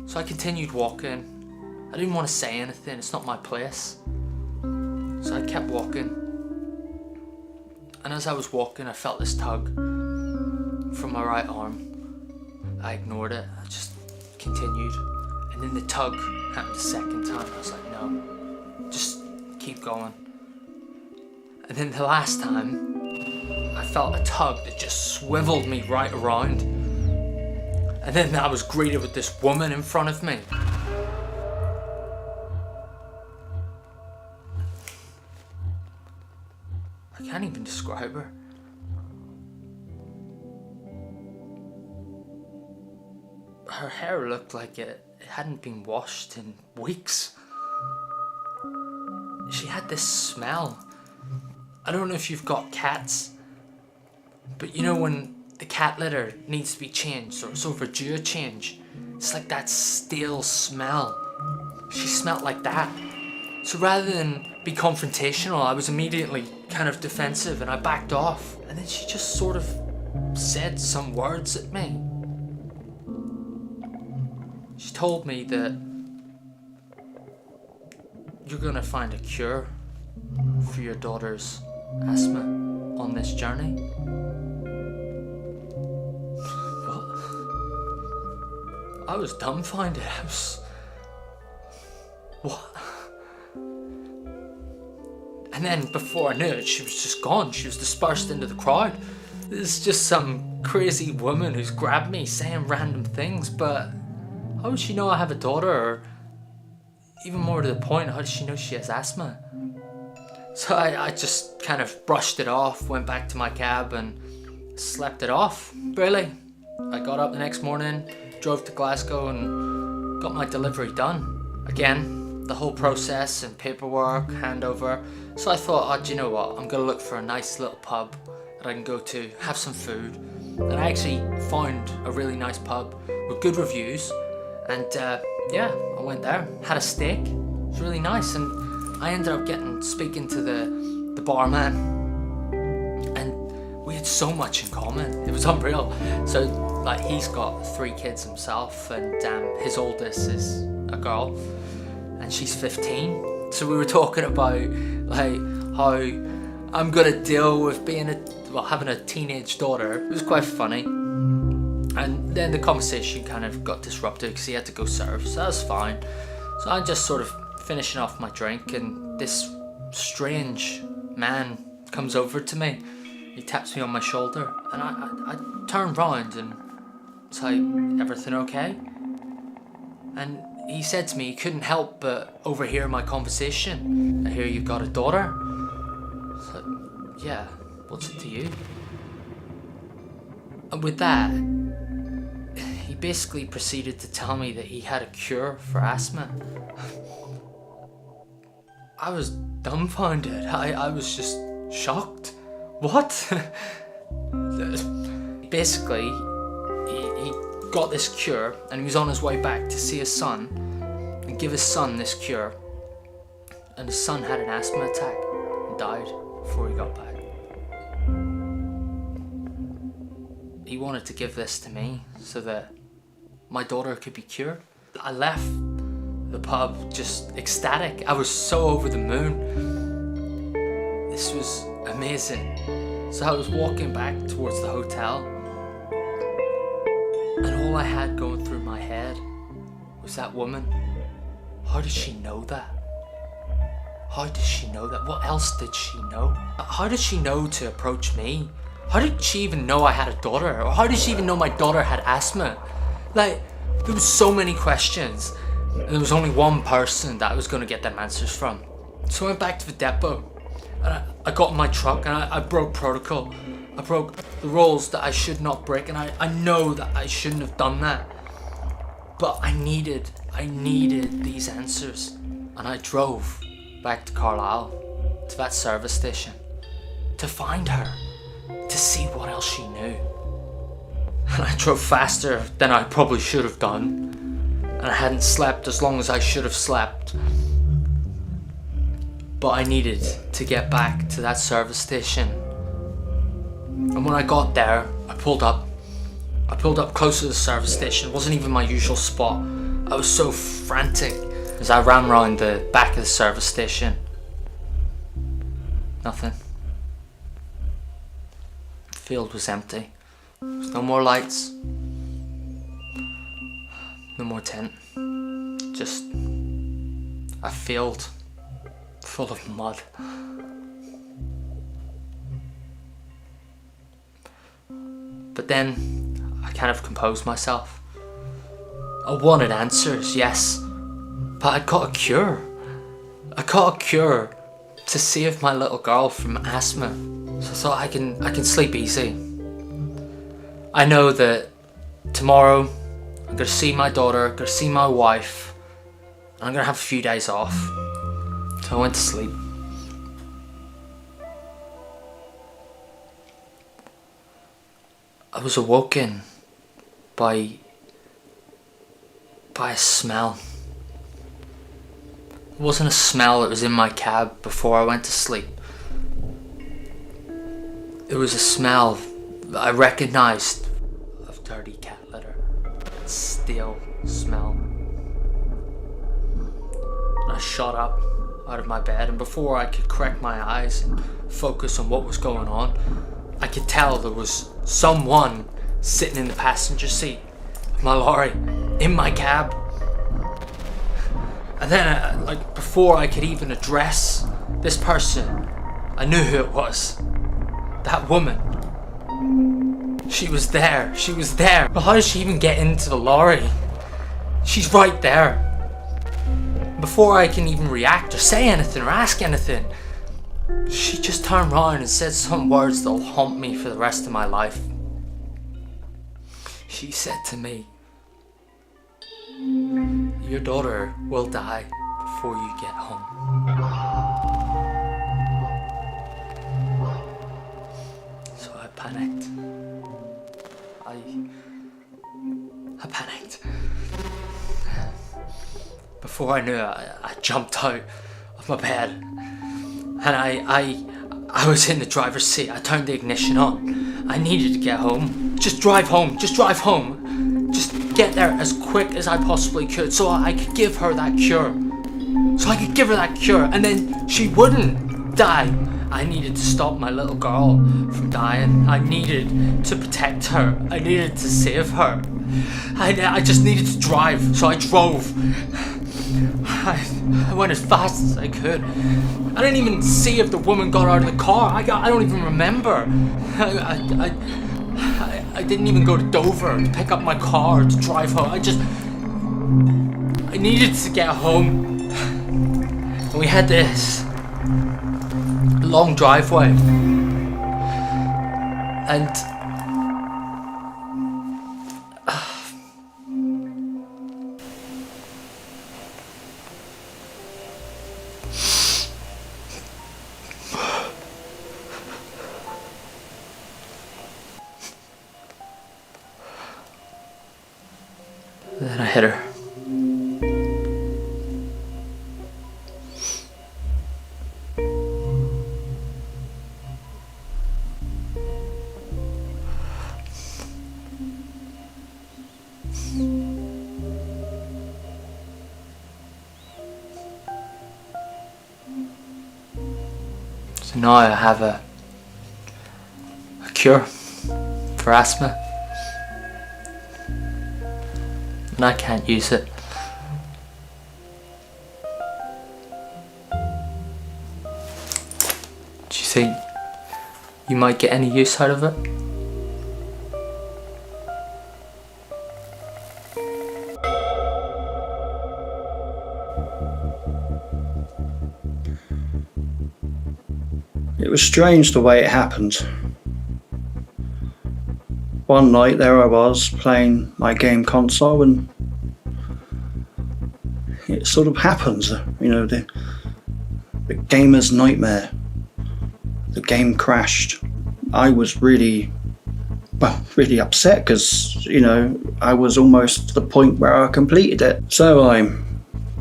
So I continued walking. I didn't want to say anything, it's not my place. So I kept walking. And as I was walking, I felt this tug from my right arm. I ignored it, I just continued. And then the tug happened a second time. I was like, no, just keep going. And then the last time, I felt a tug that just swiveled me right around. And then I was greeted with this woman in front of me. I can't even describe her. Her hair looked like it hadn't been washed in weeks. She had this smell. I don't know if you've got cats, but you know when the cat litter needs to be changed or it's overdue a change, it's like that stale smell. She smelled like that. So rather than be confrontational, I was immediately kind of defensive and I backed off. And then she just sort of said some words at me. She told me that you're gonna find a cure for your daughter's asthma on this journey. What? I was dumbfounded. What? And then before I knew it, she was just gone. She was dispersed into the crowd. This is just some crazy woman who's grabbed me saying random things, but how would she know I have a daughter? Or even more to the point, how does she know she has asthma? So I just kind of brushed it off, went back to my cab and slept it off, really. I got up the next morning, drove to Glasgow and got my delivery done. Again, the whole process and paperwork, handover. So I thought, oh, do you know what? I'm gonna look for a nice little pub that I can go to, have some food. And I actually found a really nice pub with good reviews. And yeah, I went there, had a steak. It was really nice, and I ended up speaking to the barman, and we had so much in common. It was unreal. So like, he's got 3 kids himself, and his oldest is a girl, and she's 15. So we were talking about like how I'm gonna deal with having a teenage daughter. It was quite funny. And then the conversation kind of got disrupted because he had to go serve, so that was fine. So I'm just sort of finishing off my drink, and this strange man comes over to me. He taps me on my shoulder, and I turn round and say, everything okay? And he said to me he couldn't help but overhear my conversation. I hear you've got a daughter? So, yeah, what's it to you? And with that, he basically proceeded to tell me that he had a cure for asthma. I was dumbfounded. I was just shocked. What? Basically, he got this cure and he was on his way back to see his son and give his son this cure. And his son had an asthma attack and died before he got back. He wanted to give this to me so that my daughter could be cured. I left the pub just ecstatic. I was so over the moon. This was amazing. So I was walking back towards the hotel, and all I had going through my head was that woman. How did she know that? How did she know that? What else did she know? How did she know to approach me? How did she even know I had a daughter? Or how did she even know my daughter had asthma? Like, there was so many questions, and there was only one person that I was going to get them answers from. So I went back to the depot, And I got in my truck and I broke protocol. I broke the rules that I should not break, and I know that I shouldn't have done that. But I needed these answers. And I drove back to Carlisle, to that service station, to find her, to see what else she knew. And I drove faster than I probably should have done. And I hadn't slept as long as I should have slept. But I needed to get back to that service station. And when I got there, I pulled up close to the service station. It wasn't even my usual spot. I was so frantic as I ran round the back of the service station. Nothing. The field was empty. There was no more lights. No more tent. Just a field full of mud. But then I kind of composed myself. I wanted answers, yes, but I got a cure. I got a cure to save my little girl from asthma, so I thought I can sleep easy. I know that tomorrow I'm gonna see my daughter, gonna see my wife, and I'm gonna have a few days off. So I went to sleep. I was awoken by a smell. It wasn't a smell that was in my cab before I went to sleep. It was a smell that I recognised of dirty cat litter. Stale smell. And I shot up out of my bed, and before I could correct my eyes and focus on what was going on, I could tell there was someone sitting in the passenger seat of my lorry, in my cab. And then, before I could even address this person, I knew who it was. That woman. She was there. She was there. But how did she even get into the lorry? She's right there. Before I can even react or say anything or ask anything, she just turned around and said some words that'll haunt me for the rest of my life. She said to me, "Your daughter will die before you get home." So I panicked. I panicked. Before I knew it, I jumped out of my bed, and I was in the driver's seat. I turned the ignition on. I needed to get home. Just drive home. Just drive home. Just get there as quick as I possibly could so I could give her that cure. So I could give her that cure, and then she wouldn't die. I needed to stop my little girl from dying. I needed to protect her. I needed to save her. I just needed to drive, so I drove. I went as fast as I could. I didn't even see if the woman got out of the car. I don't even remember. I didn't even go to Dover to pick up my car to drive home. I needed to get home. And we had this long driveway. And then I hit her. So now I have a cure for asthma. And I can't use it. Do you think you might get any use out of it? It was strange the way it happened. One night there I was playing my game console and it sort of happens, the gamer's nightmare. The game crashed. I was really upset because, I was almost to the point where I completed it. So I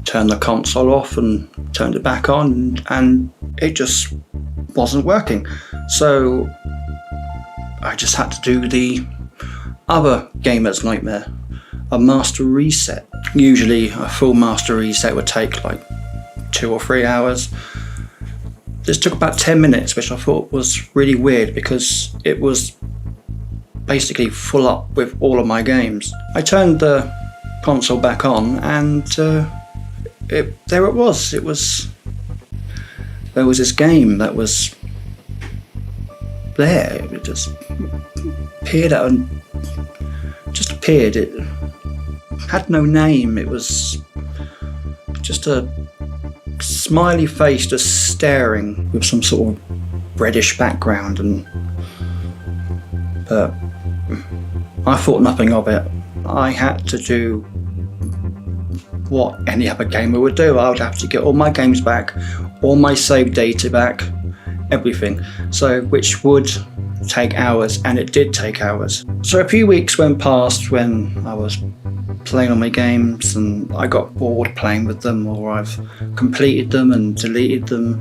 turned the console off and turned it back on and it just wasn't working. So I just had to do the other gamer's nightmare, a master reset. Usually a full master reset would take like 2 or 3 hours. This took about 10 minutes, which I thought was really weird because it was basically full up with all of my games. I turned the console back on and there it was. There was this game that was there. It just appeared out and just appeared. It had no name. It was just a smiley face just staring with some sort of reddish background, but I thought nothing of it. I had to do what any other gamer would do. I would have to get all my games back, all my save data back, everything. So, which would take hours, and it did take hours. So a few weeks went past when I was playing on my games and I got bored playing with them, or I've completed them and deleted them.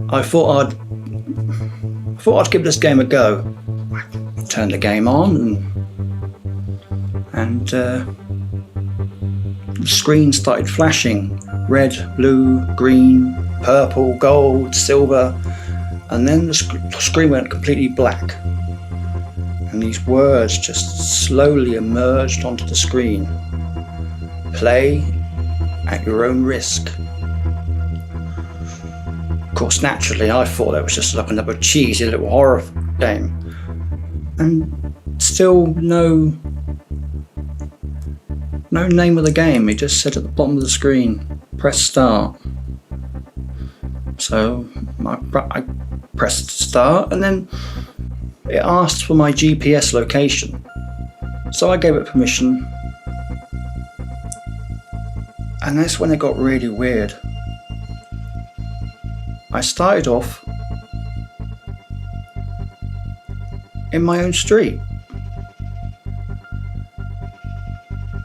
I thought I'd give this game a go. I turned the game on and the screen started flashing. Red, blue, green, purple, gold, silver, and then the screen went completely black. And these words just slowly emerged onto the screen. Play at your own risk. Of course, naturally, I thought that was just like another cheesy little horror game. And still no name of the game. It just said at the bottom of the screen, press start. So I pressed start, and then it asked for my GPS location. So I gave it permission. And that's when it got really weird. I started off in my own street.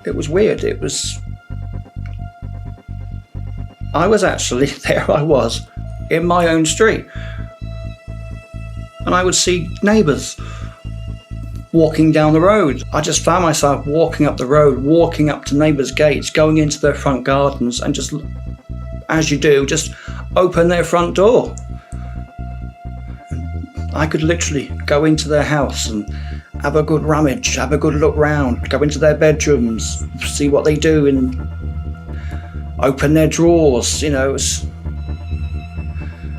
It was weird. I was actually, there I was, in my own street. And I would see neighbours walking down the road. I just found myself walking up the road, walking up to neighbours' gates, going into their front gardens, and just, as you do, just open their front door. And I could literally go into their house and have a good rummage, have a good look round, go into their bedrooms, see what they do, and open their drawers.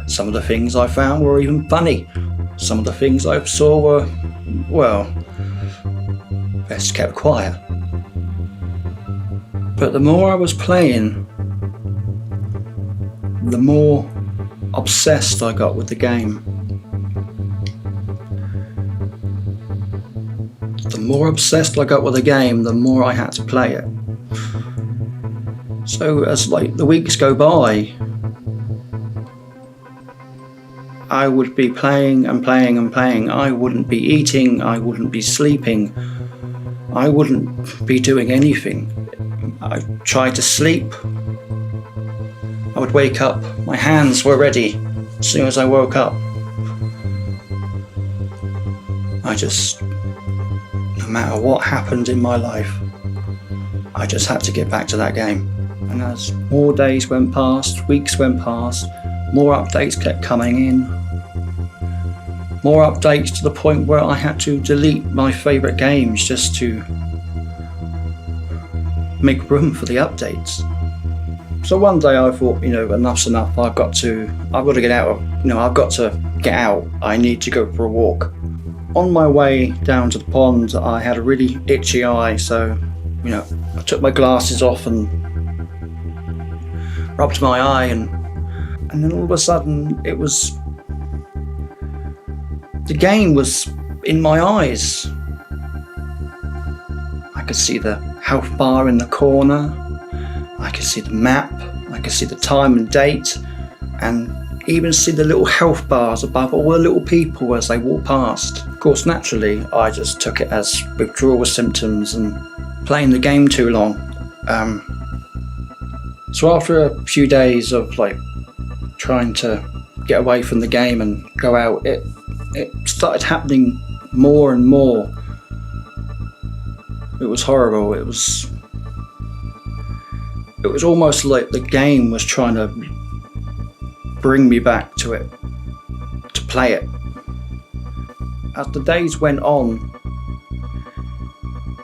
Some of the things I found were even funny. Some of the things I saw were, well, best kept quiet. But the more I was playing, the more obsessed I got with the game. The more obsessed I got with the game, the more I had to play it. So as the weeks go by, I would be playing and playing and playing. I wouldn't be eating, I wouldn't be sleeping, I wouldn't be doing anything. I tried to sleep. I would wake up, my hands were ready as soon as I woke up. No matter what happened in my life, I just had to get back to that game. And as more days went past, weeks went past, more updates kept coming in. More updates to the point where I had to delete my favourite games just to make room for the updates. So one day I thought, enough's enough. I've got to get out. I've got to get out. I need to go for a walk. On my way down to the pond, I had a really itchy eye, so I took my glasses off and rubbed my eye, and then all of a sudden it was The game was in my eyes. I could see the health bar in the corner, I could see the map, I could see the time and date, and even see the little health bars above all the little people as they walk past. Of course, naturally, I just took it as withdrawal symptoms and playing the game too long. So after a few days of like trying to get away from the game and go out, it started happening more and more. It was horrible. It was almost like the game was trying to bring me back to it, to play it. As the days went on,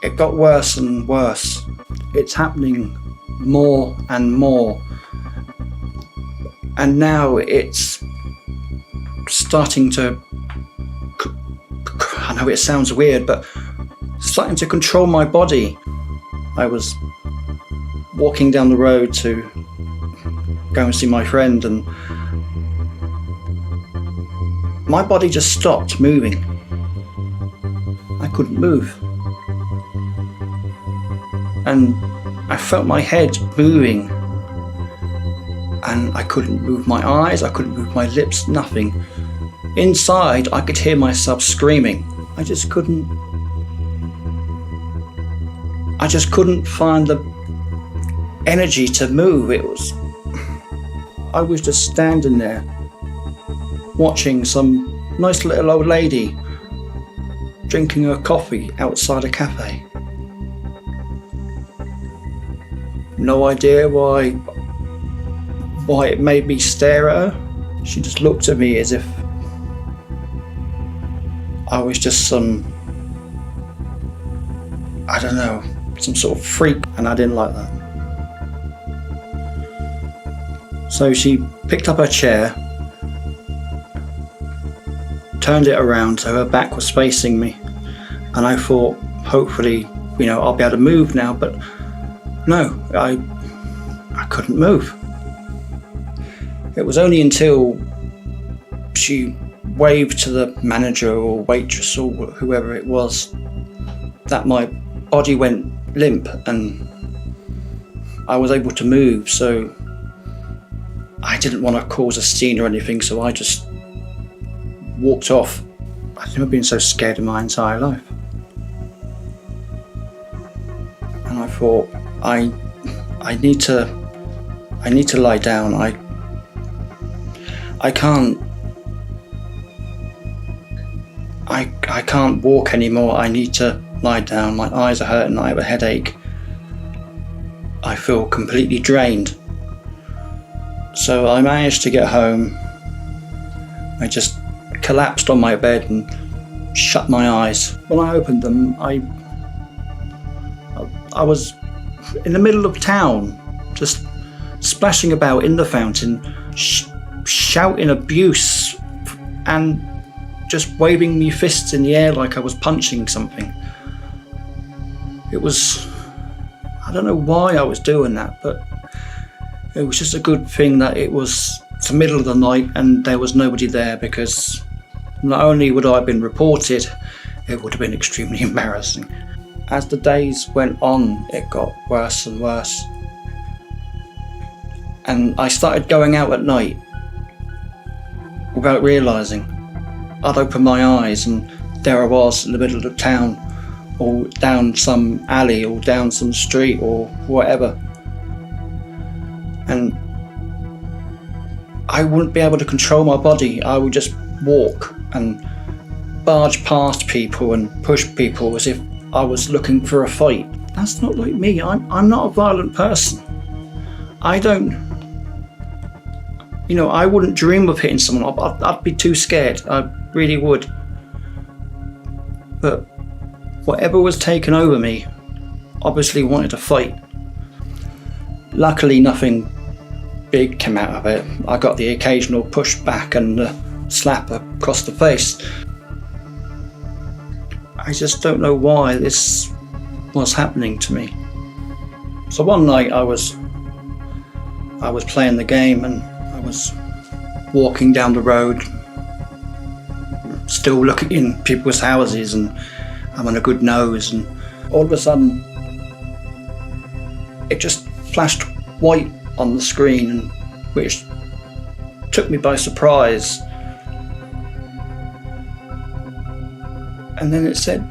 it got worse and worse. It's happening more and more. And now it's starting to, I know it sounds weird, but starting to control my body. I was walking down the road to go and see my friend, and my body just stopped moving. I couldn't move. And I felt my head moving, and I couldn't move my eyes, I couldn't move my lips, nothing. Inside, I could hear myself screaming. I just couldn't find the energy to move. I was just standing there watching some nice little old lady drinking her coffee outside a cafe. No idea why it made me stare at her. She just looked at me as if I was just some sort of freak, and I didn't like that. So she picked up her chair, turned it around so her back was facing me, and I thought, hopefully, I'll be able to move now, but no, I couldn't move. It was only until she waved to the manager or waitress or whoever it was that my body went limp and I was able to move. So I didn't want to cause a scene or anything, so I just walked off. I've never been so scared in my entire life. And I thought, I need to lie down. I can't walk anymore. I need to lie down. My eyes are hurting. I have a headache. I feel completely drained. So I managed to get home. I just collapsed on my bed and shut my eyes. When I opened them, I was in the middle of town, just splashing about in the fountain, shouting abuse and just waving me fists in the air like I was punching something. I don't know why I was doing that, but it was just a good thing that it was the middle of the night and there was nobody there, because not only would I have been reported, it would have been extremely embarrassing. As the days went on, it got worse and worse. And I started going out at night without realising. I'd open my eyes and there I was in the middle of town, or down some alley, or down some street, or whatever. And I wouldn't be able to control my body. I would just walk and barge past people and push people as if I was looking for a fight. That's not like me. I'm not a violent person. I wouldn't dream of hitting someone. I'd be too scared. I really would. But whatever was taken over me obviously wanted to fight. Luckily, nothing big came out of it. I got the occasional push back and a slap across the face. I just don't know why this was happening to me. So one night I was playing the game and I was walking down the road, still looking in people's houses and having a good nose, and all of a sudden it just flashed white on the screen, and which took me by surprise. And then it said,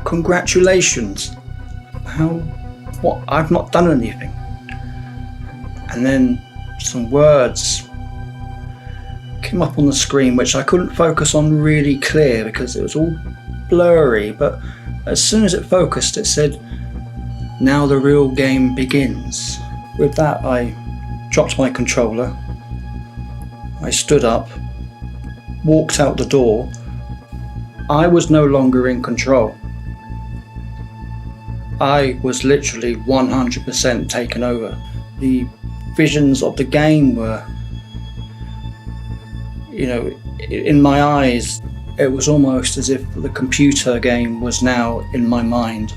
"Congratulations." What? I've not done anything. And then some words came up on the screen which I couldn't focus on really clear because it was all blurry, but as soon as it focused it said, "Now the real game begins." With that I dropped my controller, I stood up, walked out the door. I was no longer in control. I was literally 100% taken over. The visions of the game were, in my eyes, it was almost as if the computer game was now in my mind.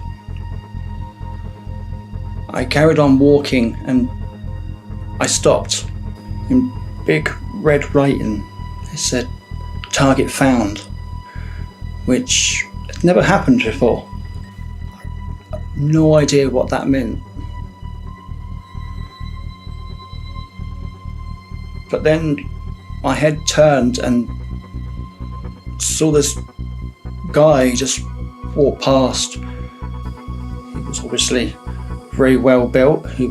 I carried on walking and I stopped. In big red writing, it said, "Target found," which had never happened before. No idea what that meant. But then my head turned and saw this guy just walk past. He was obviously very well built. He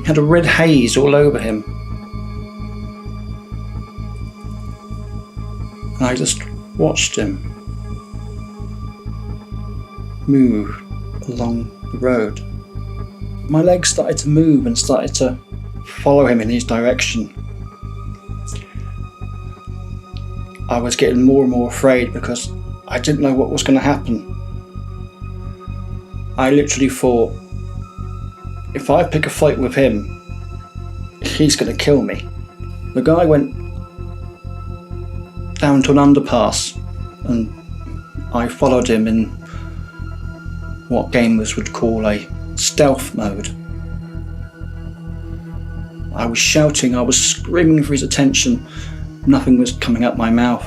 had a red haze all over him. And I just watched him move along the road. My legs started to move and started to follow him in his direction. I was getting more and more afraid because I didn't know what was going to happen. I literally thought, if I pick a fight with him, he's going to kill me. The guy went down to an underpass and I followed him in what gamers would call a stealth mode. I was shouting, I was screaming for his attention. Nothing was coming out my mouth.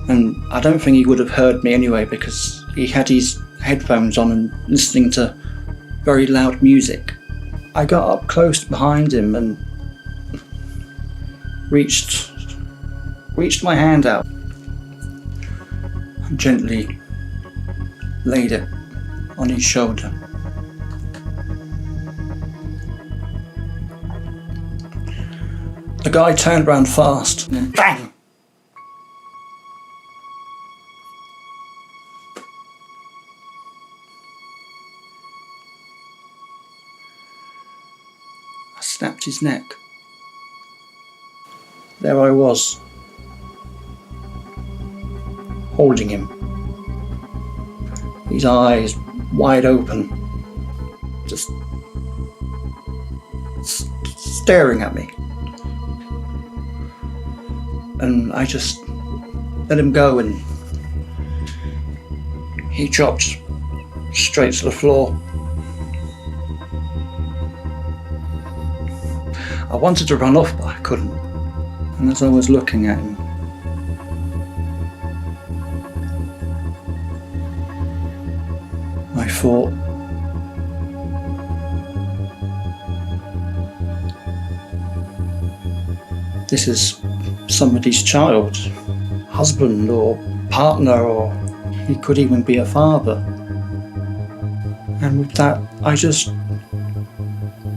And I don't think he would have heard me anyway because he had his headphones on and listening to very loud music. I got up close behind him and reached my hand out and gently laid it on his shoulder. The guy turned around fast and then bang! I snapped his neck. There I was, holding him. His eyes wide open, just staring at me. And I just let him go and he dropped straight to the floor. I wanted to run off, but I couldn't. And as I was looking at him, I thought, this is somebody's child, husband or partner, or he could even be a father. And with that, I just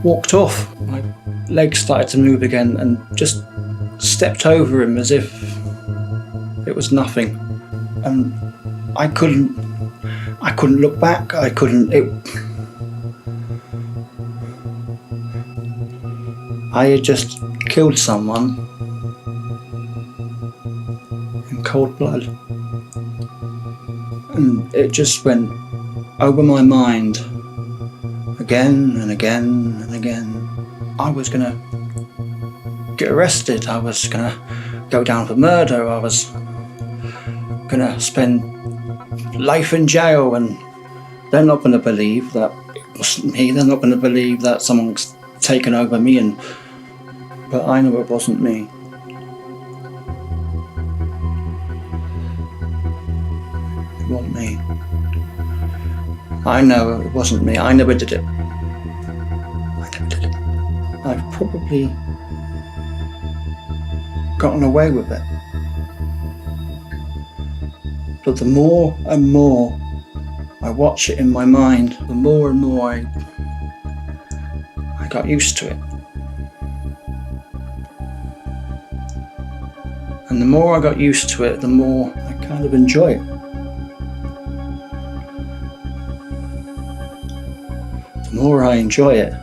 walked off. My legs started to move again and just stepped over him as if it was nothing. And I couldn't look back. I had just killed someone in cold blood. And it just went over my mind again and again and again. I was gonna get arrested. I was gonna go down for murder. I was gonna spend life in jail, and they're not gonna believe that it wasn't me. They're not gonna believe that someone's taken over me and But I know it wasn't me. It wasn't me. I know it wasn't me. I never did it. I never did it. I've probably gotten away with it. But the more and more I watch it in my mind, the more and more I got used to it. And the more I got used to it, the more I kind of enjoy it. The more I enjoy it,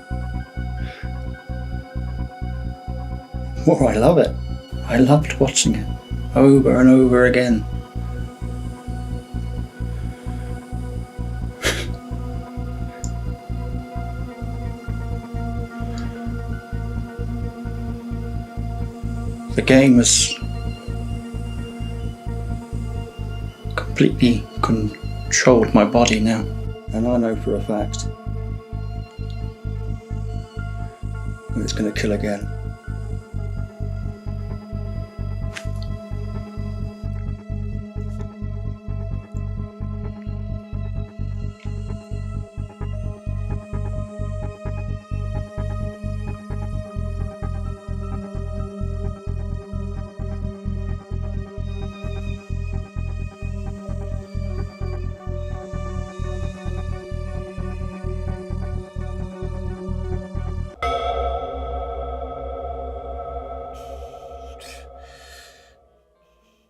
the more I love it. I loved watching it over and over again. The game has completely controlled my body now, and I know for a fact that it's going to kill again.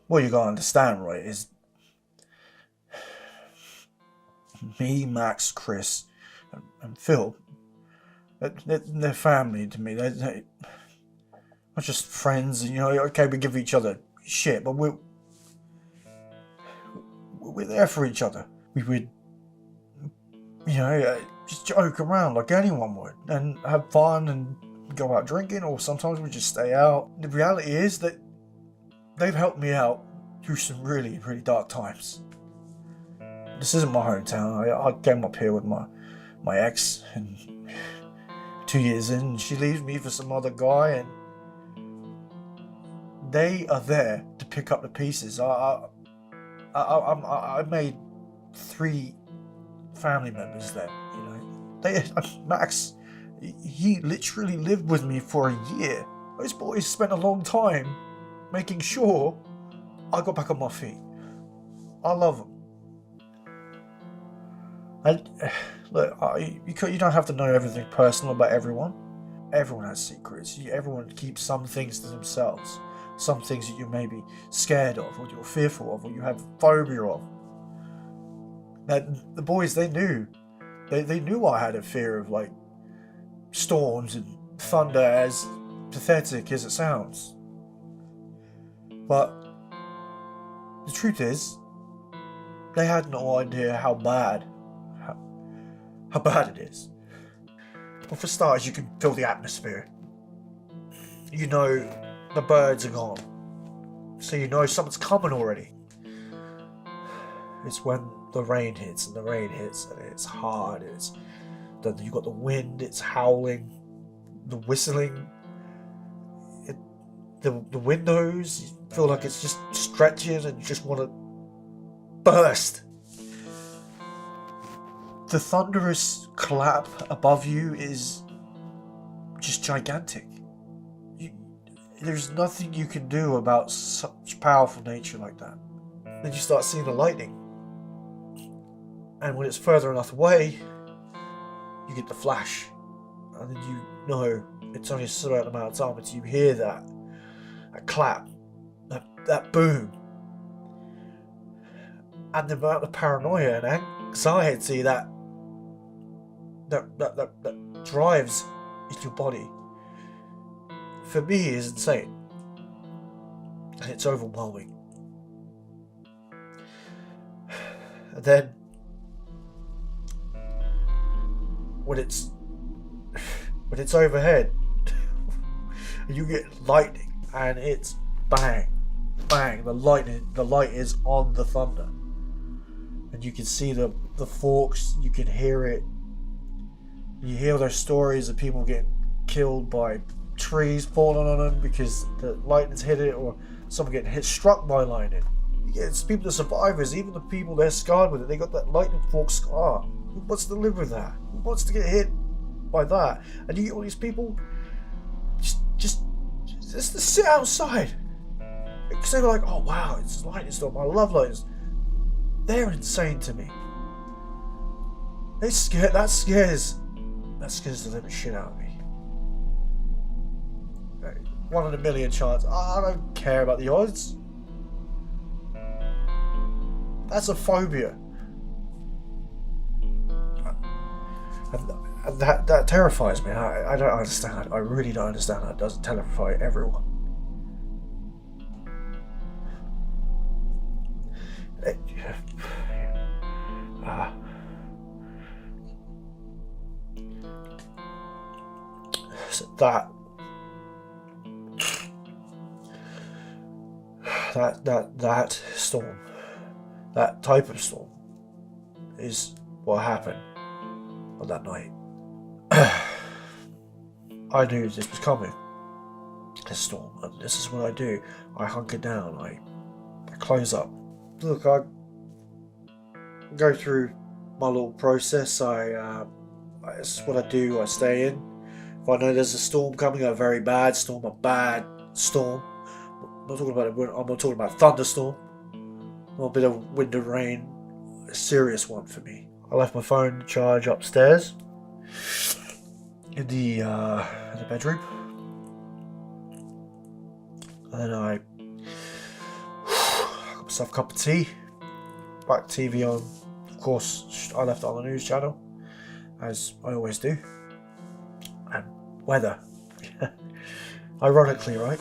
What you gotta understand, right, is me, Max, Chris, and Phil, they're family to me. They're not just friends, and, you know, okay, we give each other shit, but we're there for each other. We would, you know, just joke around like anyone would, and have fun, and go out drinking, or sometimes we just stay out. The reality is that they've helped me out through some really, really dark times. This isn't my hometown. I came up here with my ex, and 2 years in, she leaves me for some other guy, and they are there to pick up the pieces. I made 3 family members there. You know, Max, he literally lived with me for a year. Those boys spent a long time making sure I got back on my feet. I love them. And look, you don't have to know everything personal about everyone. Everyone has secrets. Everyone keeps some things to themselves. Some things that you may be scared of, or you're fearful of, or you have phobia of. Now, the boys, they knew. They knew I had a fear of, like, storms and thunder, as pathetic as it sounds. But the truth is, they had no idea how bad it is. Well, for starters, you can feel the atmosphere. You know the birds are gone, so you know something's coming already. It's when the rain hits, and it's hard. You got the wind, it's howling, the whistling. The windows, you feel like it's just stretching and you just want to burst. The thunderous clap above you is just gigantic. There's nothing you can do about such powerful nature like that. Then you start seeing the lightning. And when it's further enough away, you get the flash. And then you know it's only a certain amount of time until you hear that clap, that boom. And the amount of paranoia and anxiety that drives in your body, for me, is insane. And it's overwhelming. And then when it's overhead, you get lightning, and it's bang, bang. The light is on the thunder, and you can see the forks. You can hear it. You hear those stories of people getting killed by trees falling on them because the lightning's hit it, or someone getting struck by lightning. Yeah, it's people, the survivors, even the people they're scarred with it, they got that lightning fork scar. Who wants to live with that? Who wants to get hit by that? And you get all these people just to sit outside because they're like, oh wow, it's a lightning storm. I love lightning. They're insane to me. That scares the living shit out of me. 1 in a million chance. I don't care about the odds. That's a phobia. And that terrifies me. I don't understand. I really don't understand how it doesn't terrify everyone. So that storm, that type of storm, is what happened on that night. I knew this was coming, this storm, and this is what I do. I hunker down, I close up. Look, I go through my little process. This is what I do. I stay in. If I know there's a storm coming, a very bad storm, a bad storm. I'm not talking about I'm not talking about thunderstorm. Or a bit of wind and rain. A serious one for me. I left my phone to charge upstairs in the bedroom, and then I got myself a cup of tea. Back TV on. Of course, I left it on the news channel, as I always do. And weather. Ironically, right?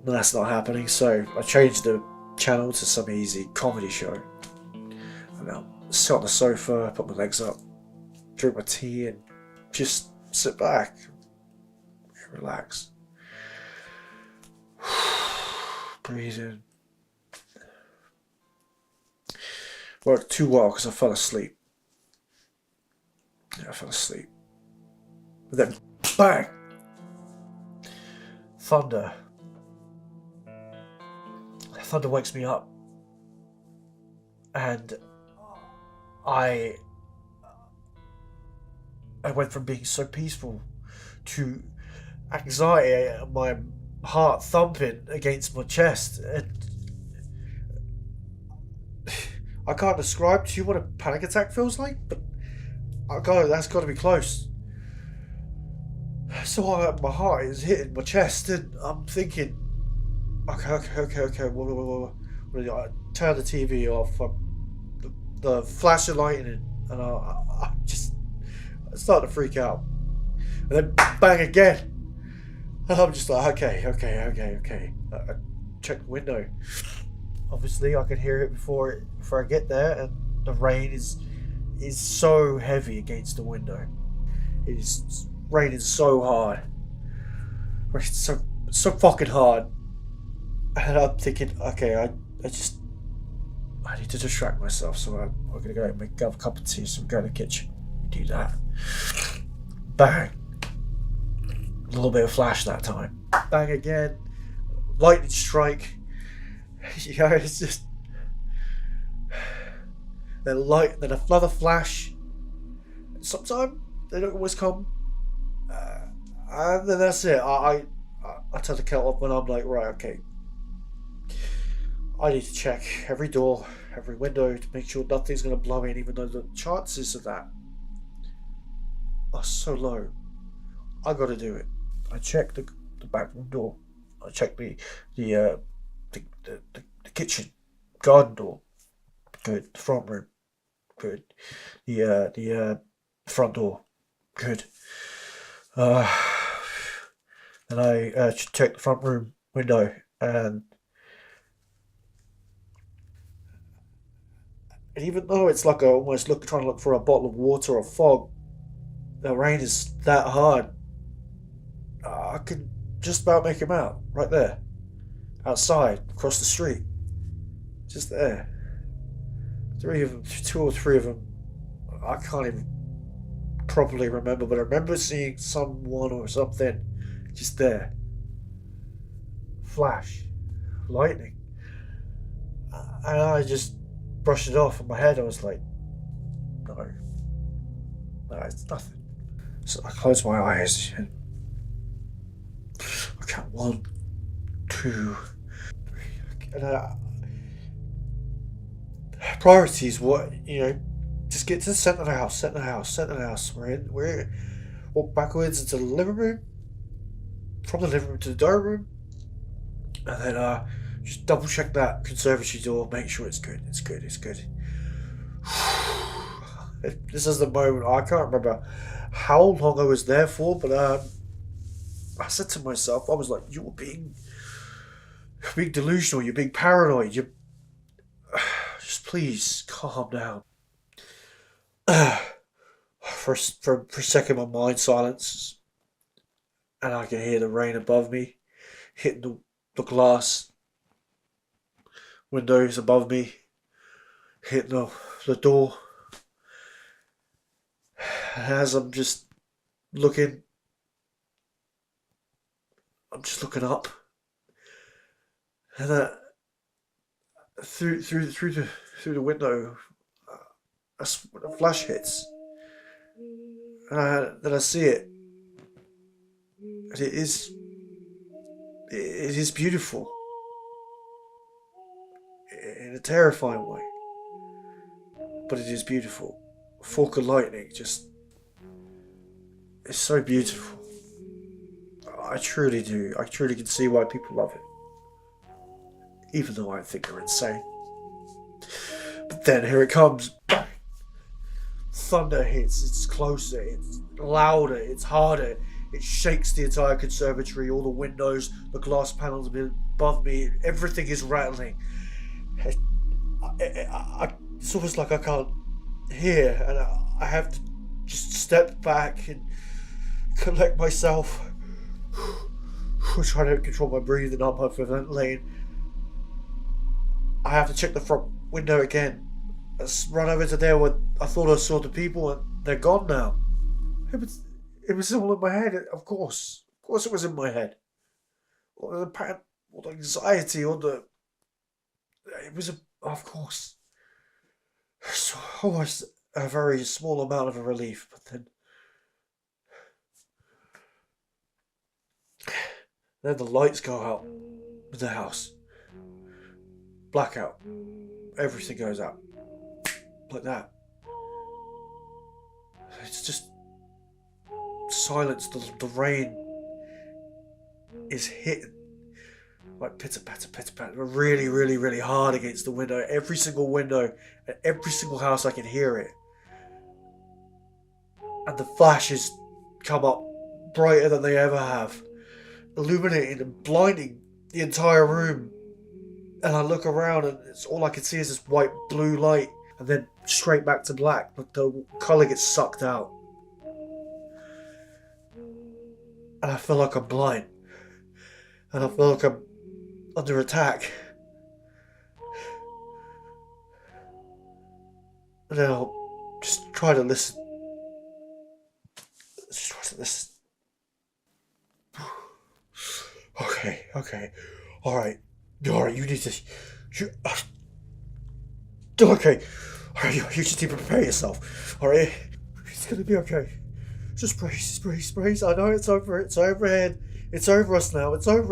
That's not happening, so I changed the channel to some easy comedy show. And I'll sit on the sofa, put my legs up, drink my tea, and just sit back and relax. Breathe in. Worked too well because I fell asleep. Yeah, I fell asleep. But then, bang! Thunder. Thunder wakes me up. And I went from being so peaceful to anxiety and my heart thumping against my chest. And I can't describe to you what a panic attack feels like, but that's got to be close. So my heart is hitting my chest, and I'm thinking, okay. What I turn the TV off. The flash of lightning, and I start to freak out, and then bang again, and I'm just like, okay. I check the window. Obviously, I can hear it before I get there, and the rain is so heavy against the window. It is raining so hard. It's so fucking hard. And I'm thinking, okay, I need to distract myself, so I'm gonna go and make a cup of tea, so we go to the kitchen. We do that. Bang. A little bit of flash that time. Bang again. Lightning strike. It's just... Then another flash. Sometimes they don't always come. And then that's it. I turn the kettle up when I'm like, right, okay. I need to check every door, every window to make sure nothing's going to blow in, even though the chances of that are so low. I got to do it. I check the back room door. I check the kitchen, garden door. Good. The front room. Good. The front door. Good. Then I check the front room window, and even though it's like almost trying to look for a bottle of water or fog, the rain is that hard. I can just about make him out right there, outside, across the street, just there. 3 of them, 2 or 3 of them. I can't even properly remember, but I remember seeing someone or something just there. Flash. Lightning. And I just brushed it off in my head. I was like, no, it's nothing. So I closed my eyes and I count 1, 2, 3, and priorities. What, just get to the centre of the house. Centre of the house. We're in. Walk backwards into the living room. From the living room to the dining room, and then just double check that conservatory door. Make sure it's good. It's good. This is the moment. I can't remember how long I was there for, but I said to myself, I was like, you're being delusional. You're being paranoid. You just please calm down. For a second, my mind silences, and I can hear the rain above me hitting the glass windows above me, hitting the door. As I'm just looking up, and through the window, a flash hits, and then I see it, and it is beautiful in a terrifying way, but it is beautiful. A fork of lightning, just, it's so beautiful. I truly do. I truly can see why people love it, even though I think they're insane. But then here it comes. Thunder hits. It's closer. It's louder. It's harder. It shakes the entire conservatory. All the windows, the glass panels above me, everything is rattling. It's almost like I can't hear, and I have to just step back and collect myself. I'm trying to control my breathing. I'm hyperventilating. I have to check the front window again. I run over to there where I thought I saw the people, and they're gone now. It was all in my head. Of course it was in my head. All the anxiety, of course. So almost a very small amount of a relief, but then the lights go out in the house. Blackout. Everything goes out. Like that. It's just silence. The rain is hitting like pitter patter really, really, really hard against the window. Every single window and every single house, I can hear it. And the flashes come up brighter than they ever have, illuminating and blinding the entire room. And I look around, and it's all I can see is this white blue light, and then straight back to black. Like the colour gets sucked out, and I feel like I'm blind, and I feel like I'm under attack. And then I'll just try to listen. Okay. Alright, you need to... Okay. Alright, you just need to prepare yourself. Alright? It's gonna be okay. Just brace. I know it's over. It's overhead. It's over us now. It's not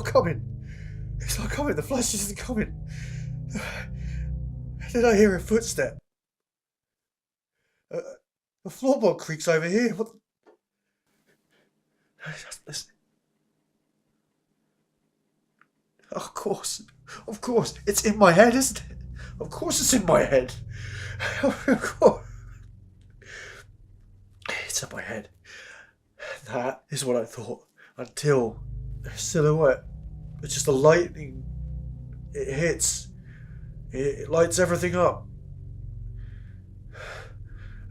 coming. The flash isn't coming. And then I hear a footstep. The floorboard creaks over here. What? Just listen. Of course. It's in my head, isn't it? Of course it's in my head. Of course. It's in my head. That is what I thought. Until a silhouette. It's just the lightning. It hits. It lights everything up.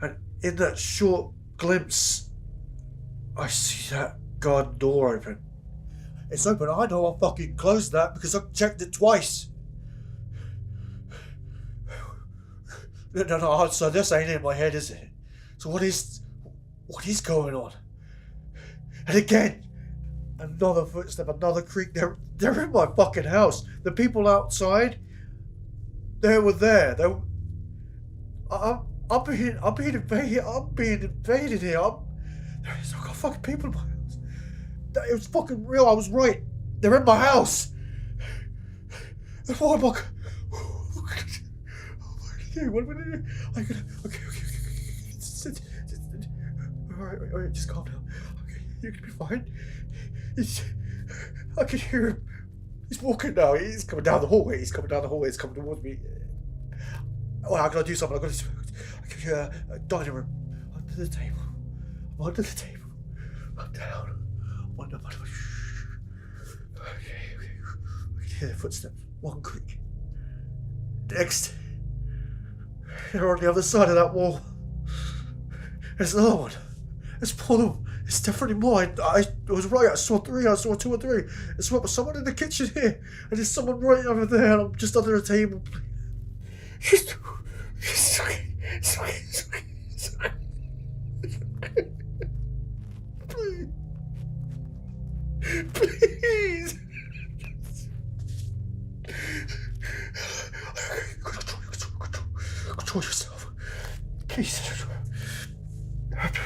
And in that short glimpse, I see that garden door open. It's open. I know I fucking closed that because I checked it twice. No, so this ain't in my head, is it? So what is going on? And again, another footstep, another creak. They're in my fucking house. The people outside, they were there. I'm being invaded. I'm being invaded here. There's got fucking people in my house. It was fucking real. I was right. They're in my house. What am I? What am I gonna do? Okay. All right, just calm down. Okay, you're gonna be fine. I can hear him. He's walking now. He's coming down the hallway. He's coming towards me. Oh, I gotta do something. I can hear a dining room under the table. I'm under the table. I'm down. I'm under. Okay. I can hear the footsteps. One creak. Next. They're on the other side of that wall. There's another one. There's more than one. It's definitely more. I was right. I saw 3. I saw 2 or 3. There's someone in the kitchen here. And there's someone right over there. And I'm just under a table. It's okay. Please. Control yourself. Please. Okay.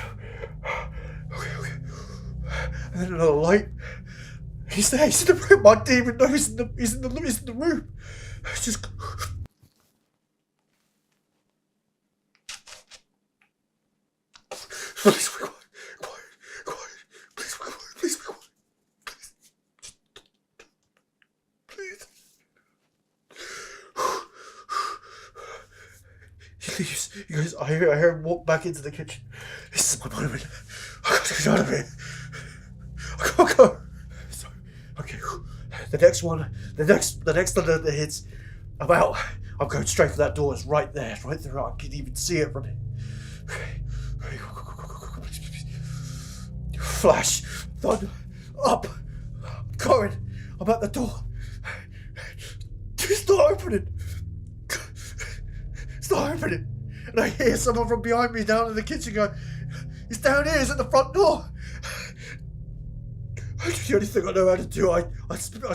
And then another light. He's there. He's in the room. I didn't even know he's in the room. It's just. Please be quiet. Please be quiet. Please. He leaves. He goes, I hear him walk back into the kitchen. This is my moment. I gotta get out of here. I can't go. So, okay. The next one, the next thunder that hits, I'm out. I'm going straight for that door. It's right there. I can even see it from here. Flash, thunder, up. I'm going. I'm at the door. It's not opening. And I hear someone from behind me down in the kitchen going, he's down here, he's at the front door. The only thing I know how to do, I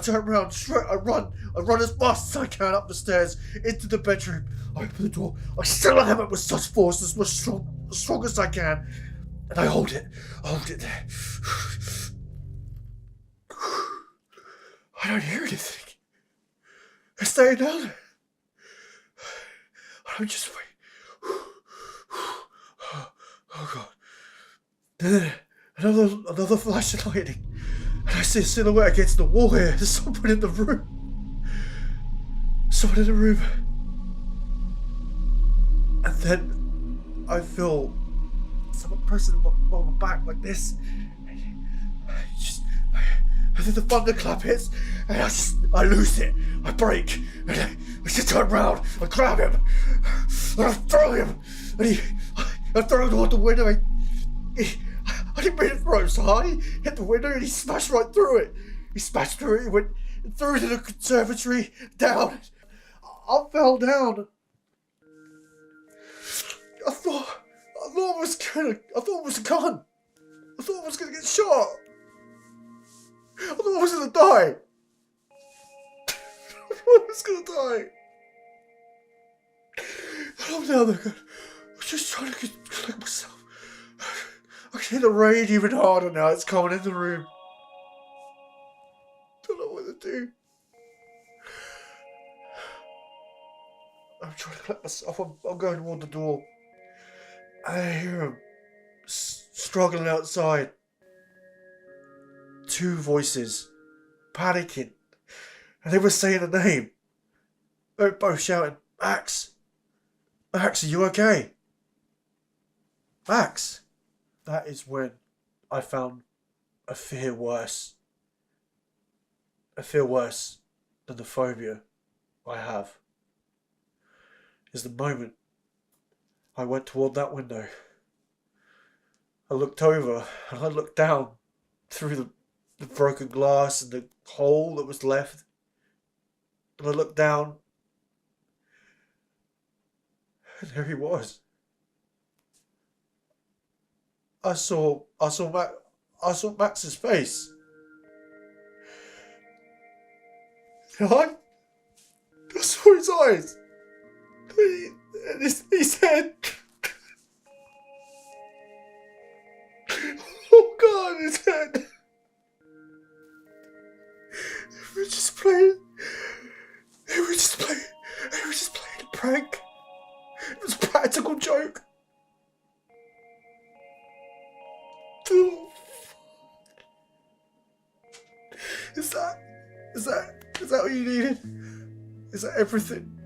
turn around, I run as fast as I can up the stairs, into the bedroom. I open the door, I still have it with such force, as strong as I can, and I hold it there. I don't hear anything. I stay down there. I'm just wait. Oh God. Then another flash of lightning. And I see a silhouette against the wall here. There's someone in the room. And then I feel someone pressing my back like this. And then the thunderclap hits, and I lose it. I break, and I just turn round, I grab him, and I throw him, and I throw him out the window. I didn't mean to throw him so hard. He hit the window, and he smashed right through it. He went through to the conservatory, down. I fell down. I thought I was gonna get shot. I thought I was gonna die. And I'm down there going, I'm just trying to collect myself. I can hear the rain even harder now. It's coming in the room. Don't know what to do. I'm trying to collect myself. I'm going toward the door. I hear him struggling outside. 2 voices, panicking, and they were saying a name. They were both shouting, Max, are you okay? Max. That is when I found a fear worse than the phobia I have. Is the moment I went toward that window. I looked over and I looked down through the broken glass and the hole that was left. And I looked down. And there he was. I saw Max's face. I saw his eyes. And his head. Oh God, his head. They were just playing a prank. It was a practical joke. Oh, is that what you needed? Is that everything?